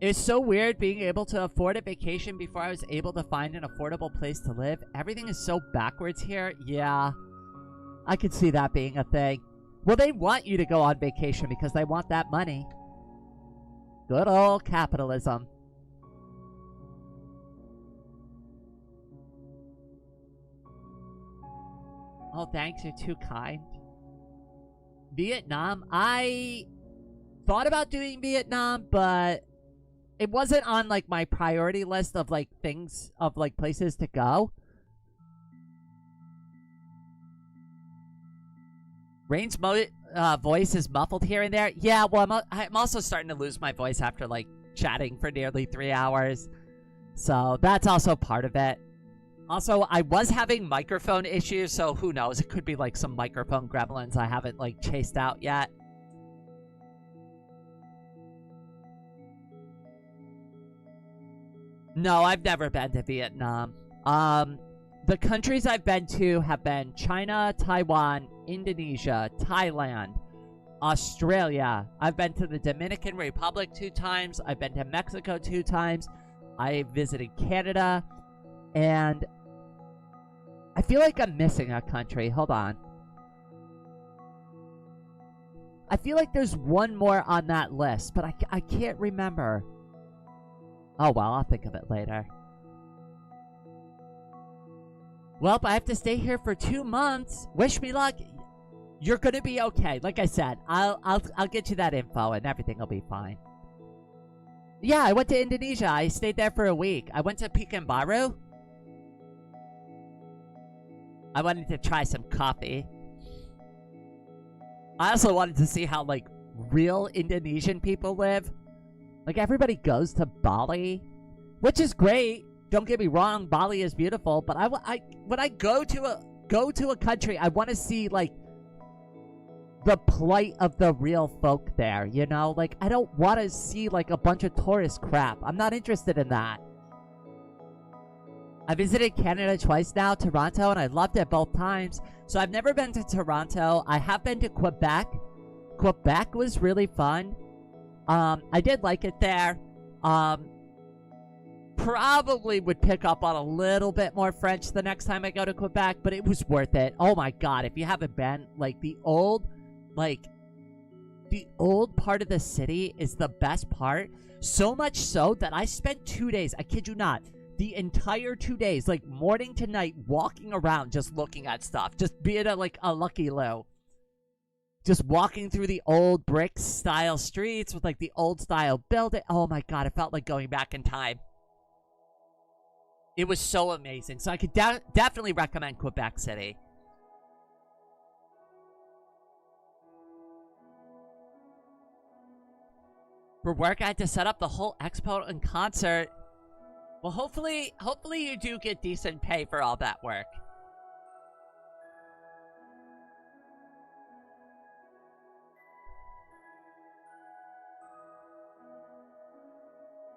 It's so weird being able to afford a vacation before I was able to find an affordable place to live. Everything is so backwards here. Yeah, I could see that being a thing. Well, they want you to go on vacation because they want that money. Good old capitalism. Oh, thanks. You're too kind. Vietnam. I thought about doing Vietnam, but it wasn't on, like, my priority list of, like, things, of, like, places to go. Rain's voice is muffled here and there. Yeah, well, I'm also starting to lose my voice after, like, chatting for nearly 3 hours. So, that's also part of it. Also, I was having microphone issues, so who knows? It could be, like, some microphone gremlins I haven't, like, chased out yet. No, I've never been to Vietnam. The countries I've been to have been China, Taiwan, Indonesia, Thailand, Australia. I've been to the Dominican Republic 2 times. I've been to Mexico 2 times. I visited Canada. And I feel like I'm missing a country. Hold on. I feel like there's one more on that list, but I can't remember. Oh, well, I'll think of it later. Well, I have to stay here for 2 months. Wish me luck. You're gonna be okay. Like I said, I'll get you that info and everything will be fine. Yeah, I went to Indonesia. I stayed there for a week. I went to Pekanbaru. I wanted to try some coffee. I also wanted to see how, like, real Indonesian people live. Like, everybody goes to Bali, which is great. Don't get me wrong, Bali is beautiful, but when I go to a country, I want to see, like, the plight of the real folk there, you know? Like, I don't want to see, like, a bunch of tourist crap. I'm not interested in that. I visited Canada twice now, Toronto, and I loved it both times. So I've never been to Toronto. I have been to Quebec. Quebec was really fun. I did like it there. Probably would pick up on a little bit more French the next time I go to Quebec, but it was worth it. Oh my god, if you haven't been, like, the old part of the city is the best part. So much so that I spent 2 days, I kid you not, the entire 2 days, like, morning to night, walking around just looking at stuff. Just being a Lucky Lou. Just walking through the old brick-style streets with, like, the old-style building. Oh my god, it felt like going back in time. It was so amazing. So I could definitely recommend Quebec City. For work, I had to set up the whole expo and concert. Well, hopefully you do get decent pay for all that work.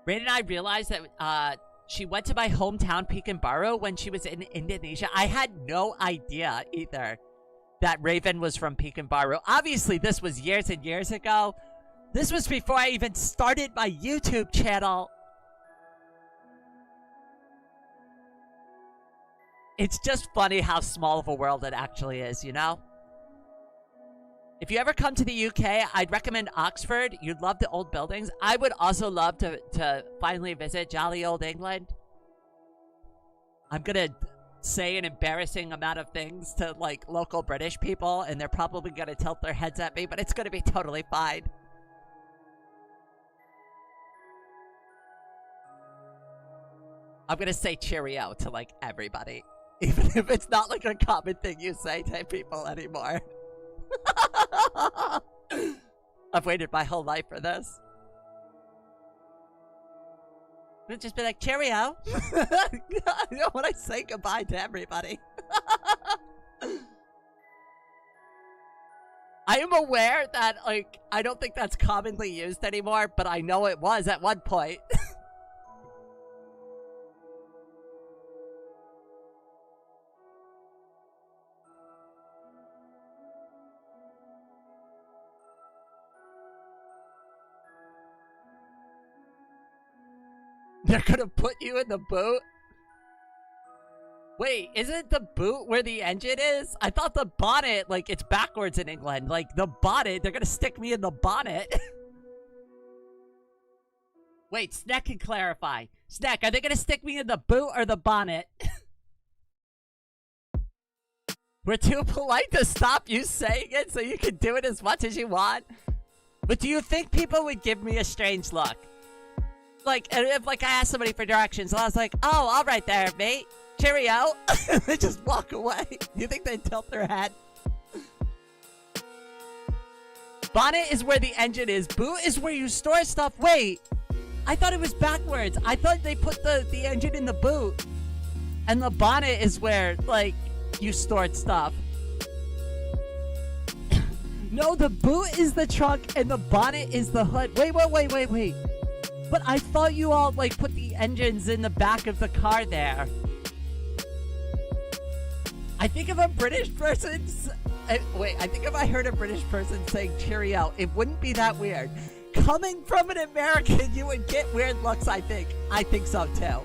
Rain and I realized that she went to my hometown, Pekanbaru, when she was in Indonesia. I had no idea either that Raven was from Pekanbaru. Obviously, this was years and years ago. This was before I even started my YouTube channel. It's just funny how small of a world it actually is, you know? If you ever come to the UK, I'd recommend Oxford. You'd love the old buildings. I would also love to finally visit jolly old England. I'm gonna say an embarrassing amount of things to, like, local British people, and they're probably gonna tilt their heads at me, but it's gonna be totally fine. I'm gonna say cheerio to, like, everybody. Even if it's not, like, a common thing you say to people anymore. I've waited my whole life for this. I'll just be like, cheerio. When I say goodbye to everybody. I am aware that, like, I don't think that's commonly used anymore, but I know it was at one point. They're gonna put you in the boot? Wait, isn't the boot where the engine is? I thought the bonnet, like, it's backwards in England. Like, the bonnet, they're gonna stick me in the bonnet. Wait, Snack can clarify. Snack, are they gonna stick me in the boot or the bonnet? We're too polite to stop you saying it, so you can do it as much as you want. But do you think people would give me a strange look? Like, if, like, I asked somebody for directions, and I was like, oh, all right there, mate. Cheerio. They just walk away. You think they'd tilt their head? Bonnet is where the engine is. Boot is where you store stuff. Wait. I thought it was backwards. I thought they put the engine in the boot. And the bonnet is where, like, you stored stuff. No, the boot is the trunk, and the bonnet is the hood. Wait. But I thought you all, like, put the engines in the back of the car there. I think if a British person... Wait, I think if I heard a British person saying cheerio, it wouldn't be that weird. Coming from an American, you would get weird looks, I think. I think so, too.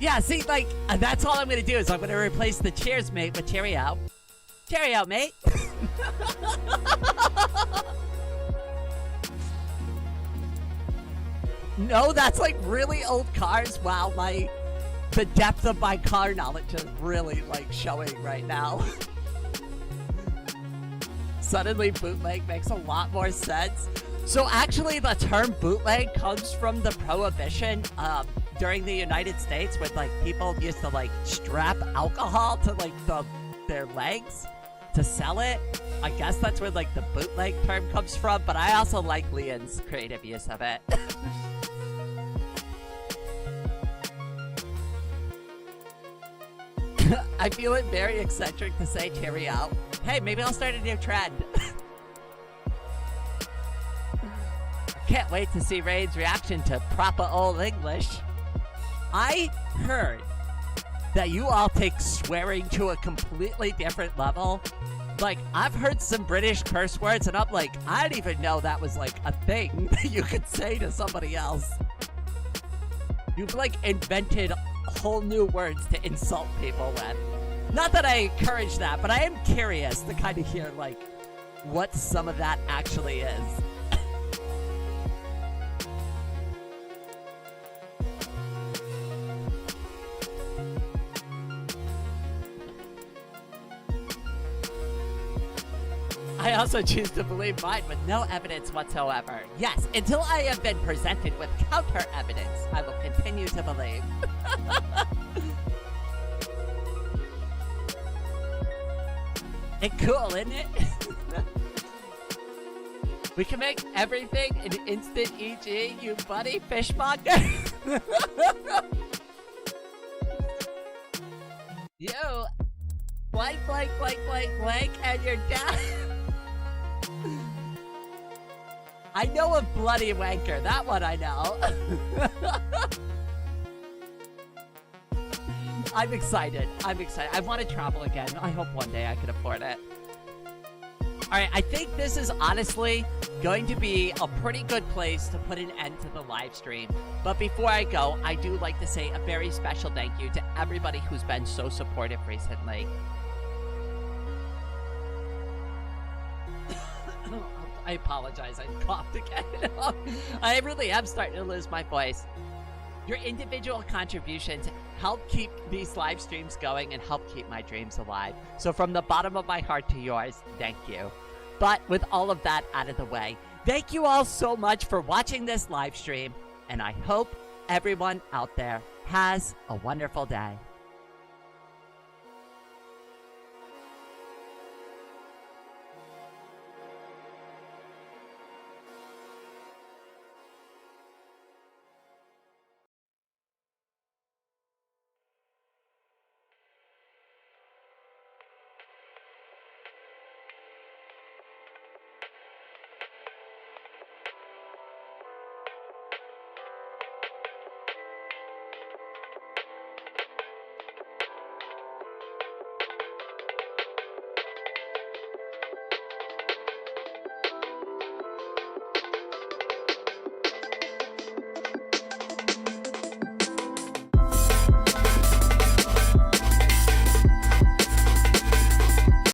Yeah, see, like, that's all I'm gonna do is I'm gonna replace the cheers, mate, with cheerio. Cheerio, mate. No, that's like really old cars. Wow, the depth of my car knowledge is really, like, showing right now. Suddenly, bootleg makes a lot more sense. So actually, the term bootleg comes from the Prohibition, during the United States, when, like, people used to, like, strap alcohol to, like, their legs to sell it. I guess that's where, like, the bootleg term comes from, but I also like Leon's creative use of it. I feel it very eccentric to say cheerio. Hey, maybe I'll start a new trend. Can't wait to see Rain's reaction to proper old English. I heard that you all take swearing to a completely different level. Like, I've heard some British curse words, and I'm like, I didn't even know that was, like, a thing that you could say to somebody else. You've, like, invented whole new words to insult people with. Not that I encourage that, but I am curious to kind of hear, like, what some of that actually is. I also choose to believe mine with no evidence whatsoever. Yes, until I have been presented with counter evidence, I will continue to believe. It's cool, isn't it? We can make everything an instant EG, you buddy fishmonger. Yo, blank, and you're down. I know a bloody wanker. That one I know. I'm excited. I want to travel again. I hope one day I can afford it. Alright, I think this is honestly going to be a pretty good place to put an end to the live stream. But before I go, I do like to say a very special thank you to everybody who's been so supportive recently. I apologize, I coughed again. I really am starting to lose my voice. Your individual contributions help keep these live streams going and help keep my dreams alive. So from the bottom of my heart to yours, thank you. But with all of that out of the way, thank you all so much for watching this live stream, and I hope everyone out there has a wonderful day.